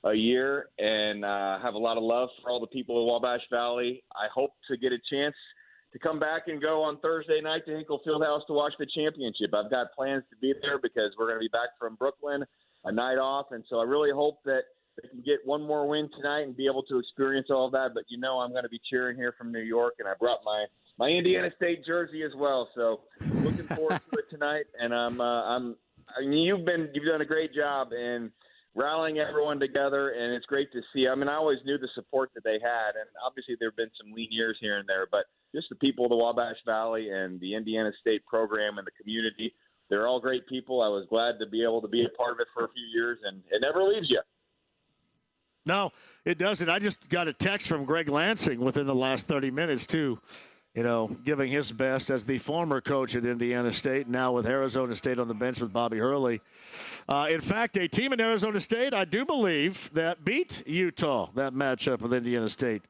a year, and have a lot of love for all the people of Wabash Valley. I hope to get a chance to come back and go on Thursday night to Hinkle Fieldhouse to watch the championship. I've got plans to be there because we're going to be back from Brooklyn, a night off, and so I really hope that they can get one more win tonight and be able to experience all of that. But I'm going to be cheering here from New York, and I brought my Indiana State jersey as well. So looking forward to it tonight. And you've done a great job in rallying everyone together, and it's great to see. I always knew the support that they had, and obviously there have been some lean years here and there, but just the people of the Wabash Valley and the Indiana State program and the community, they're all great people. I was glad to be able to be a part of it for a few years, and it never leaves you. No, it doesn't. I just got a text from Greg Lansing within the last 30 minutes, too, giving his best as the former coach at Indiana State, now with Arizona State on the bench with Bobby Hurley. In fact, a team in Arizona State, I do believe, that beat Utah, that matchup with Indiana State,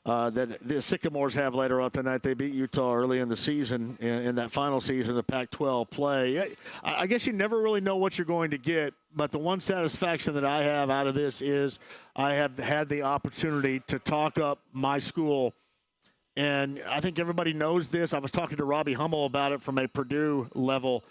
that the Sycamores have later on tonight. They beat Utah early in the season, in that final season of Pac-12 play. I guess you never really know what you're going to get, but the one satisfaction that I have out of this is I have had the opportunity to talk up my school. And I think everybody knows this. I was talking to Robbie Hummel about it from a Purdue level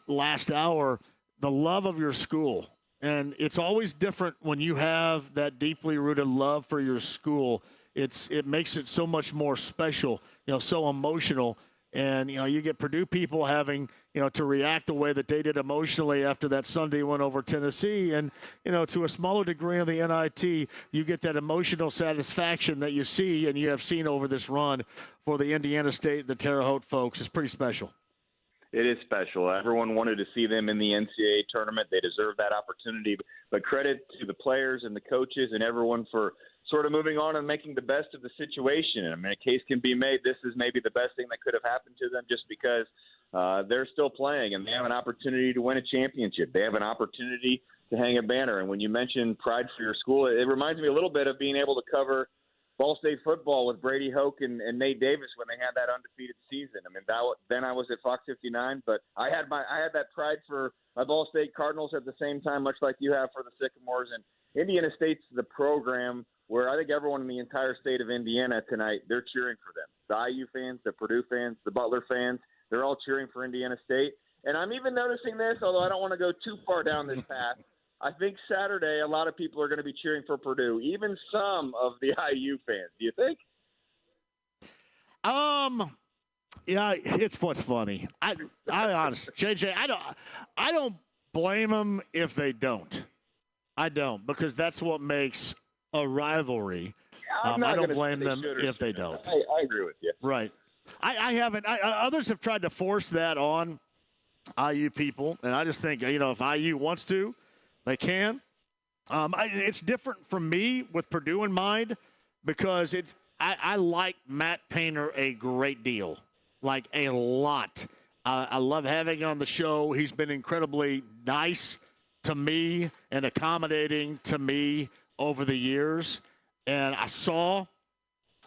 last hour. The love of your school. And it's always different when you have that deeply rooted love for your school. It makes it so much more special, so emotional. And, you get Purdue people having, to react the way that they did emotionally after that Sunday win over Tennessee. And, to a smaller degree on the NIT, you get that emotional satisfaction that you see and you have seen over this run for the Indiana State, the Terre Haute folks. It's pretty special. It is special. Everyone wanted to see them in the NCAA tournament. They deserve that opportunity. But credit to the players and the coaches and everyone for sort of moving on and making the best of the situation. A case can be made. This is maybe the best thing that could have happened to them just because they're still playing, and they have an opportunity to win a championship. They have an opportunity to hang a banner. And when you mention pride for your school, it reminds me a little bit of being able to cover Ball State football with Brady Hoke and Nate Davis when they had that undefeated season. I mean, then I was at Fox 59, but I had that pride for my Ball State Cardinals at the same time, much like you have for the Sycamores. And Indiana State's the program where I think everyone in the entire state of Indiana tonight, they're cheering for them. The IU fans, the Purdue fans, the Butler fans, they're all cheering for Indiana State. And I'm even noticing this, although I don't want to go too far down this path. I think Saturday a lot of people are going to be cheering for Purdue, even some of the IU fans. Do you think? Yeah, it's what's funny. I honestly, JJ, I don't blame them if they don't. I don't, because that's what makes a rivalry. I don't blame them if they don't. I agree with you. Right. I haven't. Others have tried to force that on IU people, and I just think, if IU wants to, they can. It's different from me with Purdue in mind because I like Matt Painter a great deal, like a lot. I love having him on the show. He's been incredibly nice to me and accommodating to me over the years. And I saw,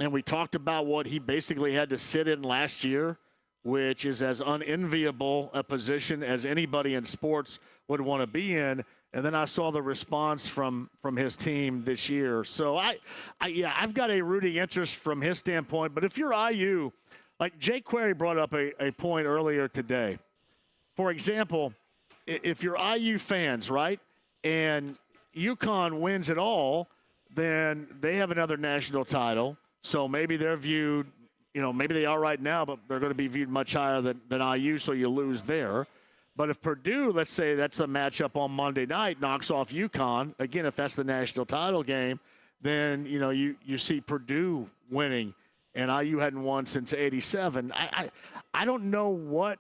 and we talked about what he basically had to sit in last year, which is as unenviable a position as anybody in sports would want to be in. And then I saw the response from his team this year. So, I've got a rooting interest from his standpoint. But if you're IU, like Jay Query brought up a point earlier today. For example, if you're IU fans, right, and UConn wins it all, then they have another national title. So maybe they're viewed, maybe they are right now, but they're going to be viewed much higher than IU, so you lose there. But if Purdue, let's say that's a matchup on Monday night, knocks off UConn, again, if that's the national title game, then, you see Purdue winning, and IU hadn't won since 87. I don't know what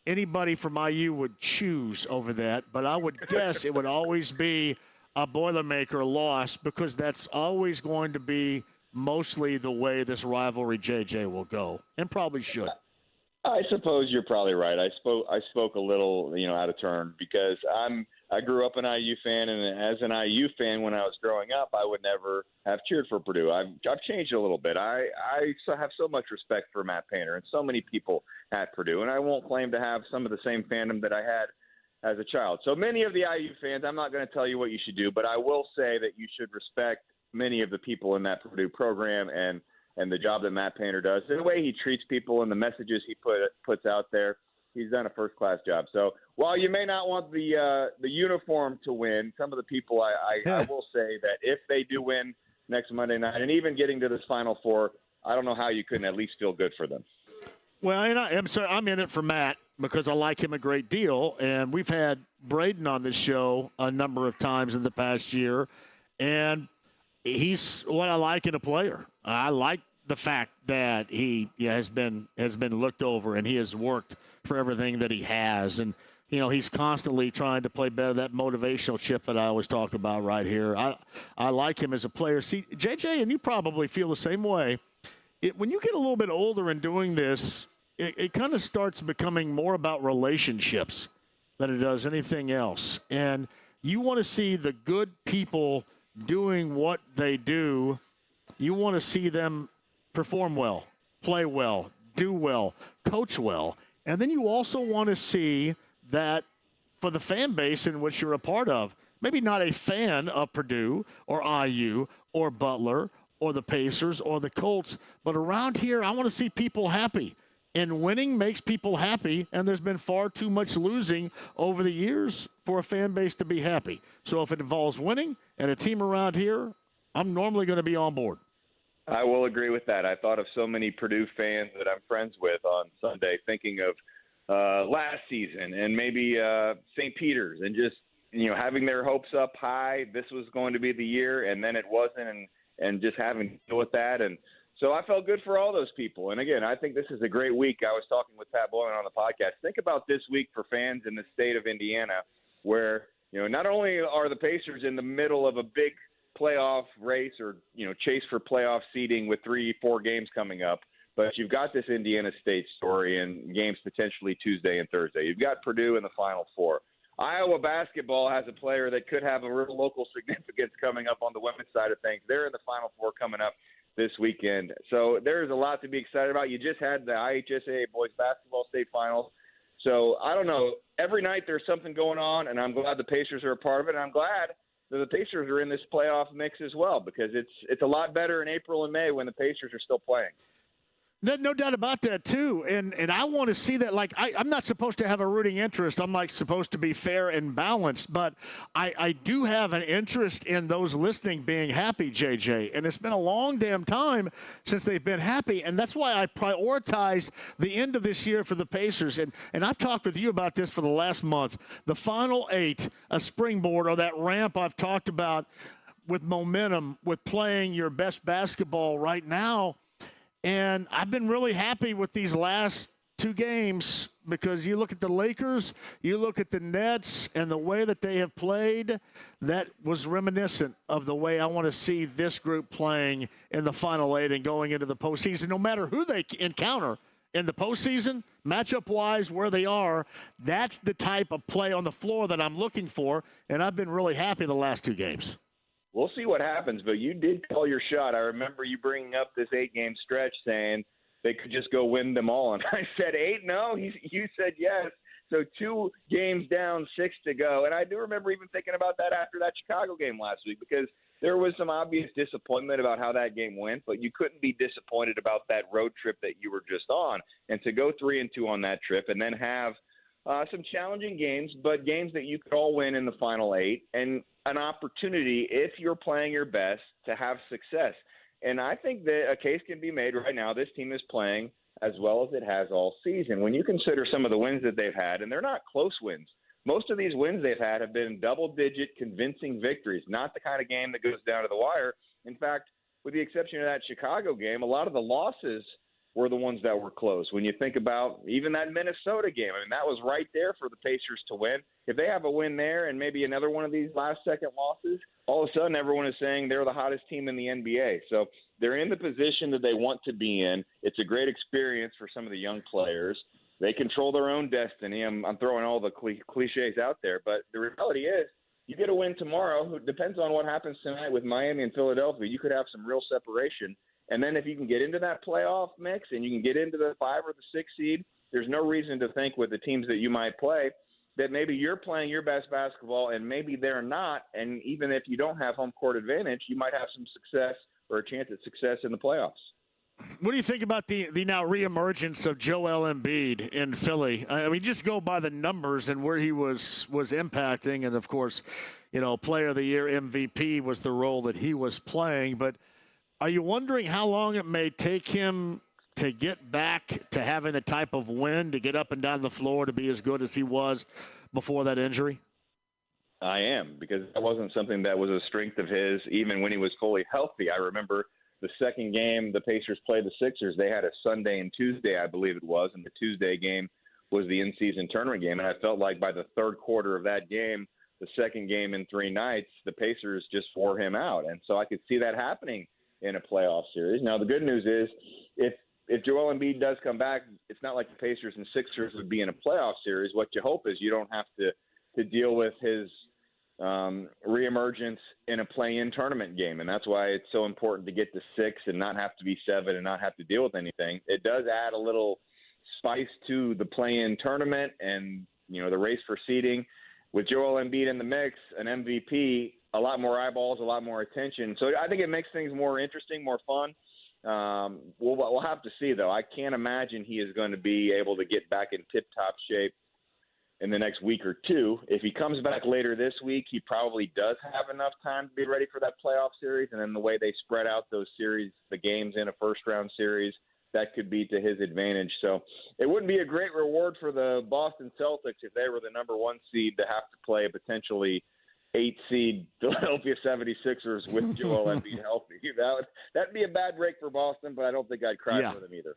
anybody from IU would choose over that, but I would guess it would always be a Boilermaker loss because that's always going to be mostly the way this rivalry, JJ, will go, and probably should. I suppose you're probably right. I spoke a little, out of turn because I grew up an IU fan, and as an IU fan when I was growing up, I would never have cheered for Purdue. I've changed a little bit. I have so much respect for Matt Painter and so many people at Purdue, and I won't claim to have some of the same fandom that I had as a child. So many of the IU fans, I'm not going to tell you what you should do, but I will say that you should respect many of the people in that Purdue program and the job that Matt Painter does, and the way he treats people and the messages he puts out there. He's done a first-class job. So while you may not want the uniform to win, some of the people I will say that if they do win next Monday night, and even getting to this Final Four, I don't know how you couldn't at least feel good for them. Well, and I'm in it for Matt because I like him a great deal, and we've had Braden on this show a number of times in the past year, and he's what I like in a player. I like the fact that he has been looked over and he has worked for everything that he has, and he's constantly trying to play better. That motivational chip that I always talk about right here. I like him as a player. See, JJ, and you probably feel the same way. When you get a little bit older and doing this, it kind of starts becoming more about relationships than it does anything else. And you want to see the good people doing what they do. You want to see them perform well, play well, do well, coach well. And then you also want to see that for the fan base in which you're a part of, maybe not a fan of Purdue or IU or Butler or the Pacers or the Colts, but around here I want to see people happy. And winning makes people happy, and there's been far too much losing over the years for a fan base to be happy. So if it involves winning and a team around here, I'm normally going to be on board. I will agree with that. I thought of so many Purdue fans that I'm friends with on Sunday thinking of last season and maybe St. Peter's and just, having their hopes up high. This was going to be the year, and then it wasn't, and just having to deal with that. And so I felt good for all those people. And, again, I think this is a great week. I was talking with Pat Boylan on the podcast. Think about this week for fans in the state of Indiana where, not only are the Pacers in the middle of a big playoff race or, chase for playoff seeding with 3-4 games coming up, But you've got this Indiana State story and games potentially Tuesday and Thursday. You've got Purdue in the Final Four. Iowa basketball has a player that could have a real local significance coming up on the women's side of things. They're in the Final Four coming up this weekend. So there's a lot to be excited about. You just had the IHSAA boys basketball state finals. So I don't know. Every night there's something going on, and I'm glad the Pacers are a part of it. And I'm glad that the Pacers are in this playoff mix as well, because it's a lot better in April and May when the Pacers are still playing. No doubt about that, too. And I want to see that. Like, I'm not supposed to have a rooting interest. I'm, like, supposed to be fair and balanced. But I do have an interest in those listening being happy, JJ. And it's been a long damn time since they've been happy. And that's why I prioritize the end of this year for the Pacers. And I've talked with you about this for the last month. The Final 8, a springboard, or that ramp I've talked about with momentum, with playing your best basketball right now. And I've been really happy with these last 2 games, because you look at the Lakers, you look at the Nets, and the way that they have played, that was reminiscent of the way I want to see this group playing in the Final 8 and going into the postseason. No matter who they encounter in the postseason, matchup-wise, where they are, that's the type of play on the floor that I'm looking for, and I've been really happy the last 2 games. We'll see what happens, but you did call your shot. I remember you bringing up this 8-game stretch saying they could just go win them all. And I said, 8? No. You said yes. So 2 games down, 6 to go. And I do remember even thinking about that after that Chicago game last week, because there was some obvious disappointment about how that game went, but you couldn't be disappointed about that road trip that you were just on. And to go 3-2 on that trip and then have some challenging games, but games that you could all win in the Final 8, and an opportunity, if you're playing your best, to have success. And I think that a case can be made right now. This team is playing as well as it has all season. When you consider some of the wins that they've had, and they're not close wins. Most of these wins they've had have been double-digit convincing victories, not the kind of game that goes down to the wire. In fact, with the exception of that Chicago game, a lot of the losses were the ones that were close. When you think about even that Minnesota game, I mean, that was right there for the Pacers to win. If they have a win there and maybe another one of these last-second losses, all of a sudden everyone is saying they're the hottest team in the NBA. So they're in the position that they want to be in. It's a great experience for some of the young players. They control their own destiny. I'm throwing all the cliches out there, but the reality is you get a win tomorrow. It depends on what happens tonight with Miami and Philadelphia. You could have some real separation. And then if you can get into that playoff mix and you can get into the 5 or the 6 seed, there's no reason to think with the teams that you might play that maybe you're playing your best basketball and maybe they're not. And even if you don't have home court advantage, you might have some success or a chance at success in the playoffs. What do you think about the now reemergence of Joel Embiid in Philly? I mean, just go by the numbers and where he was impacting. And, of course, you know, Player of the Year MVP was the role that he was playing. But are you wondering how long it may take him to get back to having the type of win, to get up and down the floor, to be as good as he was before that injury? I am, because that wasn't something that was a strength of his even when he was fully healthy. I remember the second game the Pacers played the Sixers. They had a Sunday and Tuesday, I believe it was, and the Tuesday game was the in-season tournament game. And I felt like by the third quarter of that game, the second game in 3 nights, the Pacers just wore him out. And so I could see that happening in a playoff series. Now, the good news is if Joel Embiid does come back, it's not like the Pacers and Sixers would be in a playoff series. What you hope is you don't have to deal with his reemergence in a play-in tournament game. And that's why it's so important to get to 6 and not have to be 7 and not have to deal with anything. It does add a little spice to the play-in tournament and, you know, the race for seeding. With Joel Embiid in the mix, an MVP, a lot more eyeballs, a lot more attention. So I think it makes things more interesting, more fun. We'll have to see, though. I can't imagine he is going to be able to get back in tip-top shape in the next week or 2. If he comes back later this week, he probably does have enough time to be ready for that playoff series. And then the way they spread out those series, the games in a first-round series, that could be to his advantage. So it wouldn't be a great reward for the Boston Celtics if they were the number 1 seed to have to play a potentially 8 seed Philadelphia 76ers with Joel Embiid healthy. That'd be a bad break for Boston, but I don't think I'd cry for them either.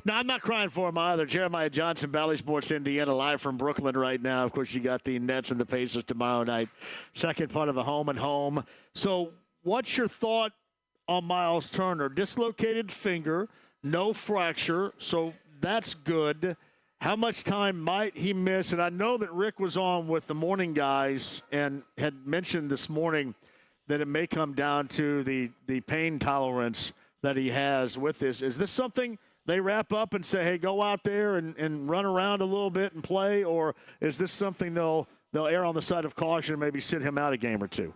No, I'm not crying for him either. Jeremiah Johnson, Bally Sports Indiana, live from Brooklyn right now. Of course, you got the Nets and the Pacers tomorrow night. Second part of a home and home. So what's your thought on Miles Turner? Dislocated finger, no fracture, so that's good. How much time might he miss? And I know that Rick was on with the morning guys and had mentioned this morning that it may come down to the pain tolerance that he has with this. Is this something they wrap up and say, hey, go out there and run around a little bit and play? Or is this something they'll err on the side of caution and maybe sit him out a game or two?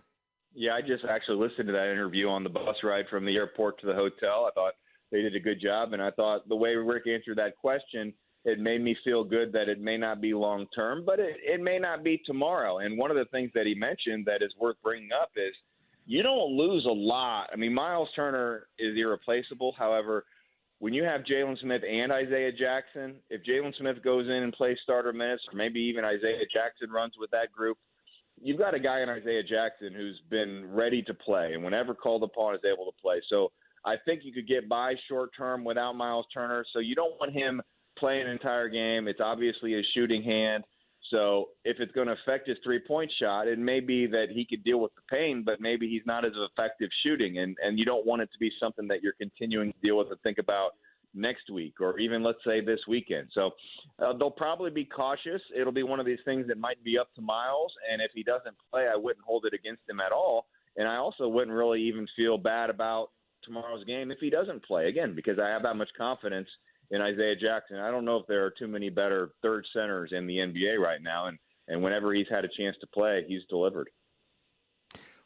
Yeah, I just actually listened to that interview on the bus ride from the airport to the hotel. I thought they did a good job, and I thought the way Rick answered that question, it made me feel good that it may not be long term, but it may not be tomorrow. And one of the things that he mentioned that is worth bringing up is you don't lose a lot. I mean, Miles Turner is irreplaceable. However, when you have Jalen Smith and Isaiah Jackson, if Jalen Smith goes in and plays starter minutes, or maybe even Isaiah Jackson runs with that group, you've got a guy in Isaiah Jackson who's been ready to play and whenever called upon is able to play. So I think you could get by short term without Miles Turner. So you don't want him playing an entire game. It's obviously a shooting hand. So if it's going to affect his three-point shot, it may be that he could deal with the pain, but maybe he's not as effective shooting. And you don't want it to be something that you're continuing to deal with and think about next week or even, let's say, this weekend. So they'll probably be cautious. It'll be one of these things that might be up to Miles. And if he doesn't play, I wouldn't hold it against him at all. And I also wouldn't really even feel bad about tomorrow's game if he doesn't play, again, because I have that much confidence in Isaiah Jackson. I don't know if there are too many better third centers in the NBA right now, and whenever he's had a chance to play, he's delivered.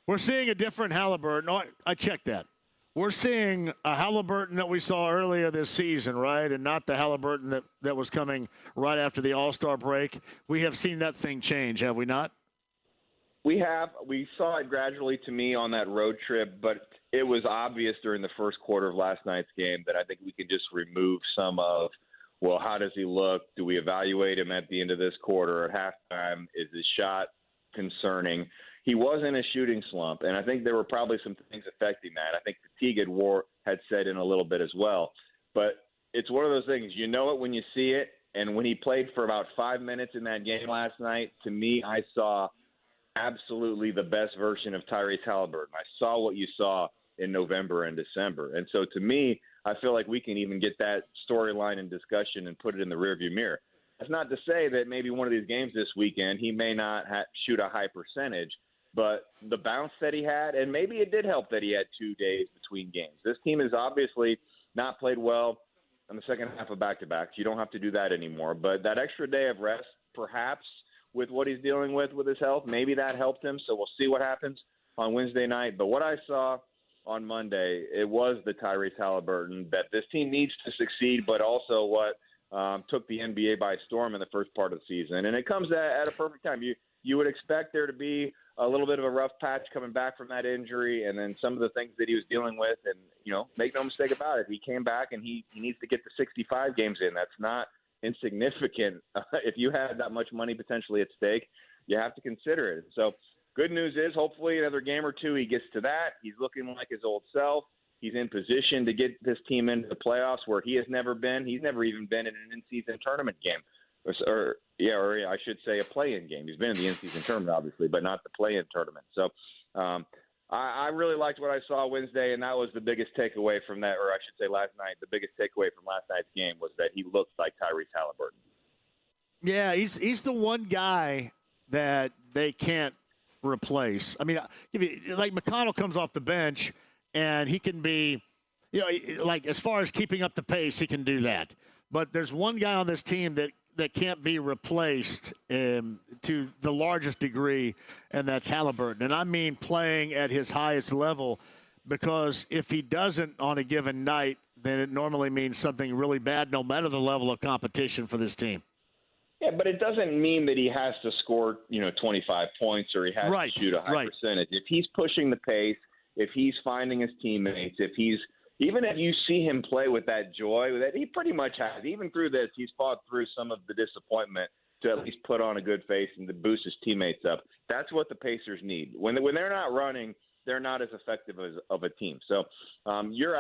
We're seeing a different Halliburton. No, I checked that. We're seeing a Halliburton that we saw earlier this season, right, and not the Halliburton that was coming right after the All-Star break. We have seen that thing change, have we not? We have. We saw it gradually to me on that road trip, but it was obvious during the first quarter of last night's game that I think we could just remove some of, well, how does he look? Do we evaluate him at the end of this quarter at halftime? Is his shot concerning? He was in a shooting slump, and I think there were probably some things affecting that. I think fatigue had set in a little bit as well. But it's one of those things, you know it when you see it, and when he played for about 5 minutes in that game last night, to me, I saw absolutely the best version of Tyrese Halliburton. I saw what you saw in November and December. And so to me, I feel like we can even get that storyline and discussion and put it in the rearview mirror. That's not to say that maybe one of these games this weekend he may not shoot a high percentage, but the bounce that he had, and maybe it did help that he had 2 days between games. This team has obviously not played well in the second half of back-to-backs. You don't have to do that anymore. But that extra day of rest, perhaps, with what he's dealing with his health, maybe that helped him. So we'll see what happens on Wednesday night. But what I saw on Monday, it was the Tyrese Halliburton that this team needs to succeed, but also what took the NBA by storm in the first part of the season. And it comes at a perfect time. You would expect there to be a little bit of a rough patch coming back from that injury and then some of the things that he was dealing with. And, make no mistake about it, he came back and he needs to get the 65 games in. That's not insignificant. If you had that much money potentially at stake, you have to consider it. So good news is hopefully another game or two he gets to that. He's looking like his old self. He's in position to get this team into the playoffs where he has never been. He's never even been in an in-season tournament game. Or I should say a play-in game. He's been in the in-season tournament, obviously, but not the play-in tournament. So I really liked what I saw Wednesday, and that was the biggest takeaway from that, or I should say last night. The biggest takeaway from last night's game was that he looked like Tyrese Halliburton. Yeah, he's the one guy that they can't replace. I mean, like McConnell comes off the bench, and he can be, like as far as keeping up the pace, he can do that. But there's one guy on this team that can't be replaced to the largest degree, and that's Halliburton. And I mean playing at his highest level, because if he doesn't on a given night, then it normally means something really bad, no matter the level of competition for this team. Yeah, but it doesn't mean that he has to score, 25 points or he has to shoot a high percentage. If he's pushing the pace, if he's finding his teammates, even if you see him play with that joy that he pretty much has, even through this, he's fought through some of the disappointment to at least put on a good face and to boost his teammates up. That's what the Pacers need. When they're not running, they're not as effective of a team. So you're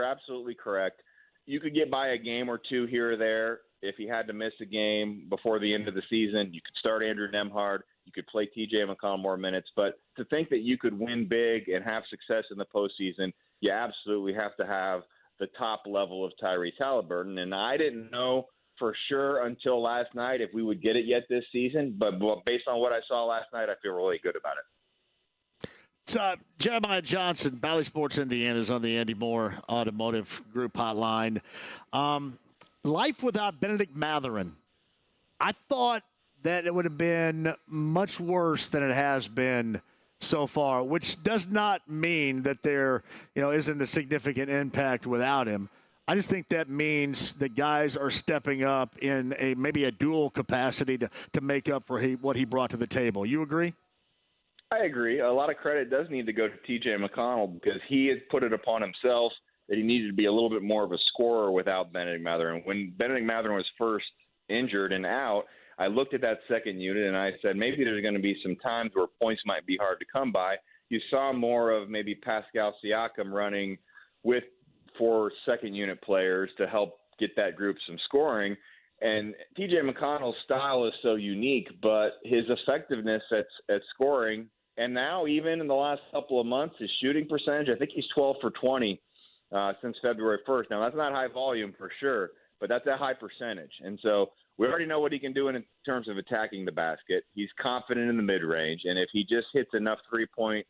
absolutely correct. You could get by a game or two here or there. If he had to miss a game before the end of the season, you could start Andrew Nembhard. You could play T.J. McConnell more minutes. But to think that you could win big and have success in the postseason, you absolutely have to have the top level of Tyrese Halliburton. And I didn't know for sure until last night if we would get it yet this season. But based on what I saw last night, I feel really good about it. So, Jeremiah Johnson, Bally Sports Indiana, is on the Andy Moore Automotive Group hotline. Life without Benedict Mathurin. I thought that it would have been much worse than it has been so far, which does not mean that there, isn't a significant impact without him. I just think that means that guys are stepping up in maybe a dual capacity to make up for what he brought to the table. You agree? I agree. A lot of credit does need to go to T.J. McConnell because he had put it upon himself that he needed to be a little bit more of a scorer without Benedict Mathurin. When Benedict Mathurin was first injured and out, I looked at that second unit and I said maybe there's going to be some times where points might be hard to come by. You saw more of maybe Pascal Siakam running with 4 second unit players to help get that group some scoring. And T.J. McConnell's style is so unique, but his effectiveness at scoring, and now even in the last couple of months, his shooting percentage, I think he's 12 for 20 since February 1st. Now, that's not high volume for sure, but that's a high percentage. And so we already know what he can do in terms of attacking the basket. He's confident in the mid-range, and if he just hits enough three-point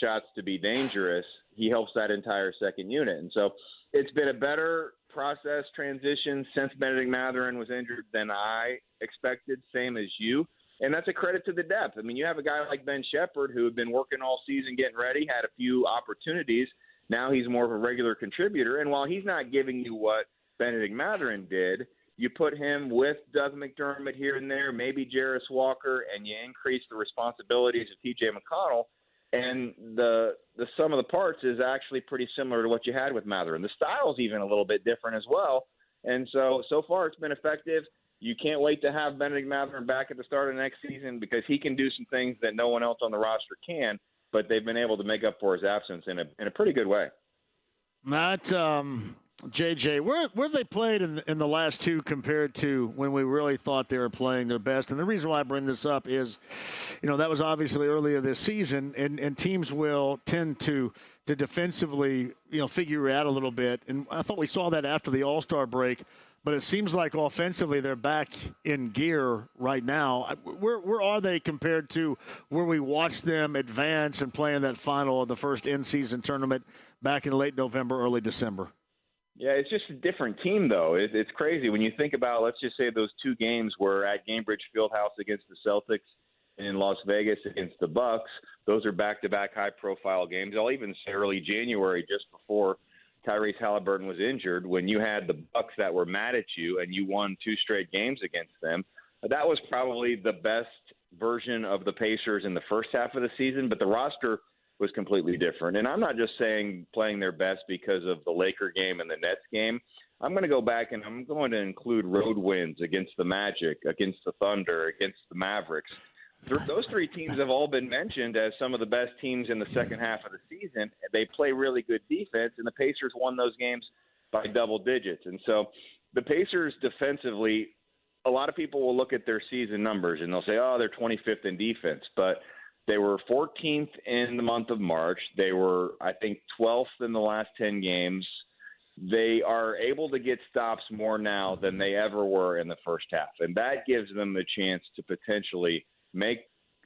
shots to be dangerous, he helps that entire second unit. And so it's been a better process transition since Benedict Mathurin was injured than I expected, same as you. And that's a credit to the depth. I mean, you have a guy like Ben Shepherd who had been working all season getting ready, had a few opportunities. Now he's more of a regular contributor. And while he's not giving you what Benedict Mathurin did, you put him with Doug McDermott here and there, maybe Jarris Walker, and you increase the responsibilities of T.J. McConnell. And the sum of the parts is actually pretty similar to what you had with Mathurin. The style's even a little bit different as well. And so far it's been effective. You can't wait to have Benedict Mathurin back at the start of the next season because he can do some things that no one else on the roster can, but they've been able to make up for his absence in a pretty good way. Not JJ, where they played in the last two compared to when we really thought they were playing their best? And the reason why I bring this up is, that was obviously earlier this season, and teams will tend to defensively, figure it out a little bit. And I thought we saw that after the All-Star break, but it seems like offensively they're back in gear right now. Where are they compared to where we watched them advance and play in that final of the first in-season tournament back in late November, early December? Yeah, it's just a different team, though. It's crazy. When you think about, let's just say those 2 games were at Gainbridge Fieldhouse against the Celtics and in Las Vegas against the Bucks. Those are back-to-back high-profile games. I'll even say early January, just before Tyrese Halliburton was injured, when you had the Bucks that were mad at you and you won 2 straight games against them. That was probably the best version of the Pacers in the first half of the season, but the roster was completely different. And I'm not just saying playing their best because of the Laker game and the Nets game. I'm going to go back and I'm going to include road wins against the Magic, against the Thunder, against the Mavericks. Those 3 teams have all been mentioned as some of the best teams in the second half of the season. They play really good defense, and the Pacers won those games by double digits. And so the Pacers defensively, a lot of people will look at their season numbers and they'll say, oh, they're 25th in defense. But they were 14th in the month of March. They were, I think, 12th in the last 10 games. They are able to get stops more now than they ever were in the first half. And that gives them the chance to potentially make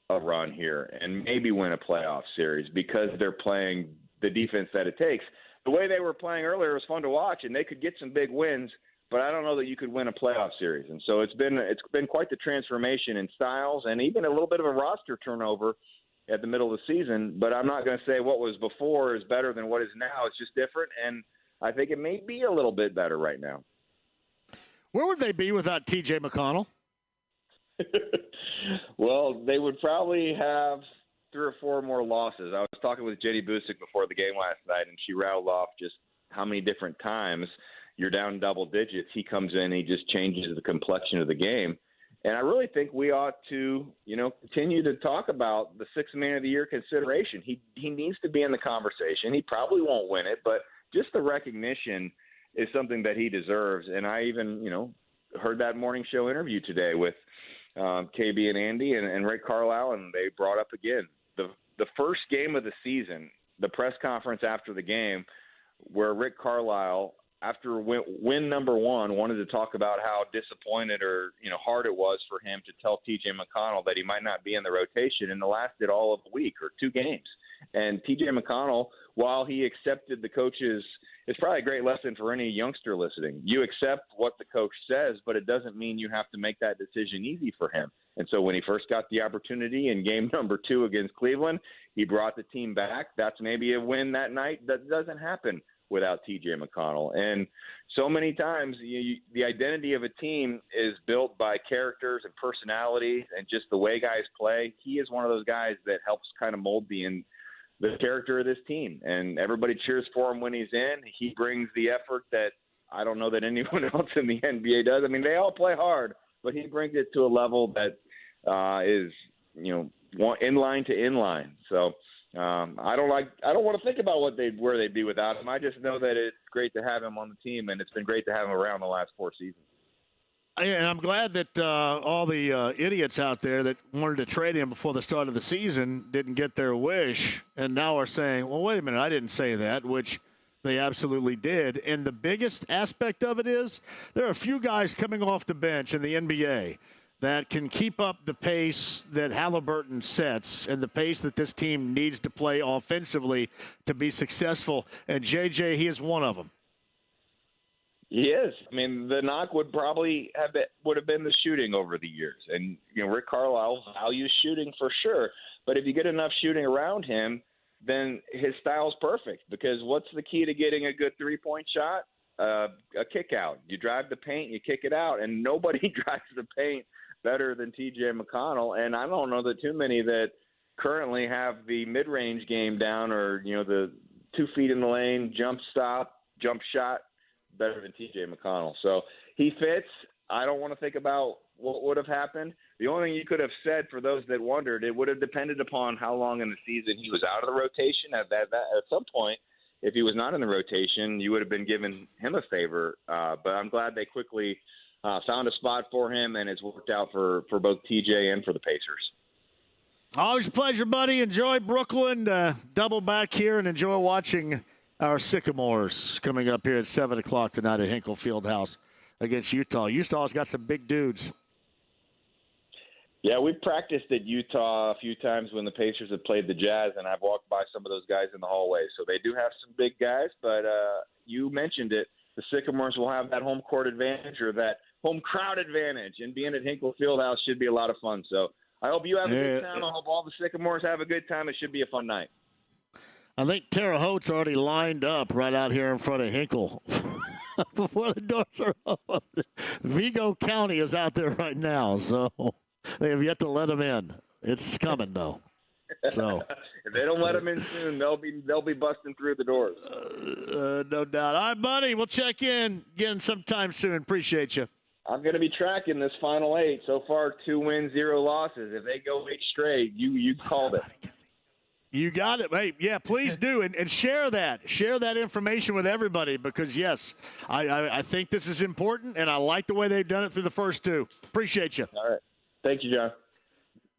a run here and maybe win a playoff series because they're playing the defense that it takes. The way they were playing earlier was fun to watch, and they could get some big wins, but I don't know that you could win a playoff series. And so it's been quite the transformation in styles and even a little bit of a roster turnover at the middle of the season. But I'm not going to say what was before is better than what is now. It's just different, and I think it may be a little bit better right now. Where would they be without T.J. McConnell? Well, they would probably have 3 or 4 more losses. I was talking with Jenny Busick before the game last night, and she rattled off just how many different times you're down double digits. He comes in, he just changes the complexion of the game. And I really think we ought to, continue to talk about the Sixth Man of the Year consideration. He needs to be in the conversation. He probably won't win it, but just the recognition is something that he deserves. And I even, heard that morning show interview today with KB and Andy and Rick Carlisle, and they brought up again the first game of the season, the press conference after the game, where Rick Carlisle after win number one, wanted to talk about how disappointed or hard it was for him to tell T.J. McConnell that he might not be in the rotation, and it lasted all of a week or 2 games. And T.J. McConnell, while he accepted the coach's, it's probably a great lesson for any youngster listening. You accept what the coach says, but it doesn't mean you have to make that decision easy for him. And so when he first got the opportunity in game number 2 against Cleveland, he brought the team back. That's maybe a win that night. That doesn't happen without T.J. McConnell. And so many times the identity of a team is built by characters and personalities and just the way guys play. He is one of those guys that helps kind of mold the character of this team. And everybody cheers for him when he's in. He brings the effort that I don't know that anyone else in the NBA does. I mean, they all play hard, but he brings it to a level that is, inline to inline. So I don't want to think about where they'd be without him. I just know that it's great to have him on the team, and it's been great to have him around the last 4 seasons. And I'm glad that all the idiots out there that wanted to trade him before the start of the season didn't get their wish, and now are saying, well, wait a minute, I didn't say that, which they absolutely did. And the biggest aspect of it is there are a few guys coming off the bench in the NBA that can keep up the pace that Halliburton sets and the pace that this team needs to play offensively to be successful. And J.J., he is one of them. He is. I mean, the knock would probably have been the shooting over the years. And, Rick Carlisle values shooting for sure. But if you get enough shooting around him, then his style's perfect. Because what's the key to getting a good three-point shot? A kick out. You drive the paint, you kick it out. And nobody drives the paint better than T.J. McConnell. And I don't know that too many that currently have the mid-range game down or, the 2 feet in the lane, jump shot, better than T.J. McConnell. So he fits. I don't want to think about what would have happened. The only thing you could have said for those that wondered, it would have depended upon how long in the season he was out of the rotation. At some point, if he was not in the rotation, you would have been giving him a favor. But I'm glad they quickly found a spot for him, and it's worked out for both TJ and for the Pacers. Always a pleasure, buddy. Enjoy Brooklyn. Double back here and enjoy watching our Sycamores coming up here at 7 o'clock tonight at Hinkle Fieldhouse against Utah. Utah's got some big dudes. Yeah, we've practiced at Utah a few times when the Pacers have played the Jazz, and I've walked by some of those guys in the hallway. So they do have some big guys, but you mentioned it. The Sycamores will have that home court advantage or that home crowd advantage, and being at Hinkle Fieldhouse should be a lot of fun. So I hope you have a good time. I hope all the Sycamores have a good time. It should be a fun night. I think Terre Haute's already lined up right out here in front of Hinkle before the doors are open. Vigo County is out there right now, so they have yet to let them in. It's coming, though. So if they don't let them in soon, they'll be busting through the doors. No doubt. All right, buddy, we'll check in again sometime soon. Appreciate you. I'm going to be tracking this final 8. So far, 2 wins, 0 losses. If they go 8 straight, you called it. You got it. Hey, yeah, please do. And share that. Share that information with everybody because, yes, I think this is important, and I like the way they've done it through the first 2. Appreciate you. All right. Thank you, John.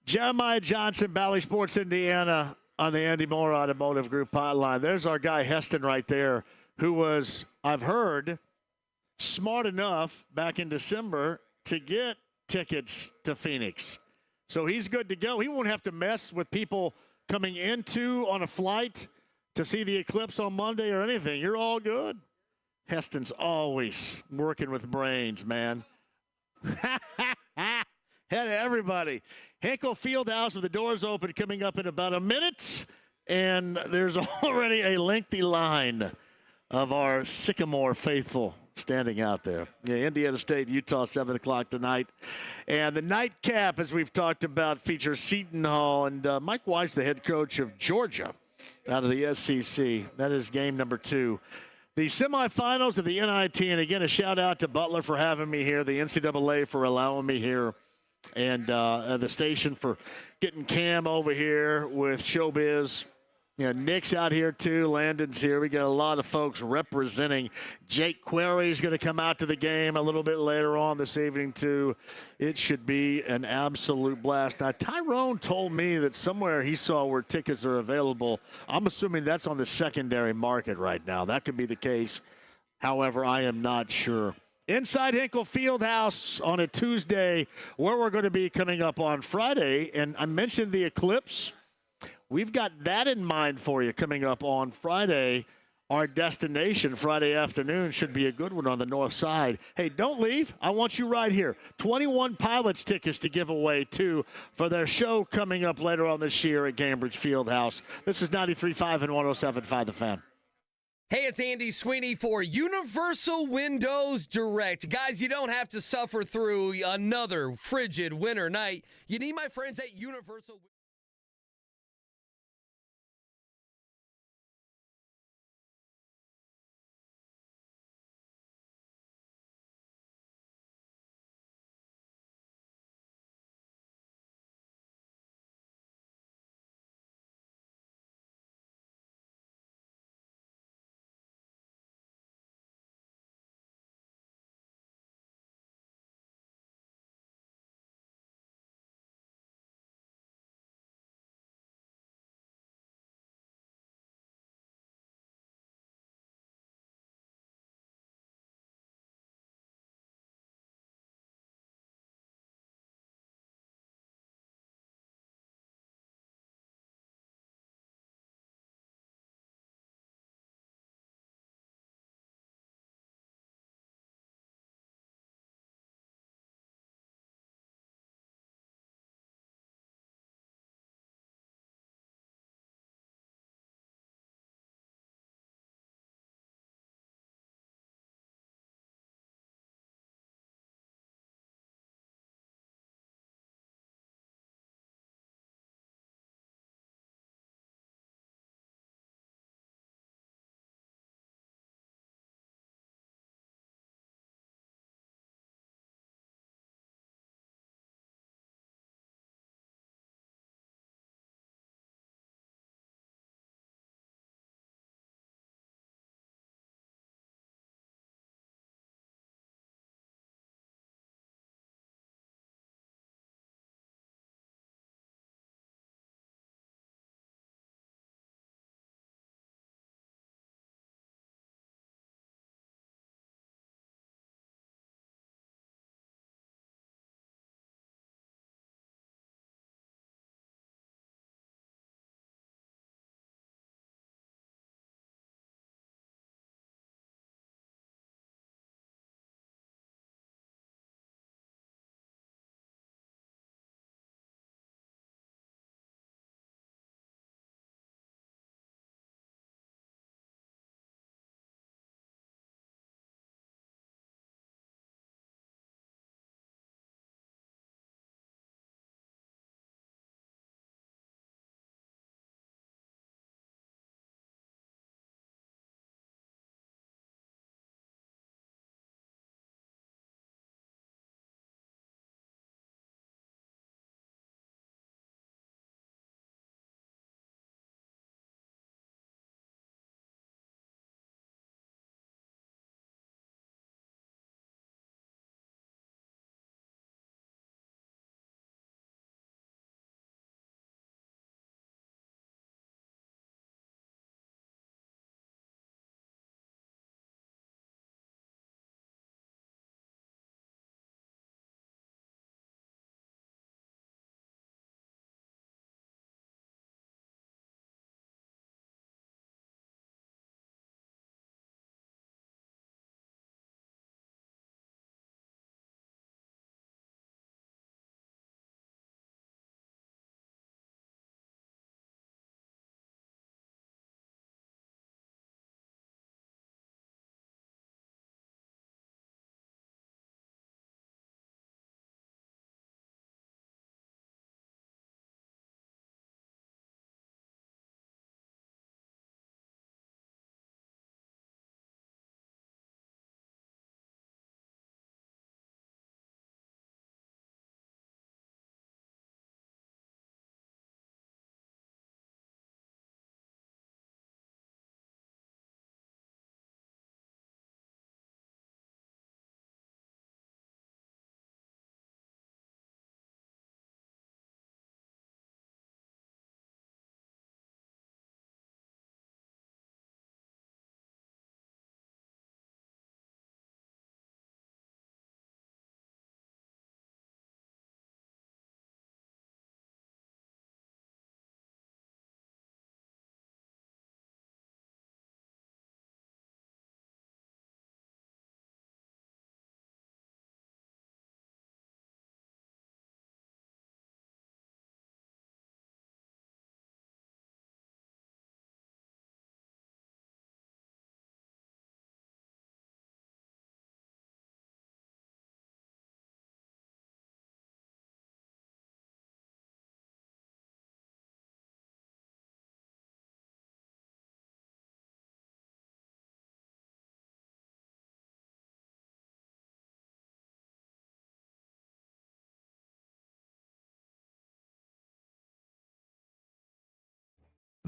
Jeremiah Johnson, Bally Sports, Indiana, on the Andy Moore Automotive Group hotline. There's our guy Heston right there, who was, I've heard, smart enough back in December to get tickets to Phoenix. So he's good to go. He won't have to mess with people coming into on a flight to see the eclipse on Monday or anything. You're all good. Heston's always working with brains, man. Head of everybody. Hinkle Fieldhouse with the doors open coming up in about a minute. And there's already a lengthy line of our Sycamore faithful standing out there. Yeah, Indiana State, Utah, 7 o'clock tonight. And the nightcap, as we've talked about, features Seton Hall and Mike Weiss, the head coach of Georgia out of the SEC. That is game number 2. The semifinals of the NIT, and again, a shout-out to Butler for having me here, the NCAA for allowing me here, and the station for getting Cam over here with Showbiz. Yeah, Nick's out here, too. Landon's here. We got a lot of folks representing. Jake Query's going to come out to the game a little bit later on this evening, too. It should be an absolute blast. Now, Tyrone told me that somewhere he saw where tickets are available. I'm assuming that's on the secondary market right now. That could be the case. However, I am not sure. Inside Hinkle Fieldhouse on a Tuesday, where we're going to be coming up on Friday. And I mentioned the eclipse. We've got that in mind for you coming up on Friday. Our destination Friday afternoon should be a good one on the north side. Hey, don't leave. I want you right here. 21 Pilots tickets to give away, too, for their show coming up later on this year at Cambridge Fieldhouse. This is 93.5 and 107.5 The Fan. Hey, it's Andy Sweeney for Universal Windows Direct. Guys, you don't have to suffer through another frigid winter night. You need my friends at Universal.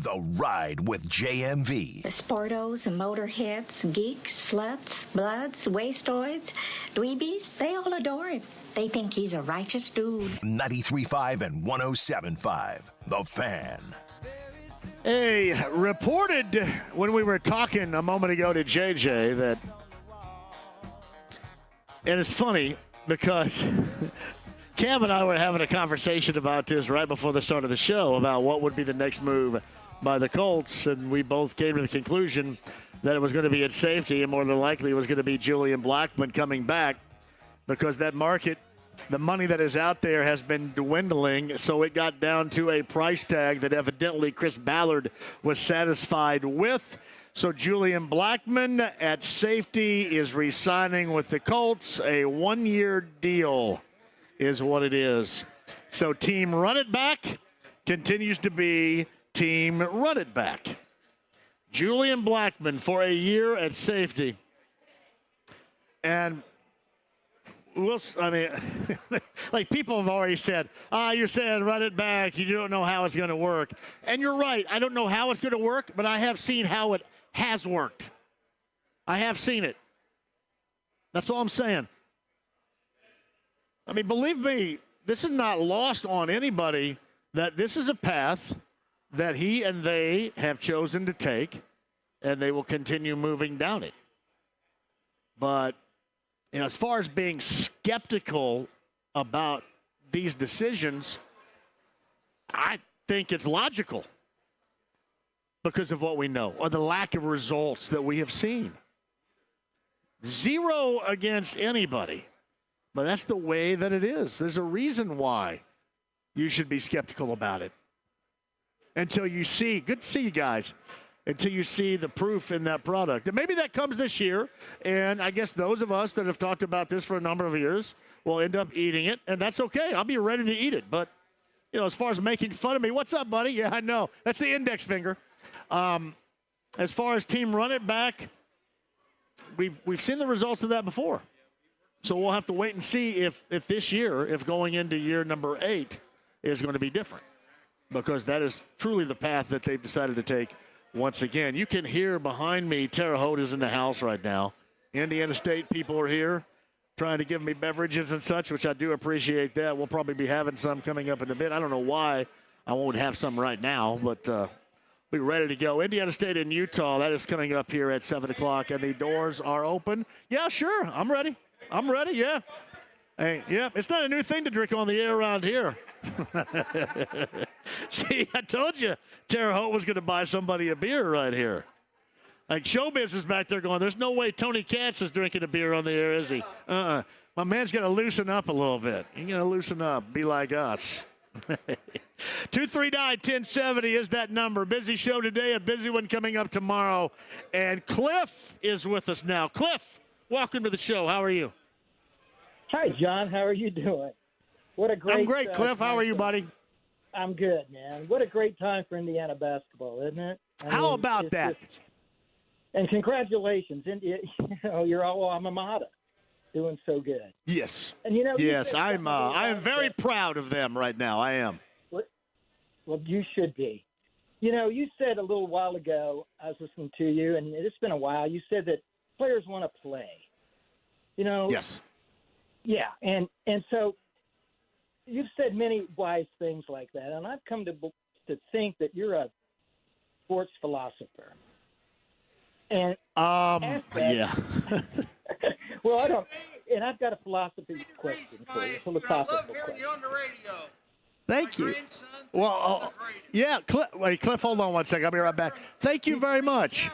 The Ride with JMV. The sportos, the motorheads, geeks, sluts, bloods, wastoids, dweebies, they all adore him. They think he's a righteous dude. 93.5 and 107.5. The Fan. Hey, reported when we were talking a moment ago to JJ that, and it's funny because Cam and I were having a conversation about this right before the start of the show about what would be the next move by the Colts, and we both came to the conclusion that it was going to be at safety, and more than likely it was going to be Julian Blackmon coming back because that market, the money that is out there has been dwindling, so it got down to a price tag that evidently Chris Ballard was satisfied with. So Julian Blackmon at safety is re-signing with the Colts. A one-year deal is what it is. So team run it back continues to be team run it back. Julian Blackmon for a year at safety. And like people have already said, you're saying run it back. You don't know how it's going to work. And you're right. I don't know how it's going to work, but I have seen how it has worked. I have seen it. That's all I'm saying. I mean, believe me, this is not lost on anybody that this is a path that he and they have chosen to take, and they will continue moving down it. But, as far as being skeptical about these decisions, I think it's logical because of what we know or the lack of results that we have seen. 0 against anybody. But that's the way that it is. There's a reason why you should be skeptical about it. Until you see, good to see you guys, until you see the proof in that product. And maybe that comes this year, and I guess those of us that have talked about this for a number of years will end up eating it, and that's okay. I'll be ready to eat it. But, as far as making fun of me, what's up, buddy? Yeah, I know. That's the index finger. As far as team run it back, we've seen the results of that before. So we'll have to wait and see if this year, if going into year number 8, is going to be different. Because that is truly the path that they've decided to take once again. You can hear behind me, Terre Haute is in the house right now. Indiana State people are here trying to give me beverages and such, which I do appreciate that. We'll probably be having some coming up in a bit. I don't know why I won't have some right now, but we're ready to go. Indiana State and Utah, that is coming up here at 7 o'clock, and the doors are open. Yeah, sure, I'm ready. Yeah. Hey, yeah, it's not a new thing to drink on the air around here. See, I told you Terre Haute was going to buy somebody a beer right here. Like Showbiz is back there going, there's no way Tony Katz is drinking a beer on the air, is he? My man's got to loosen up a little bit. You got to loosen up. Be like us. 239-1070 is that number. Busy show today, a busy one coming up tomorrow. And Cliff is with us now. Cliff, welcome to the show. How are you? Hi, John. How are you doing? What a great. I'm great, Cliff. How are you, buddy? I'm good, man. What a great time for Indiana basketball, isn't it? How about that? And congratulations, you're all alma mater, doing so good. Yes. And yes, I am very proud of them right now. I am. Well, you should be. You said a little while ago, I was listening to you, and it's been a while. You said that players want to play. Yes. Yeah, and so you've said many wise things like that, and I've come to think that you're a sports philosopher. And yeah. Well, I don't. And I've got a philosophy question for you, philosophical question. I love hearing you on the radio. Thank you. Well, yeah, Cliff, hold on one second. I'll be right back. Thank you very much.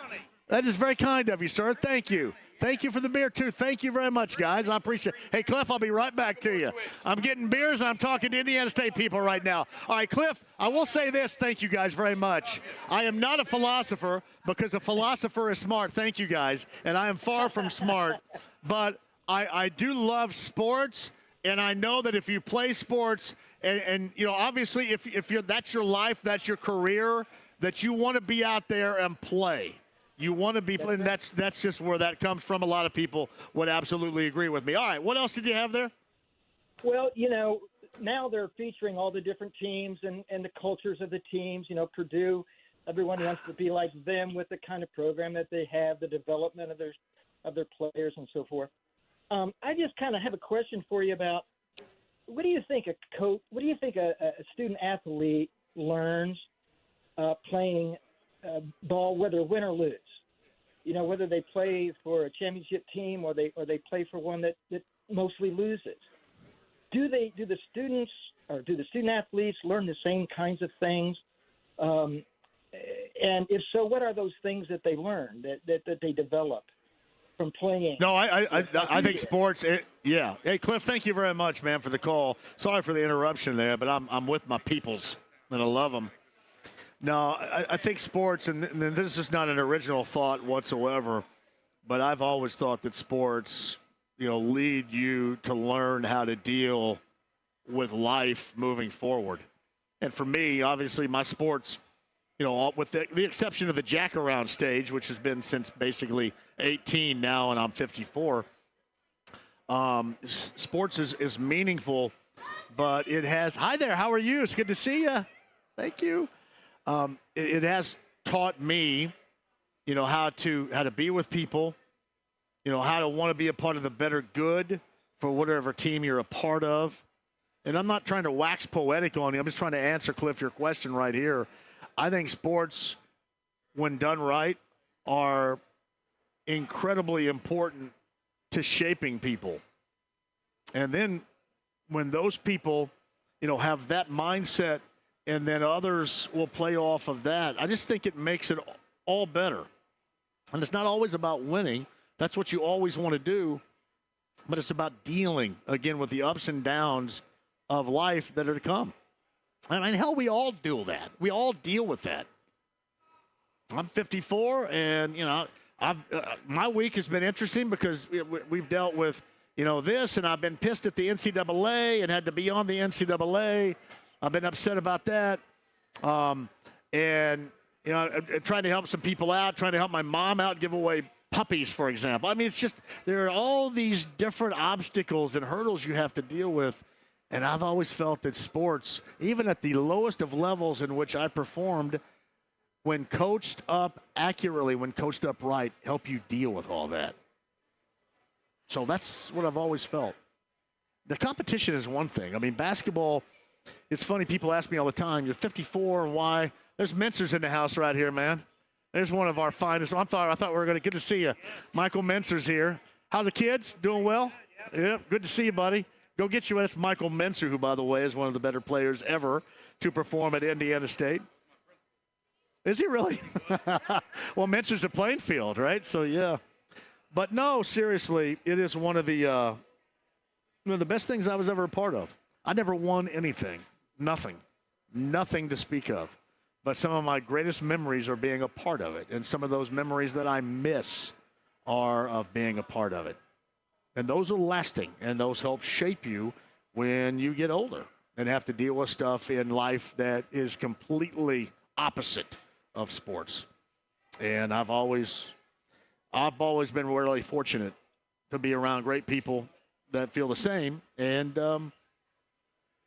That is very kind of you, sir. Thank you. Thank you for the beer, too. Thank you very much, guys. I appreciate it. Hey, Cliff, I'll be right back to you. I'm getting beers, and I'm talking to Indiana State people right now. All right, Cliff, I will say this. Thank you, guys, very much. I am not a philosopher because a philosopher is smart. Thank you, guys. And I am far from smart. But I do love sports, and I know that if you play sports, and obviously if you're that's your life, that's your career, that you want to be out there and play. You want to be playing. That's just where that comes from. A lot of people would absolutely agree with me. All right, what else did you have there? Well, now they're featuring all the different teams and the cultures of the teams. Purdue Everyone wants to be like them with the kind of program that they have, the development of their players and so forth. I just kind of have a question for you about what do you think a student athlete learns playing ball, whether win or lose? You know, whether they play for a championship team or they play for one that mostly loses. Do the student athletes learn the same kinds of things? And if so, what are those things that they learn that they develop from playing? No, I think sports. Yeah. Hey, Cliff, thank you very much, man, for the call. Sorry for the interruption there, but I'm with my peoples, and I love them. No, I think sports, and this is not an original thought whatsoever, but I've always thought that sports, lead you to learn how to deal with life moving forward. And for me, obviously, my sports, with the exception of the jack-around stage, which has been since basically 18 now, and I'm 54, sports is meaningful, but it has – hi there, how are you? It's good to see you. Thank you. It has taught me, how to be with people, how to want to be a part of the better good for whatever team you're a part of. And I'm not trying to wax poetic on you. I'm just trying to answer, Cliff, your question right here. I think sports, when done right, are incredibly important to shaping people. And then when those people, have that mindset, and then others will play off of that, I just think it makes it all better. And it's not always about winning. That's what you always want to do. But it's about dealing, again, with the ups and downs of life that are to come. I mean, hell, we all do that. We all deal with that. I'm 54, and, my week has been interesting because we've dealt with, this, and I've been pissed at the NCAA and had to be on the NCAA. I've been upset about that. I'm trying to help some people out, trying to help my mom out, give away puppies, for example. I mean, it's just there are all these different obstacles and hurdles you have to deal with. And I've always felt that sports, even at the lowest of levels in which I performed, when coached up accurately, when coached up right, help you deal with all that. So that's what I've always felt. The competition is one thing. I mean, basketball, it's funny, people ask me all the time, you're 54 and why? There's Mentzer's in the house right here, man. There's one of our finest. I thought we were going to good to see you. Michael Mentzer's here. How the kids? Doing well? Yeah, good to see you, buddy. Go get you. That's Michael Mentzer, who, by the way, is one of the better players ever to perform at Indiana State. Is he really? Well, Mentzer's a playing field, right? So, yeah. But, no, seriously, it is one of the best things I was ever a part of. I never won anything. Nothing to speak of. But some of my greatest memories are being a part of it. And some of those memories that I miss are of being a part of it. And those are lasting, and those help shape you when you get older and have to deal with stuff in life that is completely opposite of sports. And I've always been really fortunate to be around great people that feel the same, and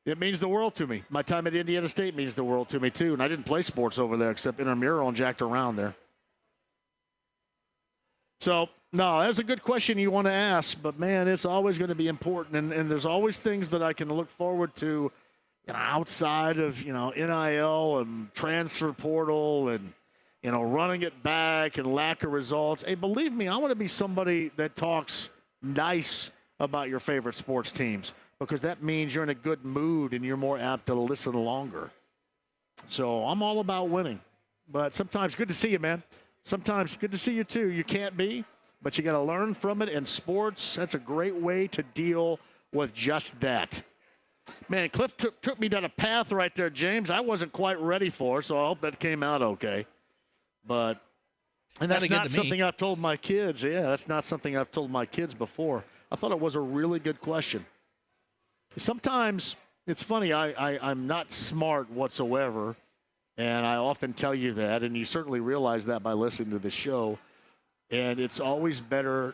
it means the world to me. My time at Indiana State means the world to me, too, and I didn't play sports over there except intramural and jacked around there. So, no, that's a good question you want to ask, but, man, it's always going to be important, and there's always things that I can look forward to outside of, NIL and transfer portal and, running it back and lack of results. Hey, believe me, I want to be somebody that talks nice about your favorite sports teams because that means you're in a good mood and you're more apt to listen longer. So I'm all about winning, but sometimes good to see you, man. Sometimes good to see you, too. You can't be, but you got to learn from it. And sports, that's a great way to deal with just that. Man, Cliff took me down a path right there, James, I wasn't quite ready for, so I hope that came out okay. But and that's not something I've told my kids. Yeah, that's not something I've told my kids before. I thought it was a really good question. Sometimes it's funny, I'm not smart whatsoever. And I often tell you that, and you certainly realize that by listening to the show. And it's always better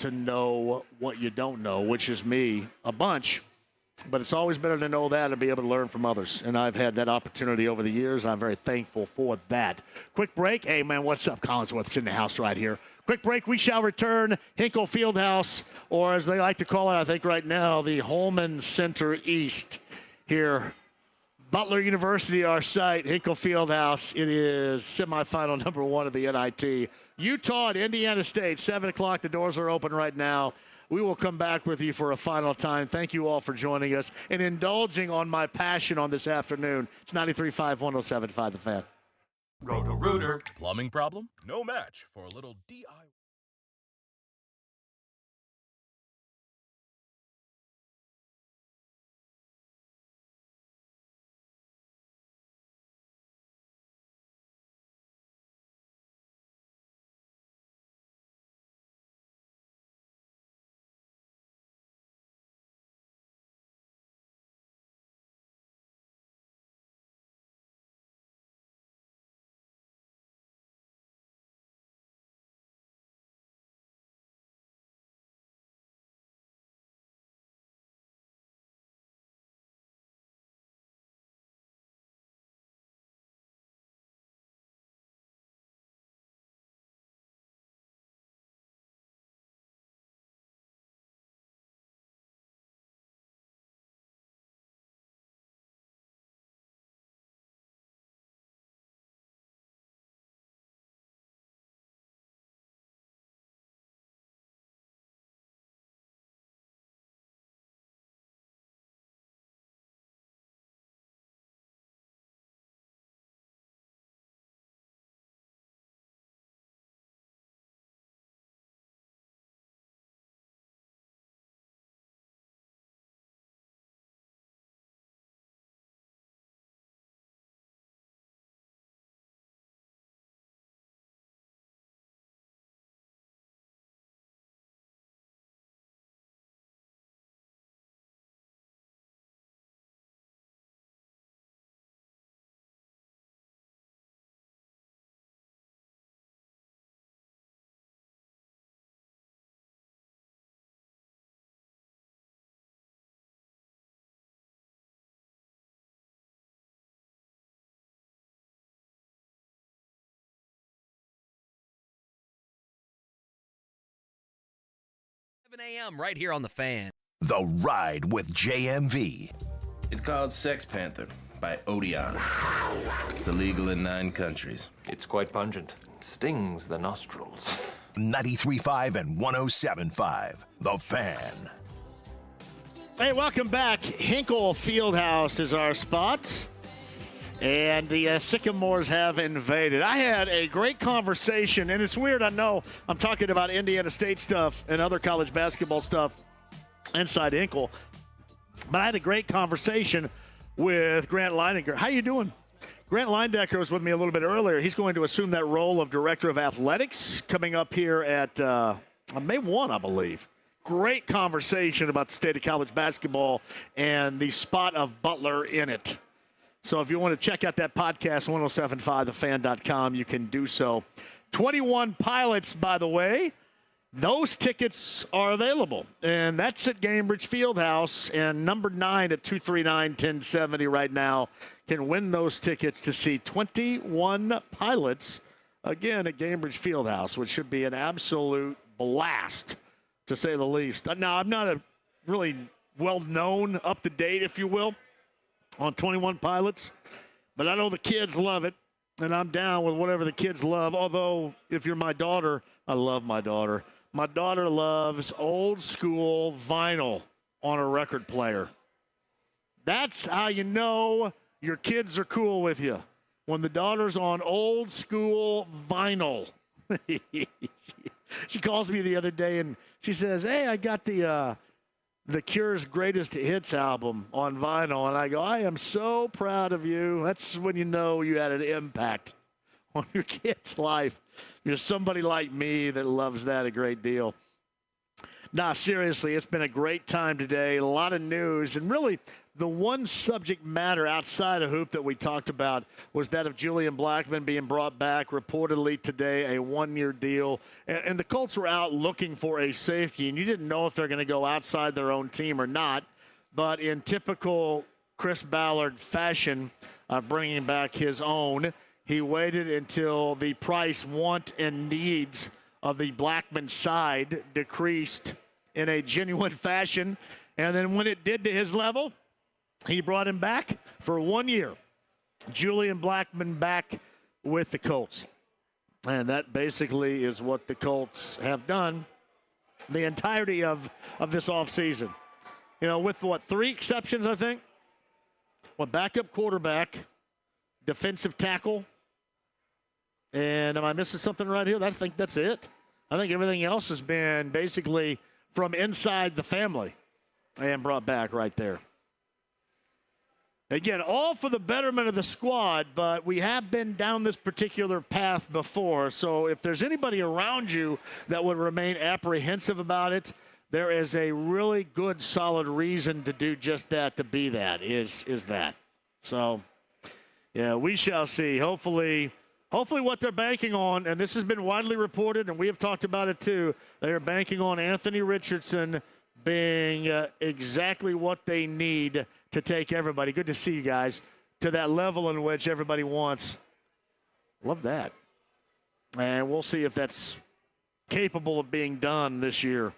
to know what you don't know, which is me, a bunch. But it's always better to know that and be able to learn from others. And I've had that opportunity over the years. I'm very thankful for that. Quick break. Hey, man, what's up? Collinsworth's in the house right here. Quick break. We shall return. Hinkle Fieldhouse, or as they like to call it, I think right now, the Holman Center East here. Butler University, our site, Hinkle Fieldhouse. It is semifinal number 1 of the NIT. Utah at Indiana State, 7 o'clock. The doors are open right now. We will come back with you for a final time. Thank you all for joining us and indulging on my passion on this afternoon. It's 93.5, 107.5 The Fan. Roto-Rooter. Plumbing problem? No match for a little DIY. a.m. right here on The Fan. The Ride with JMV. It's called Sex Panther by Odeon. It's illegal in 9 countries. It's quite pungent. It stings the nostrils. 93.5 and 107.5. The Fan. Hey, welcome back. Hinkle Fieldhouse is our spot. And the Sycamores have invaded. I had a great conversation, and it's weird, I know I'm talking about Indiana State stuff and other college basketball stuff inside Hinkle, but I had a great conversation with Grant Leinecker. How you doing? Grant Leinecker was with me a little bit earlier. He's going to assume that role of Director of Athletics coming up here at May 1, I believe. Great conversation about the state of college basketball and the spot of Butler in it. So if you want to check out that podcast, 1075thefan.com, you can do so. 21 Pilots, by the way, those tickets are available. And that's at Gainbridge Fieldhouse. And number 9 at 239-1070 right now can win those tickets to see 21 Pilots, again, at Gainbridge Fieldhouse, which should be an absolute blast, to say the least. Now, I'm not a really well-known, up-to-date, if you will, on 21 Pilots, but I know the kids love it, and I'm down with whatever the kids love. Although, if you're my daughter, I love my daughter. My daughter loves old school vinyl on a record player. That's how you know your kids are cool with you, when the daughter's on old school vinyl. She calls me the other day, and she says, hey, I got the Cure's Greatest Hits album on vinyl. And I go, I am so proud of you. That's when you know you had an impact on your kid's life. You're somebody like me that loves that a great deal. Nah, seriously, it's been a great time today. A lot of news. And really, the one subject matter outside of hoop that we talked about was that of Julian Blackman being brought back, reportedly today, a 1-year deal. And the Colts were out looking for a safety, and you didn't know if they're going to go outside their own team or not. but in typical Chris Ballard fashion, bringing back his own, he waited until the price, want, and needs of the Blackman side decreased in a genuine fashion. And then when it did to his level, he brought him back for 1 year. Julian Blackman back with the Colts. And that basically is what the Colts have done the entirety of this offseason. You know, with what, 3 exceptions, I think? Well, backup quarterback, defensive tackle, and am I missing something right here? I think that's it. I think everything else has been basically from inside the family and brought back right there. Again, all for the betterment of the squad, but we have been down this particular path before. So if there's anybody around you that would remain apprehensive about it, there is a really good, solid reason to do just that, to be that, is that. So, yeah, we shall see. Hopefully what they're banking on, and this has been widely reported, and we have talked about it too, they are banking on Anthony Richardson being exactly what they need to take everybody. Good to see you guys to that level in which everybody wants. Love that. And we'll see if that's capable of being done this year.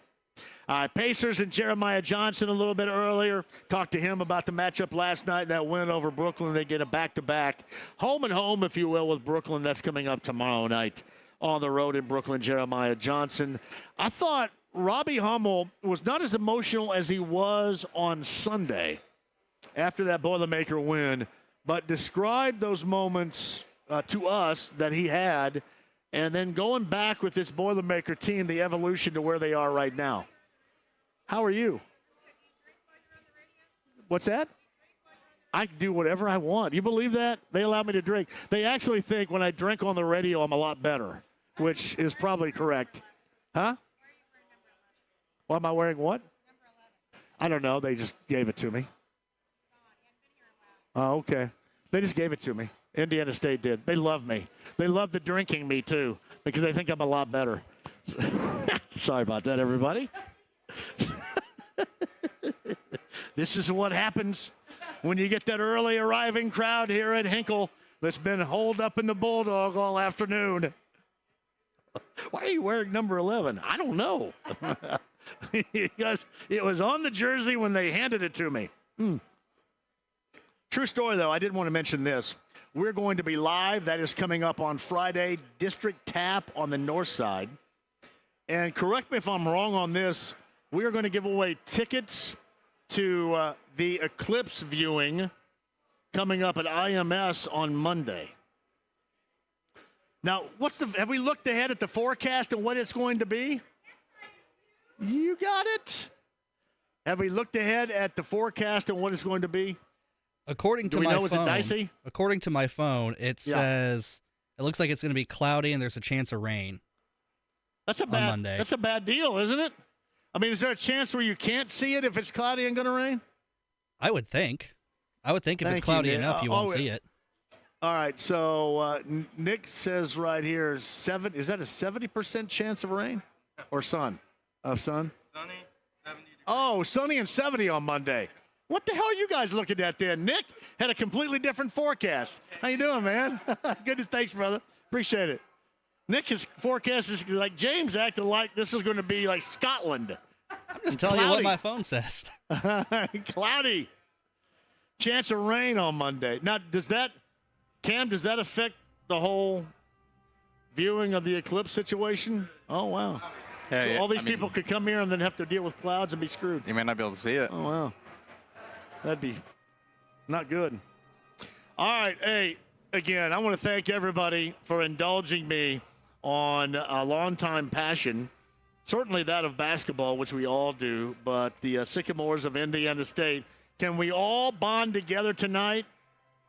Pacers and Jeremiah Johnson a little bit earlier. Talked to him about the matchup last night, that win over Brooklyn. They get a back-to-back. Home and home, if you will, with Brooklyn. That's coming up tomorrow night on the road in Brooklyn, Jeremiah Johnson. I thought Robbie Hummel was not as emotional as he was on Sunday after that Boilermaker win, but described those moments to us that he had, and then going back with this Boilermaker team, the evolution to where they are right now. How are you? What's that? I can do whatever I want. You believe that? They allow me to drink. They actually think when I drink on the radio, I'm a lot better, which is probably correct. Huh? Why am I wearing what? I don't know. They just gave it to me. Oh, okay. They just gave it to me. Indiana State did. They love me. They love the drinking me, too, because they think I'm a lot better. Sorry about that, everybody. This is what happens when you get that early arriving crowd here at Hinkle that's been holed up in the Bulldog all afternoon. Why are you wearing number 11? I don't know. Because it was on the jersey when they handed it to me. True story, though. I did want to mention this. We're going to be live. That is coming up on Friday. District Tap on the north side. And correct me if I'm wrong on this. We are going to give away tickets to the eclipse viewing coming up at IMS on Monday. Now, have we looked ahead at the forecast and what it's going to be? You got it. Have we looked ahead at the forecast and what it's going to be? According to is it dicey? According to my phone, it says it looks like it's going to be cloudy and there's a chance of rain. That's a bad deal, isn't it? I mean, is there a chance where you can't see it if it's cloudy and going to rain? I would think. If it's cloudy enough, you won't see it. All right, so Nick says right here, is that a 70% chance of rain or sun? Of sun? Sunny, 70 degrees. Oh, sunny and 70 on Monday. What the hell are you guys looking at then? Nick had a completely different forecast. How you doing, man? Goodness, thanks, brother. Appreciate it. Nick's forecast is like James acted like this is going to be like Scotland. I'm just telling you what my phone says. Cloudy. Chance of rain on Monday. Now, does that affect the whole viewing of the eclipse situation? Oh, wow. Hey, so all these people could come here and then have to deal with clouds and be screwed. You may not be able to see it. Oh, wow. That'd be not good. All right. Hey, again, I want to thank everybody for indulging me on a longtime passion, certainly that of basketball, which we all do, but the Sycamores of Indiana State. Can we all bond together tonight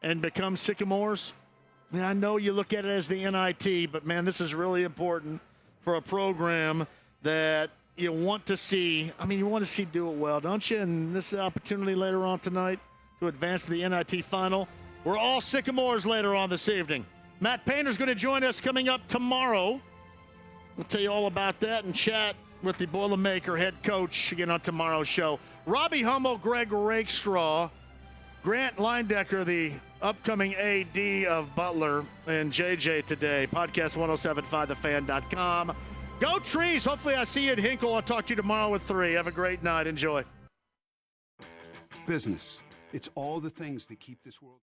and become Sycamores? Yeah, I know you look at it as the NIT, but, man, this is really important for a program that you want to see. I mean, you want to see do it well, don't you? And this opportunity later on tonight to advance to the NIT final. We're all Sycamores later on this evening. Matt Painter's going to join us coming up tomorrow. We'll tell you all about that and chat with the Boilermaker head coach again on tomorrow's show. Robbie Hummel, Greg Rakestraw, Grant Leindecker, the upcoming AD of Butler, and JJ today. Podcast 1075thefan.com. Go Trees. Hopefully I see you at Hinkle. I'll talk to you tomorrow at 3. Have a great night. Enjoy. Business. It's all the things that keep this world.